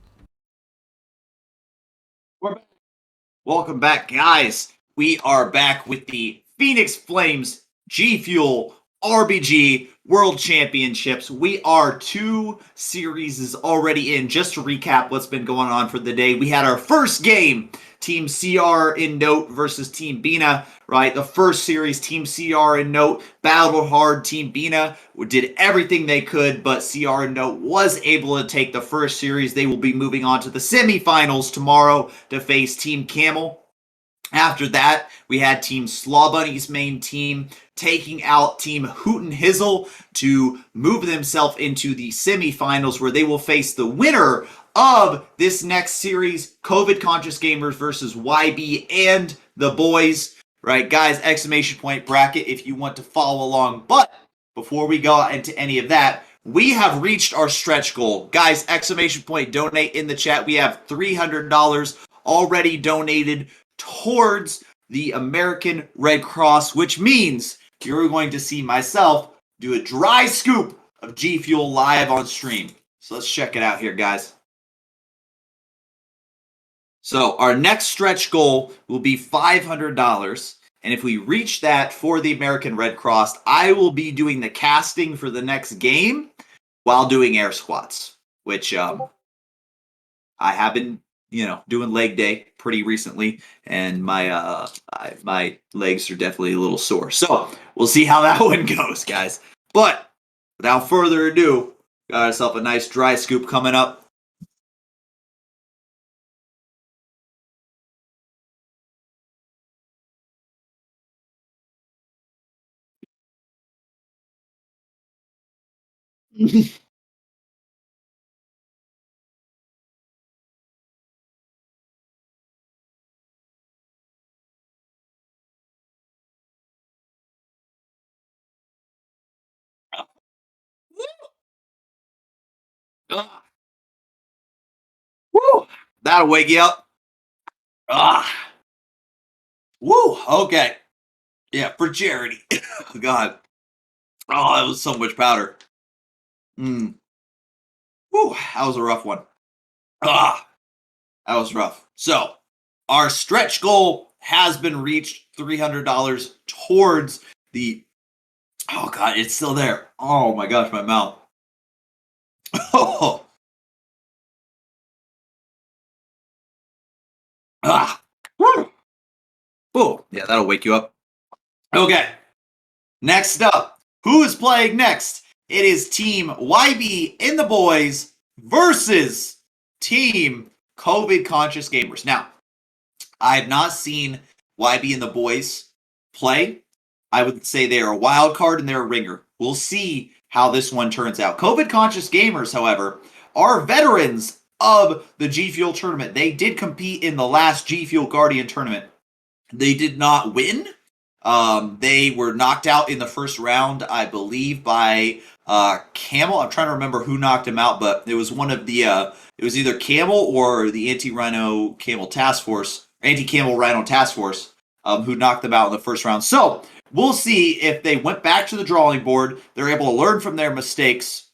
Welcome back, guys. We are back with the Phoenix Flames G Fuel RBG World Championships. We are 2 series already in. Just to recap what's been going on for the day, we had our first game, Team CR in Note versus Team Bina, right? The first series, Team CR in Note battled hard. Team Bina did everything they could, but CR in Note was able to take the first series. They will be moving on to the semifinals tomorrow to face Team Camel. After that, we had Team Slaw Bunny's main team taking out Team Hoot and Hizzle to move themselves into the semifinals, where they will face the winner of this next series, COVID Conscious Gamers versus YB and the boys. Right, guys, exclamation point bracket if you want to follow along. But before we go into any of that, we have reached our stretch goal. Guys, exclamation point donate in the chat. We have $300 already donated towards the American Red Cross, which means you're going to see myself do a dry scoop of G Fuel live on stream. So let's check it out here, guys. So our next stretch goal will be $500. And if we reach that for the American Red Cross, I will be doing the casting for the next game while doing air squats, which I have been, doing leg day pretty recently, and my my legs are definitely a little sore. So we'll see how that one goes, guys. But without further ado, got ourselves a nice dry scoop coming up. Woo! That'll wake you up. Woo! Okay. Yeah, for charity. Oh, God. Oh, that was so much powder. Woo! That was a rough one. That was rough. So, our stretch goal has been reached. $300 towards the... Oh, God, it's still there. Oh, my gosh, my mouth. Oh. Woo! Oh, yeah, that'll wake you up. Okay. Next up, who is playing next? It is Team YB in the boys versus Team COVID Conscious Gamers. Now, I have not seen YB and the boys play. I would say they are a wild card and they're a ringer. We'll see how this one turns out. COVID Conscious Gamers, however, are veterans of the G Fuel tournament. They did compete in the last G Fuel Guardian tournament. They did not win. They were knocked out in the first round, I believe, by Camel. I'm trying to remember who knocked him out, but it was one of the, it was either Camel or the Anti-Rhino Camel Task Force, Anti-Camel Rhino Task Force, who knocked them out in the first round. So we'll see if they went back to the drawing board, they're able to learn from their mistakes,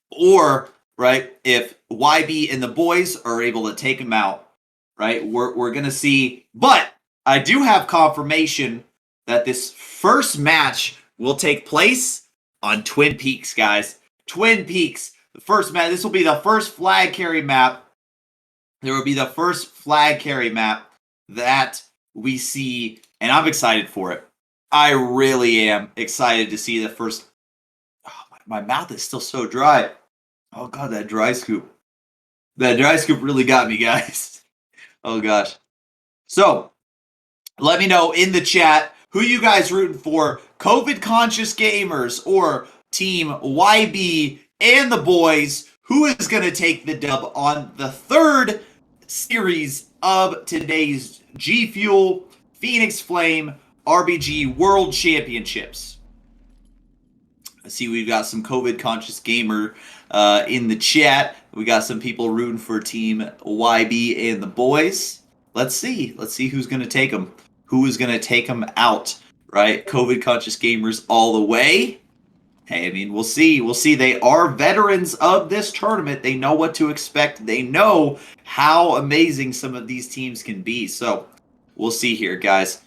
or, right, if YB and the boys are able to take them out, right? We're going to see, but I do have confirmation that this first match will take place on Twin Peaks, guys. Twin Peaks. The first match. This will be the first flag carry map. There will be the first flag carry map that we see, and I'm excited for it. I really am excited to see the first. Oh, my mouth is still so dry. Oh, God, that dry scoop. That dry scoop really got me, guys. Oh, gosh. So, let me know in the chat who you guys rooting for, COVID Conscious Gamers or Team YB and the boys. Who is going to take the dub on the third series of today's G Fuel Phoenix Flame RBG World Championships? I see we've got some COVID Conscious Gamer in the chat. We got some people rooting for Team YB and the boys. Let's see. Let's see who's going to take them. Who is going to take them out, right? COVID conscious gamers all the way. Hey, I mean, we'll see. We'll see. They are veterans of this tournament. They know what to expect. They know how amazing some of these teams can be. So we'll see here, guys.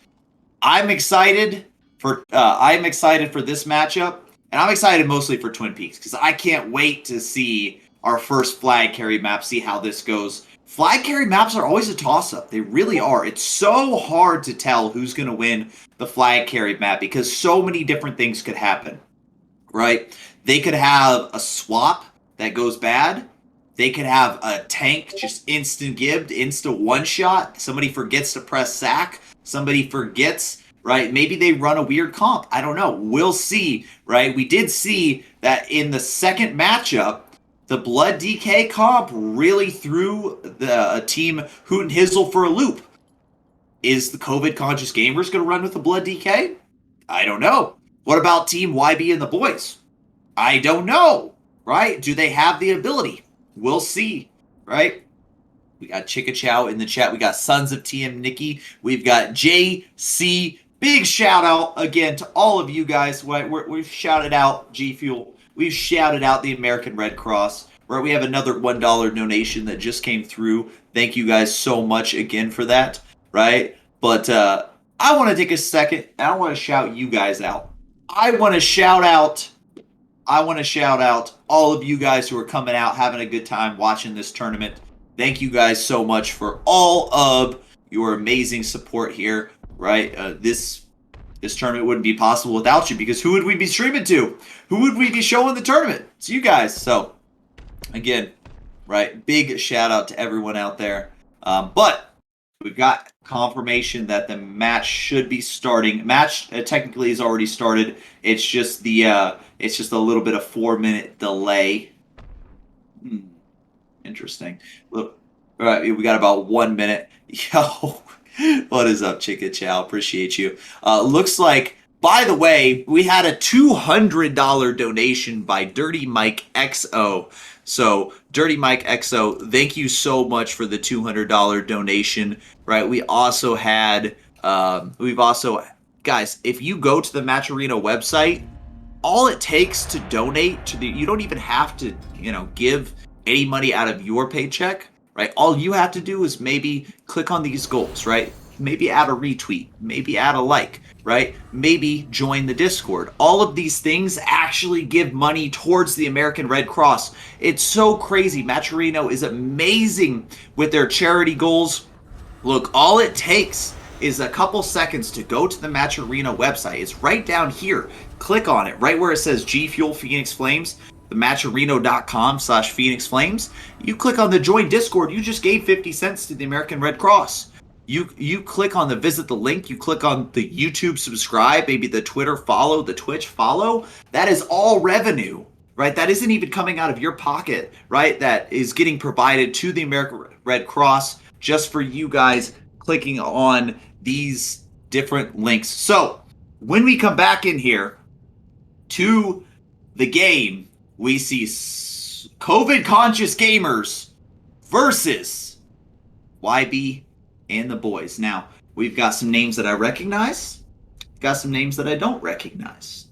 I'm excited for this matchup, and I'm excited mostly for Twin Peaks because I can't wait to see our first flag carry map, see how this goes. Flag carry maps are always a toss-up. They really are. It's so hard to tell who's going to win the flag carry map because so many different things could happen. Right? They could have a swap that goes bad. They could have a tank just instant gibbed, instant one-shot. Somebody forgets to press sack. Somebody forgets, right? Maybe they run a weird comp. I don't know. We'll see, right? We did see that in the second matchup, the Blood DK comp really threw the team Hoot and Hizzle for a loop. Is the COVID-conscious gamers going to run with the Blood DK? I don't know. What about Team YB and the boys? I don't know, right? Do they have the ability? We'll see, right? We got Chicka Chow in the chat. We got Sons of TM Nikki. We've got JC. Big shout out again to all of you guys. We've shouted out G Fuel. We've shouted out the American Red Cross. Right? We have another $1 donation that just came through. Thank you guys so much again for that, right? But I want to take a second and I want to shout you guys out. I want to shout out all of you guys who are coming out, having a good time watching this tournament. Thank you guys so much for all of your amazing support here, right? This tournament wouldn't be possible without you because who would we be streaming to? Who would we be showing the tournament? It's you guys. So, again, right, big shout out to everyone out there. But we've got confirmation that the match should be starting. Match technically is already started. It's just a little bit of 4-minute delay. Interesting. Look, all right, we got about 1 minute. Yo, what is up, Chicka Chow? Appreciate you. Looks like, by the way, we had a $200 donation by Dirty Mike XO. So, Dirty Mike XO, thank you so much for the $200 donation. Right, we also had, guys, if you go to the Match Arena website, all it takes to donate to you don't even have to, give any money out of your paycheck, right? All you have to do is maybe click on these goals, right? Maybe add a retweet, maybe add a like, right? Maybe join the Discord. All of these things actually give money towards the American Red Cross. It's so crazy. Matcherino is amazing with their charity goals. Look, all it takes is a couple seconds to go to the Match Arena website. It's right down here. Click on it, right where it says G Fuel Phoenix Flames, the matchareno.com/Phoenix Flames. You click on the join Discord. You just gave 50 cents to the American Red Cross. You click on the visit the link. You click on the YouTube subscribe, maybe the Twitter follow, the Twitch follow. That is all revenue, right? That isn't even coming out of your pocket, right? That is getting provided to the American Red Cross just for you guys clicking on these different links. So when we come back in here to the game, we see COVID conscious gamers versus YB and the boys. Now, we've got some names that I recognize, got some names that I don't recognize.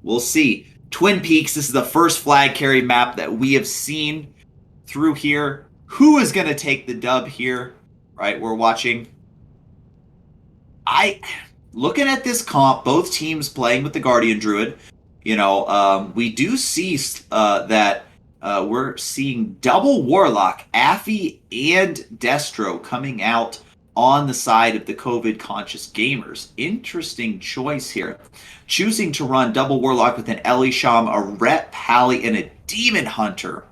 We'll see. Twin Peaks, this is the first flag carry map that we have seen through here. Who is going to take the dub here? Right, we're watching. Looking at this comp, both teams playing with the Guardian Druid, we do see that we're seeing double Warlock, Affy, and Destro coming out on the side of the COVID-conscious gamers. Interesting choice here. Choosing to run double Warlock with an Elisham, a Ret Pally, and a Demon Hunter.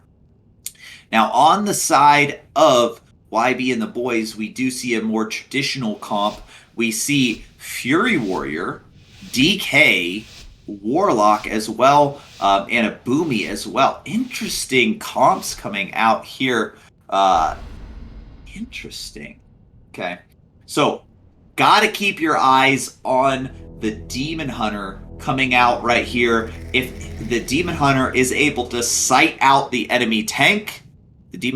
Now, on the side of YB and the boys, we do see a more traditional comp. We see Fury Warrior, DK, Warlock as well, and a Boomy as well. Interesting comps coming out here. Interesting. Okay. So, gotta keep your eyes on the Demon Hunter coming out right here. If the Demon Hunter is able to sight out the enemy tank, then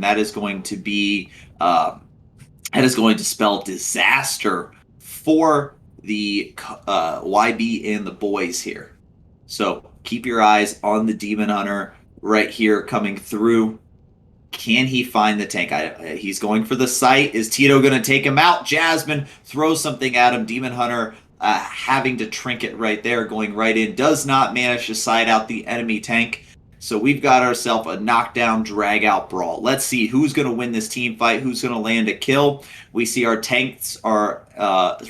that is going to be, that is going to spell disaster for the YB and the boys here. So keep your eyes on the Demon Hunter right here coming through. Can he find the tank? He's going for the sight. Is Tito going to take him out? Jasmine throws something at him. Demon Hunter having to trinket right there, going right in. Does not manage to side out the enemy tank. So we've got ourselves a knockdown, drag-out brawl. Let's see who's going to win this team fight, who's going to land a kill. We see our tanks are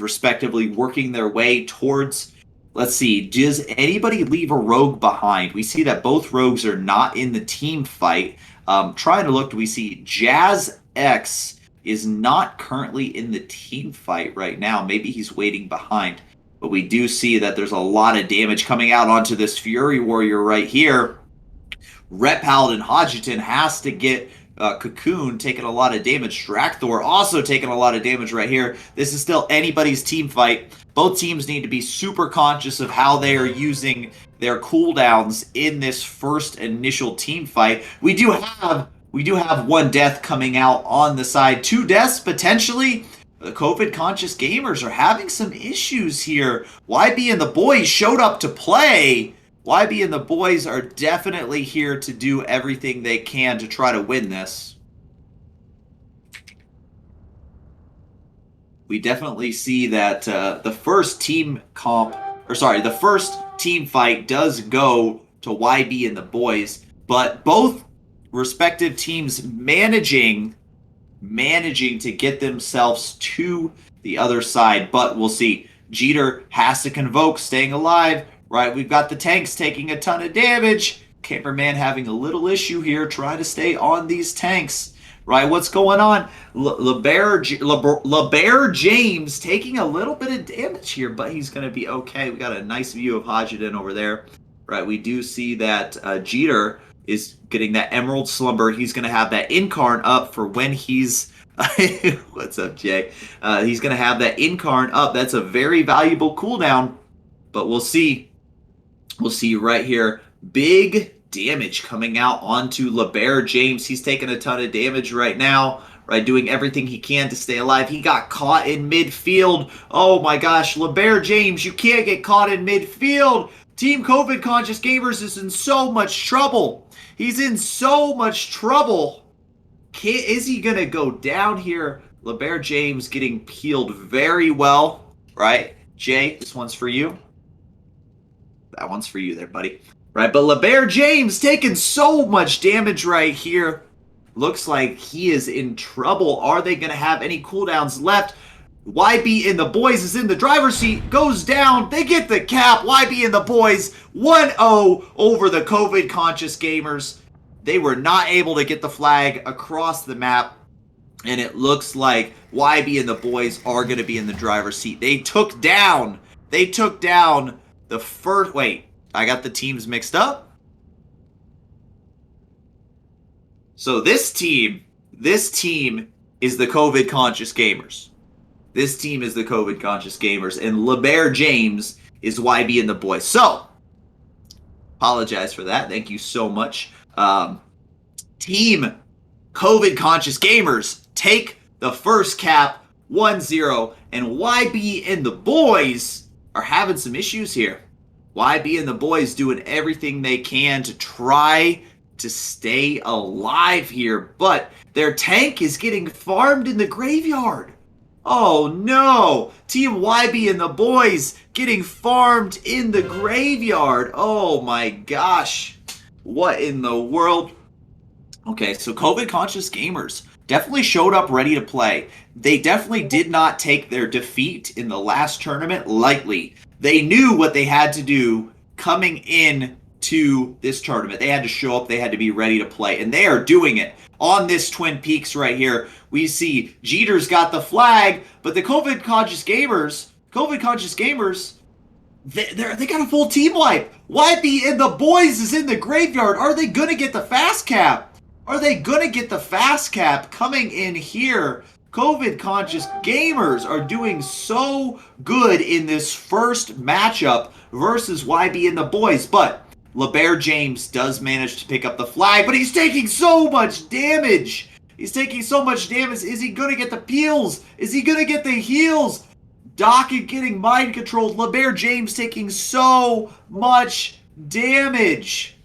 respectively working their way towards... Let's see, does anybody leave a rogue behind? We see that both rogues are not in the team fight. Trying to look, we see Jazz X is not currently in the team fight right now. Maybe he's waiting behind. But we do see that there's a lot of damage coming out onto this Fury Warrior right here. Ret Paladin Hodgton has to get Cocoon taking a lot of damage. Drakthor also taking a lot of damage right here. This is still anybody's team fight. Both teams need to be super conscious of how they are using their cooldowns in this first initial team fight. We do have one death coming out on the side. 2 deaths potentially. The COVID conscious gamers are having some issues here. YB and the boys showed up to play. YB and the boys are definitely here to do everything they can to try to win this. We definitely see that the first team fight does go to YB and the boys, but both respective teams managing to get themselves to the other side. But we'll see. Jeter has to convoke, staying alive. Right, we've got the tanks taking a ton of damage. Camperman having a little issue here, trying to stay on these tanks. Right, what's going on? LeBear James taking a little bit of damage here, but he's going to be okay. We got a nice view of Hodgden over there. Right, we do see that Jeter is getting that Emerald Slumber. He's going to have that Incarn up for when he's... What's up, Jay? He's going to have that Incarn up. That's a very valuable cooldown, but we'll see. We'll see right here. Big damage coming out onto LeBear James. He's taking a ton of damage right now, right? Doing everything he can to stay alive. He got caught in midfield. Oh my gosh, LeBear James, you can't get caught in midfield. Team COVID Conscious Gamers is in so much trouble. He's in so much trouble. Is he going to go down here? LeBear James getting peeled very well, right? Jay, this one's for you. That one's for you there, buddy. Right, but LeBear James taking so much damage right here. Looks like he is in trouble. Are they going to have any cooldowns left? YB and the boys is in the driver's seat. Goes down. They get the cap. YB and the boys 1-0 over the COVID conscious gamers. They were not able to get the flag across the map. And it looks like YB and the boys are going to be in the driver's seat. They took down the first... Wait, I got the teams mixed up. So this team is the COVID conscious gamers. This team is the COVID conscious gamers, and LeBear James is YB and the boys. So, apologize for that. Thank you so much. Team COVID conscious gamers take the first cap 1-0, and YB and the boys are having some issues here. YB and the boys doing everything they can to try to stay alive here, but their tank is getting farmed in the graveyard. Oh no! Team YB and the boys getting farmed in the graveyard. Oh my gosh. What in the world? Okay, so COVID conscious gamers definitely showed up ready to play. They definitely did not take their defeat in the last tournament lightly. They knew what they had to do coming in to this tournament. They had to show up. They had to be ready to play, and they are doing it. On this Twin Peaks right here, we see Jeter's got the flag, but the COVID conscious gamers, they got a full team wipe. YB and the boys is in the graveyard. Are they going to get the fast cap? Are they going to get the fast cap coming in here? COVID conscious gamers are doing so good in this first matchup versus YB and the boys, but LeBear James does manage to pick up the flag, but he's taking so much damage. He's taking so much damage. Is he going to get the peels? Is he going to get the heals? Dockett getting mind controlled. LeBear James taking so much damage.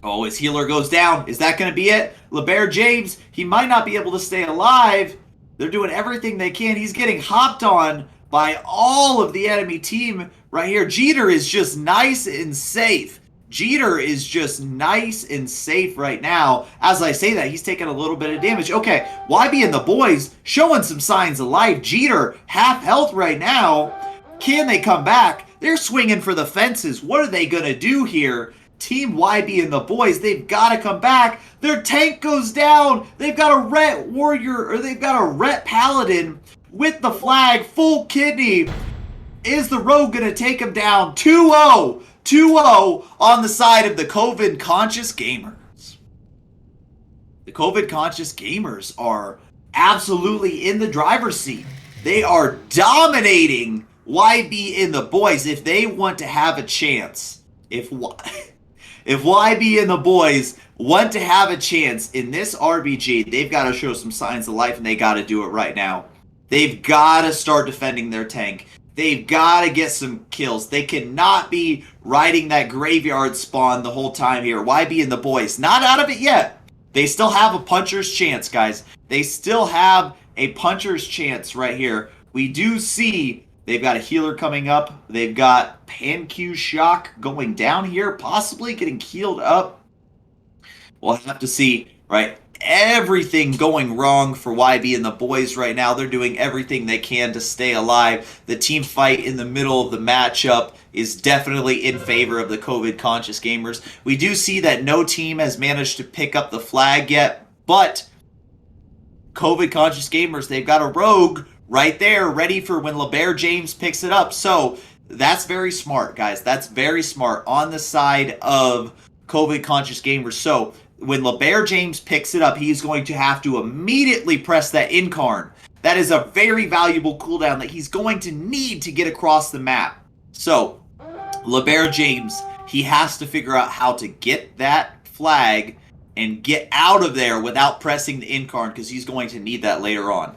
Oh, his healer goes down. Is that going to be it? LeBear James, he might not be able to stay alive. They're doing everything they can. He's getting hopped on by all of the enemy team right here. Jeter is just nice and safe. Jeter is just nice and safe right now. As I say that, he's taking a little bit of damage. Okay, YB and the boys showing some signs of life. Jeter, half health right now. Can they come back? They're swinging for the fences. What are they going to do here? Team YB and the boys, they've got to come back. Their tank goes down. They've got a Ret Warrior, or they've got a Ret Paladin with the flag, full kidney. Is the Rogue going to take him down? 2-0. 2-0 on the side of the COVID-conscious gamers. The COVID-conscious gamers are absolutely in the driver's seat. They are dominating YB and the boys. If they want to have a chance, if YB and the boys want to have a chance in this RBG, they've got to show some signs of life, and they got to do it right now. They've got to start defending their tank. They've got to get some kills. They cannot be riding that graveyard spawn the whole time here. YB and the boys, not out of it yet. They still have a puncher's chance, guys. They still have a puncher's chance right here. We do see they've got a healer coming up. They've got PanQ Shock going down here, possibly getting healed up. We'll have to see, right? Everything going wrong for YB and the boys right now. They're doing everything they can to stay alive. The team fight in the middle of the matchup is definitely in favor of the COVID-conscious gamers. We do see that no team has managed to pick up the flag yet, but COVID-conscious gamers, they've got a Rogue right there ready for when LeBear James picks it up. So that's very smart, guys. That's very smart on the side of COVID-conscious gamers. So when LeBear James picks it up, he's going to have to immediately press that incarn. That is a very valuable cooldown that he's going to need to get across the map. So, LeBear James, he has to figure out how to get that flag and get out of there without pressing the incarn, because he's going to need that later on.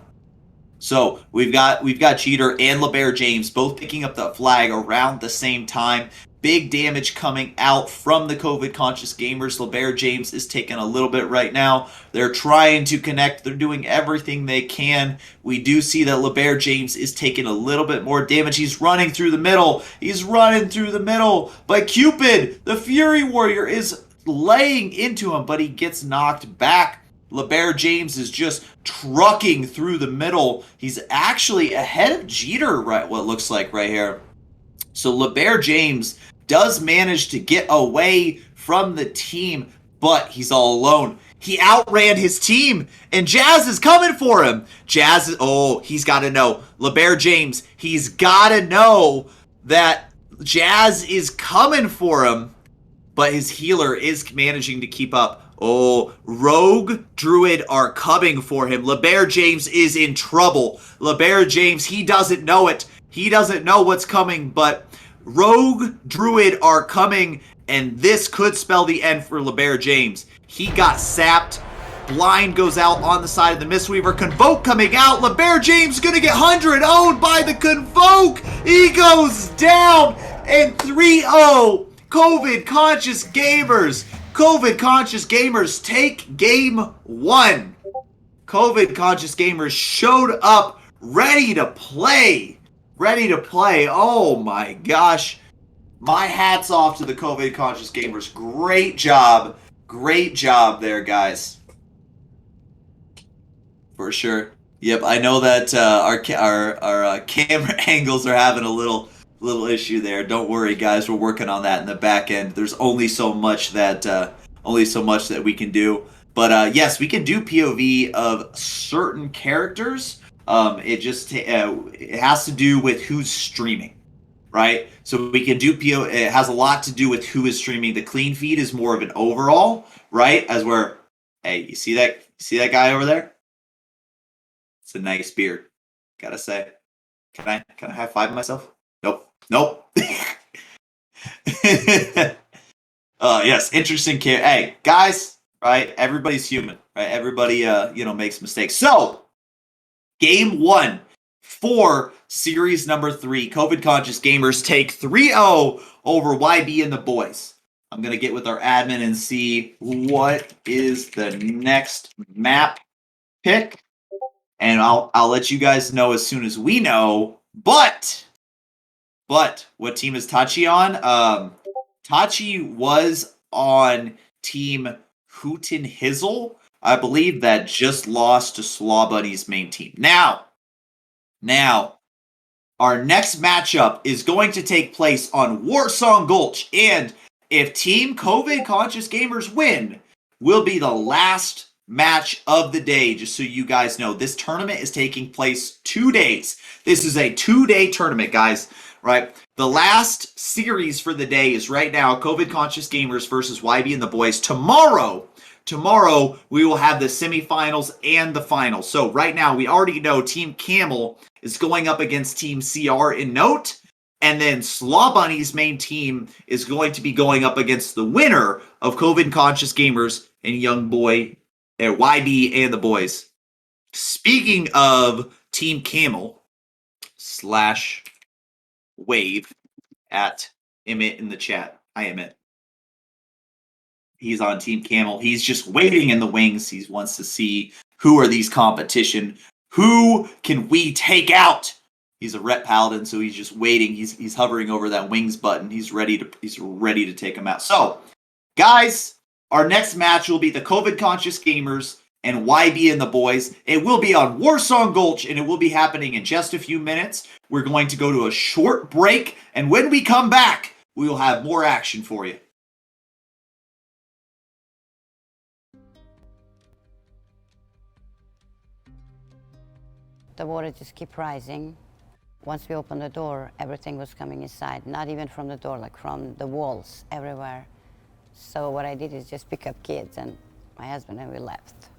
So, we've got Jeter and LeBear James both picking up the flag around the same time. Big damage coming out from the COVID-conscious gamers. LeBear James is taking a little bit right now. They're trying to connect. They're doing everything they can. We do see that LeBear James is taking a little bit more damage. He's running through the middle. He's running through the middle. But Cupid, the Fury Warrior, is laying into him, but he gets knocked back. LeBear James is just trucking through the middle. He's actually ahead of Jeter, right? What looks like right here. So LeBear James does manage to get away from the team, but he's all alone. He outran his team, and Jazz is coming for him. Jazz is, oh, he's got to know. LeBear James, he's got to know that Jazz is coming for him, but his healer is managing to keep up. Oh, Rogue, Druid are coming for him. LeBear James is in trouble. LeBear James, he doesn't know it. He doesn't know what's coming, but Rogue, Druid are coming, and this could spell the end for LeBear James. He got sapped. Blind goes out on the side of the Mistweaver. Convoke coming out. LeBear James going to get 100-0'd by the Convoke. He goes down, and 3-0. COVID-conscious gamers. COVID-conscious gamers take game one. COVID-conscious gamers showed up ready to play. Ready to play. Oh my gosh. My hat's off to the COVID-conscious gamers. Great job. Great job there, guys. For sure. Yep, I know that our camera angles are having a little issue there. Don't worry, guys. We're working on that in the back end. There's only so much that we can do. But yes, we can do POV of certain characters. It has to do with who's streaming, right? So we can do it has a lot to do with who is streaming. The clean feed is more of an overall, right? As where, hey, you see that guy over there? It's a nice beard, gotta say. Can I high five myself? Nope. Yes, interesting care. Hey, guys, right? Everybody's human, right? Everybody, makes mistakes. So, game one for series number 3. COVID Conscious Gamers take 3-0 over YB and the boys. I'm going to get with our admin and see what is the next map pick. And I'll let you guys know as soon as we know. But what team is Tachi on? Tachi was on Team Hooten Hizzle, I believe, that just lost to Slaw Buddy's main team. Now, our next matchup is going to take place on Warsong Gulch, and if Team COVID Conscious Gamers win, will be the last match of the day. Just so you guys know, this tournament is taking place 2 days. This is a 2-day tournament, guys, right? The last series for the day is right now COVID Conscious Gamers versus YB and the boys. Tomorrow, we will have the semifinals and the finals. So right now, we already know Team Camel is going up against Team CR in Note, and then Slaw Bunny's main team is going to be going up against the winner of COVID Conscious Gamers and Young Boy, YB and the boys. Speaking of Team Camel / wave at Emmett in the chat. Hi, Emmett. He's on Team Camel. He's just waiting in the wings. He wants to see who are these competition. Who can we take out? He's a Rep Paladin, so he's just waiting. He's hovering over that wings button. He's ready to take him out. So, guys, our next match will be the COVID Conscious Gamers and YB and the boys. It will be on Warsong Gulch, and it will be happening in just a few minutes. We're going to go to a short break, and when we come back, we will have more action for you. The water just kept rising. Once we opened the door, everything was coming inside, not even from the door, like from the walls, everywhere. So what I did is just pick up kids and my husband, and we left.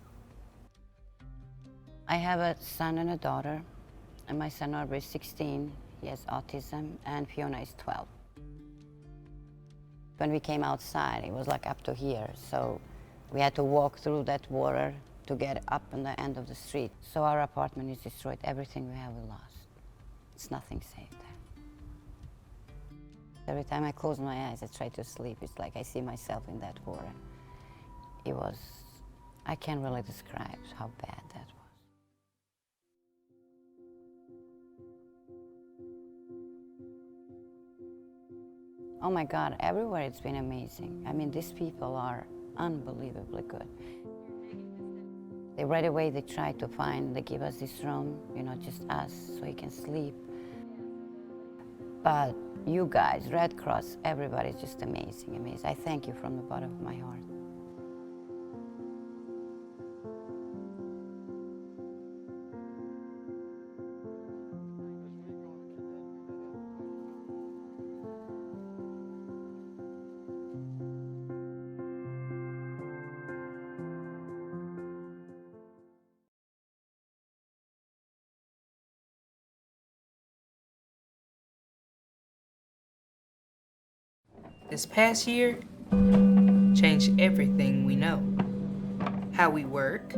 I have a son and a daughter, and my son Aubrey is 16, he has autism, and Fiona is 12. When we came outside, it was like up to here, so we had to walk through that water to get up on the end of the street. So our apartment is destroyed, everything we have we lost. It's nothing safe there. Every time I close my eyes, I try to sleep. It's like I see myself in that water. It was, I can't really describe how bad that was. Oh my God, everywhere it's been amazing. I mean, these people are unbelievably good. Right away they tried to they give us this room, just us, so we can sleep. But you guys, Red Cross, everybody's just amazing, amazing. I thank you from the bottom of my heart. This past year changed everything we know. How we work,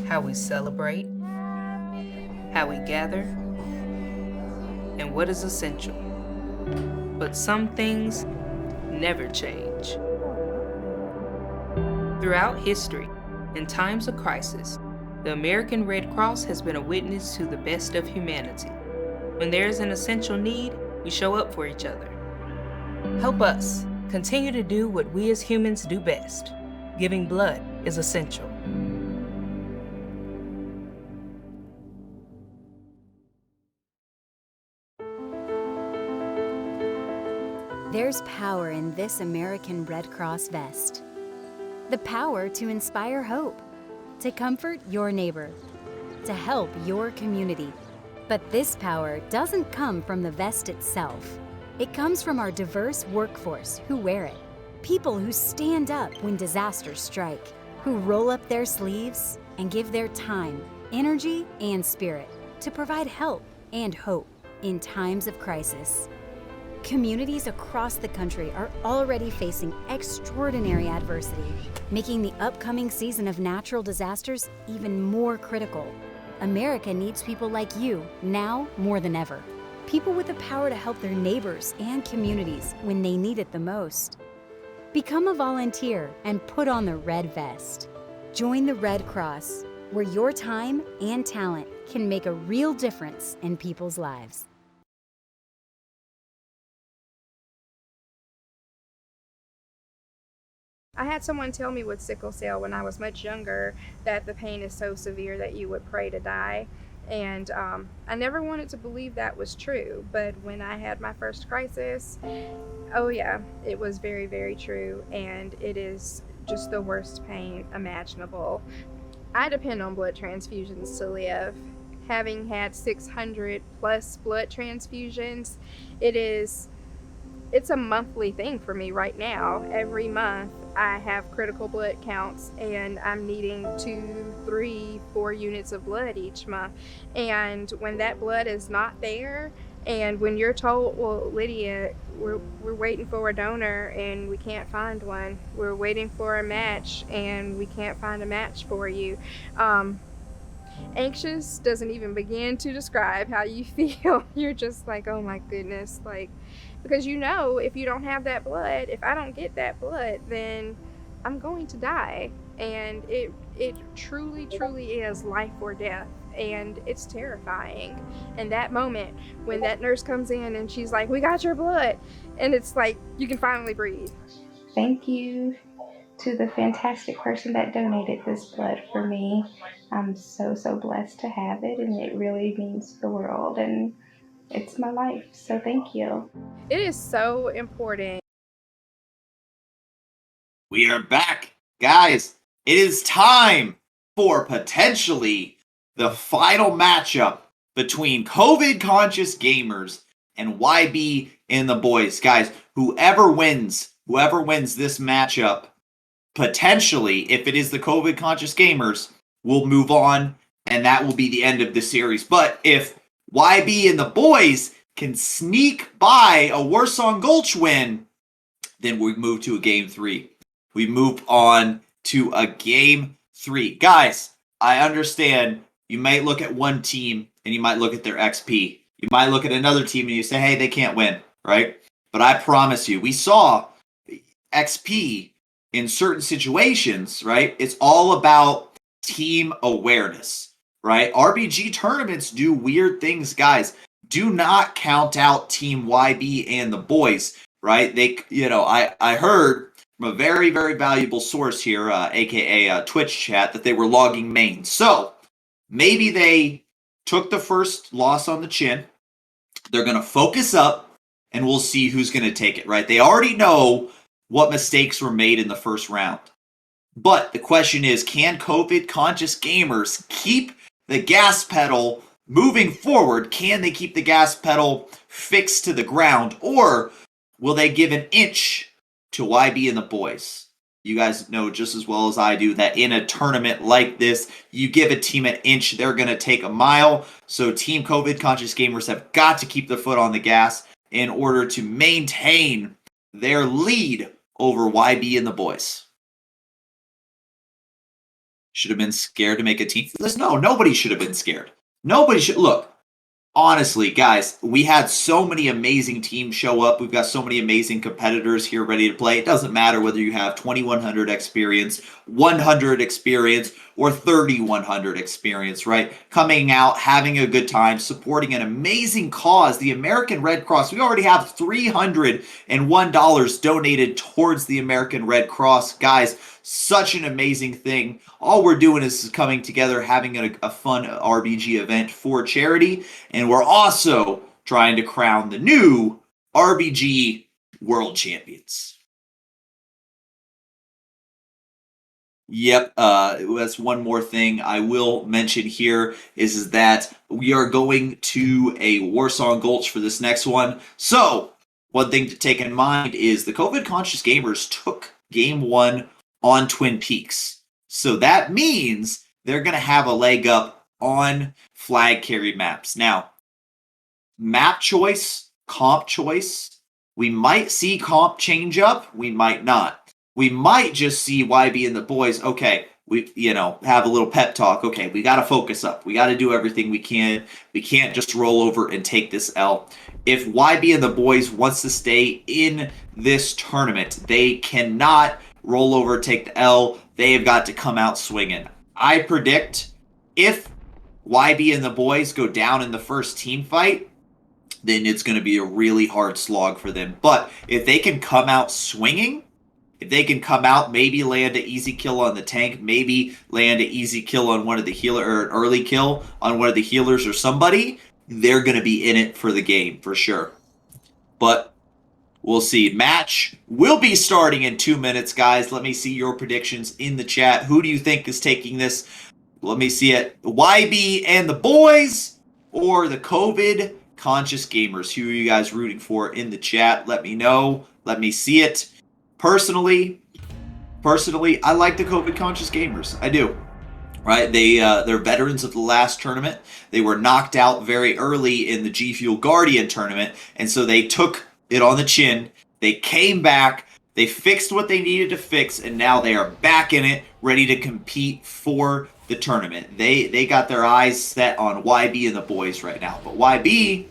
how we celebrate, how we gather, and what is essential. But some things never change. Throughout history, in times of crisis, the American Red Cross has been a witness to the best of humanity. When there is an essential need, we show up for each other. Help us continue to do what we as humans do best. Giving blood is essential. There's power in this American Red Cross vest. The power to inspire hope, to comfort your neighbor, to help your community. But this power doesn't come from the vest itself. It comes from our diverse workforce who wear it. People who stand up when disasters strike, who roll up their sleeves and give their time, energy, and spirit to provide help and hope in times of crisis. Communities across the country are already facing extraordinary adversity, making the upcoming season of natural disasters even more critical. America needs people like you now more than ever. People with the power to help their neighbors and communities when they need it the most. Become a volunteer and put on the red vest. Join the Red Cross, where your time and talent can make a real difference in people's lives. I had someone tell me with sickle cell when I was much younger that the pain is so severe that you would pray to die. And I never wanted to believe that was true. But when I had my first crisis, oh yeah, it was very, very true. And it is just the worst pain imaginable. I depend on blood transfusions to live. Having had 600 plus blood transfusions, it's a monthly thing for me right now. Every month I have critical blood counts and I'm needing 2, 3, 4 units of blood each month. And when that blood is not there, and when you're told, well, Lydia, we're waiting for a donor and we can't find one. We're waiting for a match and we can't find a match for you. Anxious doesn't even begin to describe how you feel. You're just like, oh my goodness, like, because you know if you don't have that blood, if I don't get that blood, then I'm going to die. And it truly, truly is life or death. And it's terrifying. And that moment when that nurse comes in and she's like, we got your blood. And it's like, you can finally breathe. Thank you to the fantastic person that donated this blood for me. I'm so, so blessed to have it, and it really means the world, and it's my life, so thank you. It is so important. We are back. Guys, it is time for potentially the final matchup between COVID-conscious gamers and YB and the boys. Guys, whoever wins this matchup, potentially, if it is the COVID-conscious gamers, will move on, and that will be the end of the series. But if YB and the boys can sneak by a Warsong Gulch win, then we move to a Game 3. We move on to a Game 3. Guys, I understand you might look at one team and you might look at their XP. You might look at another team and you say, hey, they can't win, right? But I promise you, we saw XP in certain situations, right? It's all about team awareness, right? RBG tournaments do weird things, guys. Do not count out Team YB and the boys, right? I heard from a very, very valuable source here, aka Twitch chat, that they were logging main. So maybe they took the first loss on the chin. They're going to focus up and we'll see who's going to take it, right? They already know what mistakes were made in the first round. But the question is, can COVID-conscious gamers keep the gas pedal moving forward? Can they keep the gas pedal fixed to the ground? Or will they give an inch to YB and the boys? You guys know just as well as I do that in a tournament like this, you give a team an inch, they're going to take a mile. So Team COVID-conscious gamers have got to keep their foot on the gas in order to maintain their lead over YB and the boys. Should have been scared to make a team. No, nobody should have been scared. Nobody should. Look, honestly, guys, we had so many amazing teams show up. We've got so many amazing competitors here ready to play. It doesn't matter whether you have 2100 experience, 100 experience, or 3100 experience, right? Coming out, having a good time, supporting an amazing cause, the American Red Cross. We already have $301 donated towards the American Red Cross. Guys, such an amazing thing. All we're doing is coming together, having a fun RBG event for charity, and we're also trying to crown the new RBG World Champions. Yep, that's one more thing I will mention here is that we are going to a Warsong Gulch for this next one. So, one thing to take in mind is the COVID-conscious gamers took Game 1 on Twin Peaks. So that means they're going to have a leg up on flag carry maps. Now, map choice, comp choice, we might see comp change up, we might not. We might just see YB and the boys, okay, we, have a little pep talk. Okay, we got to focus up. We got to do everything we can. We can't just roll over and take this L. If YB and the boys wants to stay in this tournament, they cannot roll over, take the L. They have got to come out swinging. I predict if YB and the boys go down in the first team fight, then it's going to be a really hard slog for them. But if they can come out swinging, if they can come out, maybe land an easy kill on the tank, maybe land an easy kill on one of the healer, or an early kill on one of the healers or somebody, they're going to be in it for the game for sure. But we'll see. Match will be starting in 2 minutes, guys. Let me see your predictions in the chat. Who do you think is taking this? Let me see it. YB and the boys, or the COVID conscious gamers? Who are you guys rooting for in the chat? Let me know. Let me see it. Personally, I like the COVID conscious gamers. I do. Right? They're veterans of the last tournament. They were knocked out very early in the G Fuel Guardian tournament, and so they took it on the chin. They came back. They fixed what they needed to fix, and now they are back in it, ready to compete for the tournament. They got their eyes set on YB and the boys right now. But YB,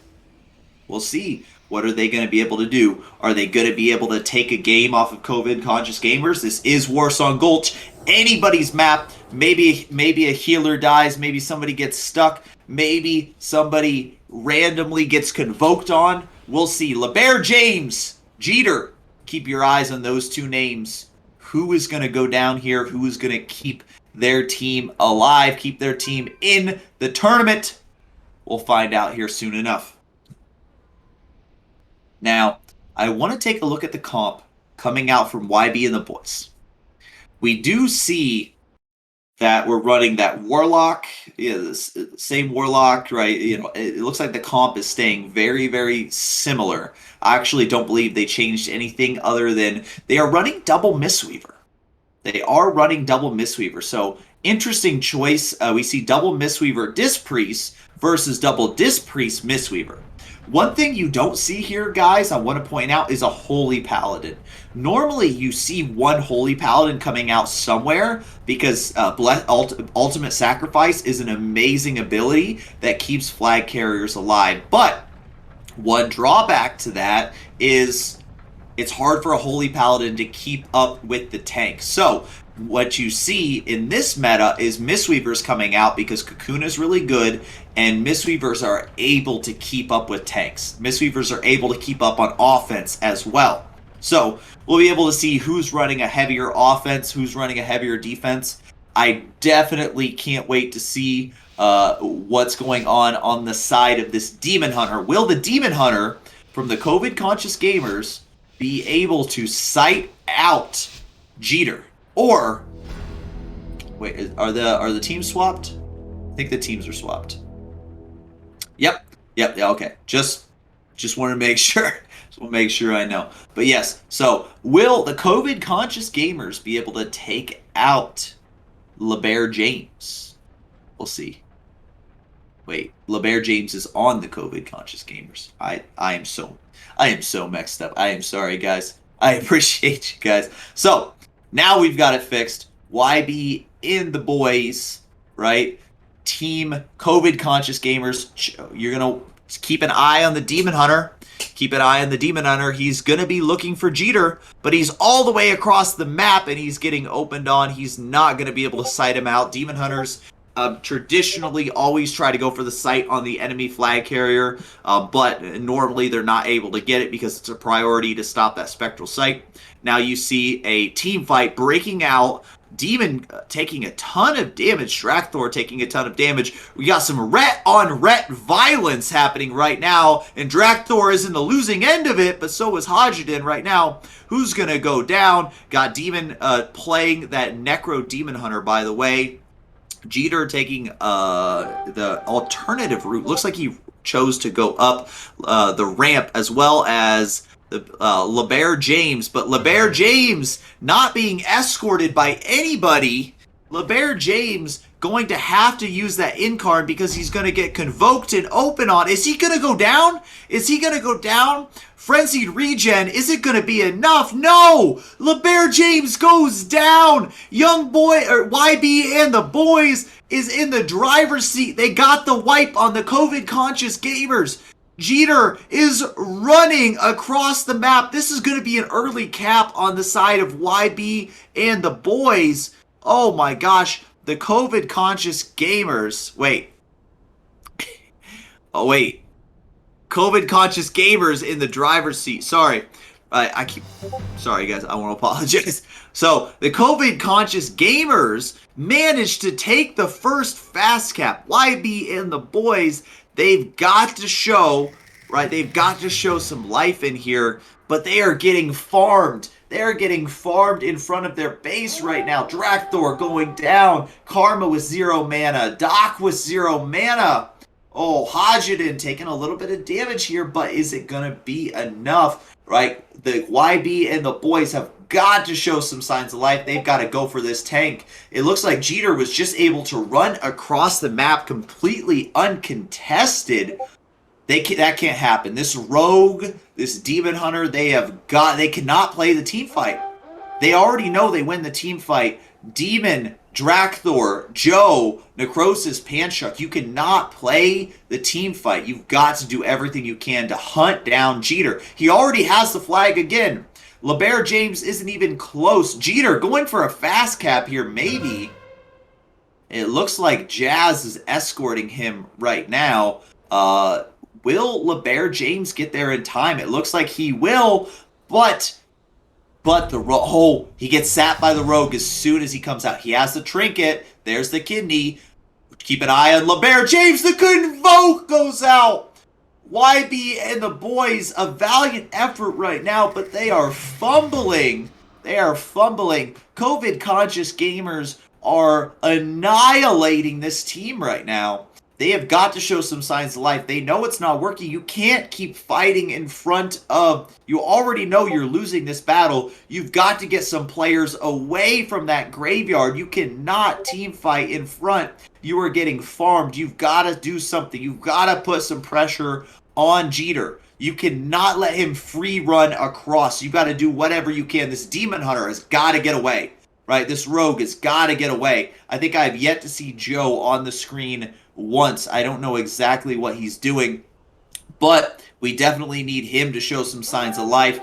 we'll see. What are they going to be able to do? Are they going to be able to take a game off of COVID conscious gamers? This is Warsong Gulch. Anybody's map. Maybe a healer dies. Maybe somebody gets stuck. Maybe somebody randomly gets convoked on. We'll see. LeBear James, Jeter. Keep your eyes on those two names. Who is going to go down here? Who is going to keep their team alive? Keep their team in the tournament? We'll find out here soon enough. Now, I want to take a look at the comp coming out from YB and the boys. We do see that we're running that Warlock, the same Warlock, right? It looks like the comp is staying very, very similar. I actually don't believe they changed anything other than they are running double Mistweaver. They are running double Mistweaver. So, interesting choice. We see double Mistweaver Disc Priest versus double Disc Priest Mistweaver. One thing you don't see here, guys, I want to point out, is a Holy Paladin. Normally, you see one Holy Paladin coming out somewhere because Ultimate Sacrifice is an amazing ability that keeps flag carriers alive. But one drawback to that is it's hard for a Holy Paladin to keep up with the tank. So, what you see in this meta is Mistweavers coming out because Cocoon is really good, and Mistweavers are able to keep up with tanks. Mistweavers are able to keep up on offense as well. So we'll be able to see who's running a heavier offense, who's running a heavier defense. I definitely can't wait to see what's going on the side of this Demon Hunter. Will the Demon Hunter from the COVID conscious gamers be able to sight out Jeter? Or, wait, are the teams swapped? I think the teams are swapped. Yep, yeah, okay. Just want to make sure. Just want to make sure I know. But yes, so will the COVID conscious gamers be able to take out LeBear James? We'll see. Wait, LeBear James is on the COVID conscious gamers. I am so messed up. I am sorry, guys. I appreciate you guys. So, now we've got it fixed. YB in the boys, right? Team COVID conscious gamers. You're going to keep an eye on the Demon Hunter. Keep an eye on the Demon Hunter. He's going to be looking for Jeter, but he's all the way across the map and he's getting opened on. He's not going to be able to sight him out. Demon Hunters traditionally always try to go for the sight on the enemy flag carrier, but normally they're not able to get it because it's a priority to stop that spectral sight. Now you see a team fight breaking out. Demon taking a ton of damage. Drakthor taking a ton of damage. We got some ret on ret violence happening right now, and Drakthor is in the losing end of it, but so is Hadjidin right now. Who's going to go down? Got Demon playing that Necro Demon Hunter, by the way. Jeter taking the alternative route. Looks like he chose to go up the ramp, as well as the LeBear James. But LeBear James not being escorted by anybody. LeBear James going to have to use that incarn because he's going to get convoked and open on. Is he going to go down? Is he going to go down? Frenzied Regen, is it going to be enough? No! LeBear James goes down! Young boy, or YB and the boys is in the driver's seat. They got the wipe on the COVID-conscious gamers. Jeter is running across the map. This is going to be an early cap on the side of YB and the boys. Oh my gosh. The COVID-conscious gamers. Wait. Oh, wait. COVID-conscious gamers in the driver's seat. Sorry. Sorry, guys. I want to apologize. So, the COVID-conscious gamers managed to take the first fast cap. YB and the boys, they've got to show, right? They've got to show some life in here, but they are getting farmed. They're getting farmed in front of their base right now. Drakthor going down. Karma with 0 mana. Doc with 0 mana. Oh, Hodgedon taking a little bit of damage here, but is it going to be enough? Right? The YB and the boys have got to show some signs of life. They've got to go for this tank. It looks like Jeter was just able to run across the map completely uncontested. That can't happen. This rogue, this demon hunter, they cannot play the team fight. They already know they win the team fight. Demon, Drakthor, Joe, Necrosis, Panchuk, you cannot play the team fight. You've got to do everything you can to hunt down Jeter. He already has the flag again. LeBear James isn't even close. Jeter going for a fast cap here, maybe. It looks like Jazz is escorting him right now. Will LeBear James get there in time? It looks like he will, but he gets sapped by the rogue as soon as he comes out. He has the trinket. There's the kidney. Keep an eye on LeBear James. The convoke goes out. YB and the boys, a valiant effort right now, but they are fumbling. They are fumbling. COVID-conscious gamers are annihilating this team right now. They have got to show some signs of life. They know it's not working. You can't keep fighting in front of... You already know you're losing this battle. You've got to get some players away from that graveyard. You cannot team fight in front. You are getting farmed. You've got to do something. You've got to put some pressure on Jeter. You cannot let him free run across. You got to do whatever you can. This Demon Hunter has got to get away. Right? This rogue has got to get away. I think I've yet to see Joe on the screen once. I don't know exactly what he's doing, but we definitely need him to show some signs of life.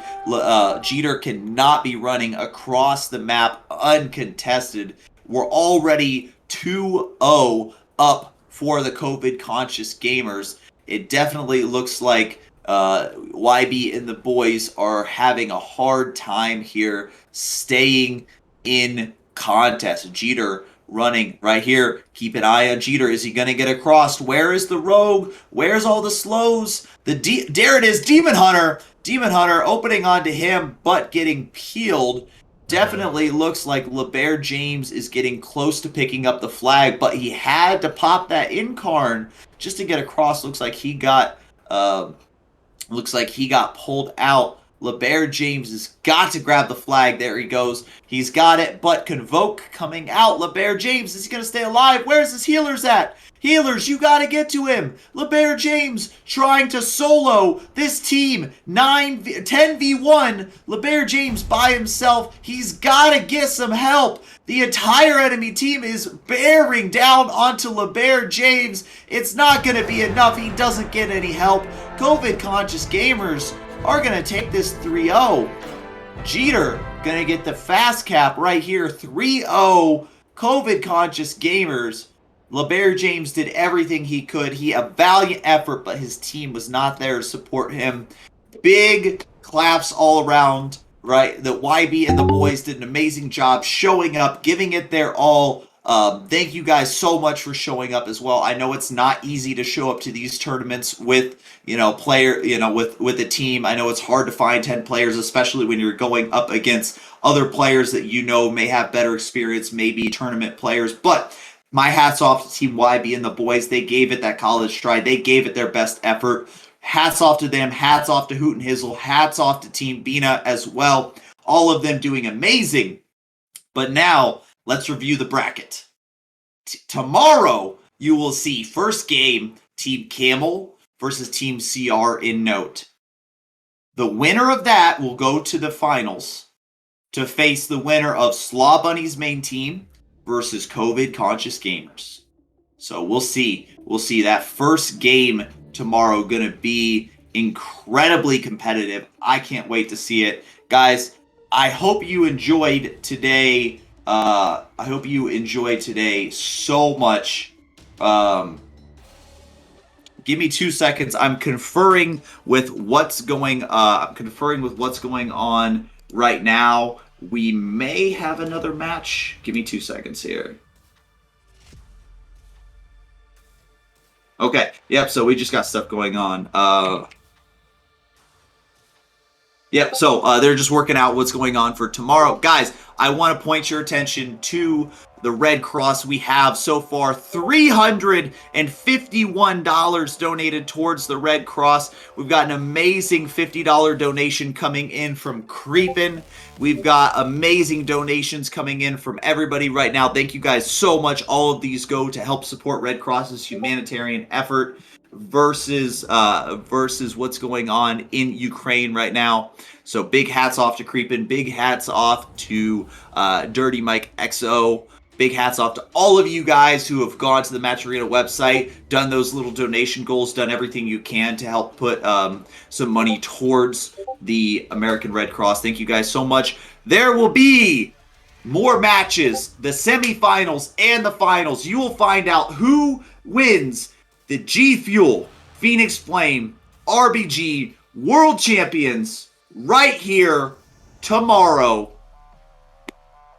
Jeter cannot be running across the map uncontested. We're already 2-0 up for the COVID-conscious gamers. It definitely looks like YB and the boys are having a hard time here staying in contest. Jeter running right here. Keep an eye on Jeter. Is he going to get across? Where is the rogue? Where's all the slows? There it is. Demon Hunter. Demon Hunter opening onto him, but getting peeled. Definitely looks like LeBear James is getting close to picking up the flag, but he had to pop that incarn just to get across. Looks like he got pulled out. LeBear James has got to grab the flag. There he goes. He's got it, but Convoke coming out. LeBear James, is he going to stay alive? Where's his healers at? Healers, you got to get to him. LeBear James trying to solo this team. 10v1. LeBear James by himself. He's got to get some help. The entire enemy team is bearing down onto LeBear James. It's not going to be enough. He doesn't get any help. COVID-conscious gamers are going to take this 3-0. Jeter going to get the fast cap right here. 3-0. COVID-conscious gamers. LeBear James did everything he could. He had a valiant effort, but his team was not there to support him. Big claps all around, right? The YB and the boys did an amazing job showing up, giving it their all. Thank you guys so much for showing up as well. I know it's not easy to show up to these tournaments with, with a team. I know it's hard to find 10 players, especially when you're going up against other players that may have better experience, maybe tournament players. But my hat's off to Team YB and the boys. They gave it that college stride. They gave it their best effort. Hats off to them. Hats off to Hoot and Hizzle. Hats off to Team Bina as well. All of them doing amazing. But now, let's review the bracket. tomorrow, you will see first game, Team Camel versus Team CR in Note. The winner of that will go to the finals to face the winner of Slaw Bunny's main team versus COVID Conscious Gamers. So we'll see. We'll see. That first game tomorrow going to be incredibly competitive. I can't wait to see it. Guys, I hope you enjoyed today. I hope you enjoyed today so much. Give me 2 seconds. I'm conferring with what's going on right now. We may have another match. Give me 2 seconds here. Okay. Yep, so we just got stuff going on. Yep, so they're just working out what's going on for tomorrow. Guys, I want to point your attention to the Red Cross. We have so far $351 donated towards the Red Cross. We've got an amazing $50 donation coming in from Creepin'. We've got amazing donations coming in from everybody right now. Thank you guys so much. All of these go to help support Red Cross's humanitarian effort versus what's going on in Ukraine right now. So big hats off to Creepin', big hats off to Dirty Mike XO, big hats off to all of you guys who have gone to the Match Arena website, done those little donation goals, done everything you can to help put some money towards the American Red Cross. Thank you guys so much. There will be more matches, the semifinals and the finals. You will find out who wins the G Fuel Phoenix Flame RBG World Champions right here tomorrow.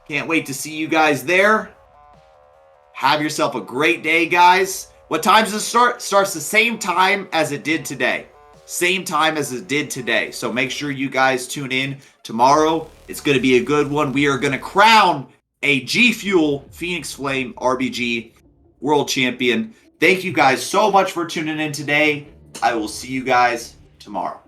Can't wait to see you guys there. Have yourself a great day, guys. What time does it start? Starts the same time as it did today. Same time as it did today. So make sure you guys tune in tomorrow. It's going to be a good one. We are going to crown a G Fuel Phoenix Flame RBG World Champion. Thank you guys so much for tuning in today. I will see you guys tomorrow.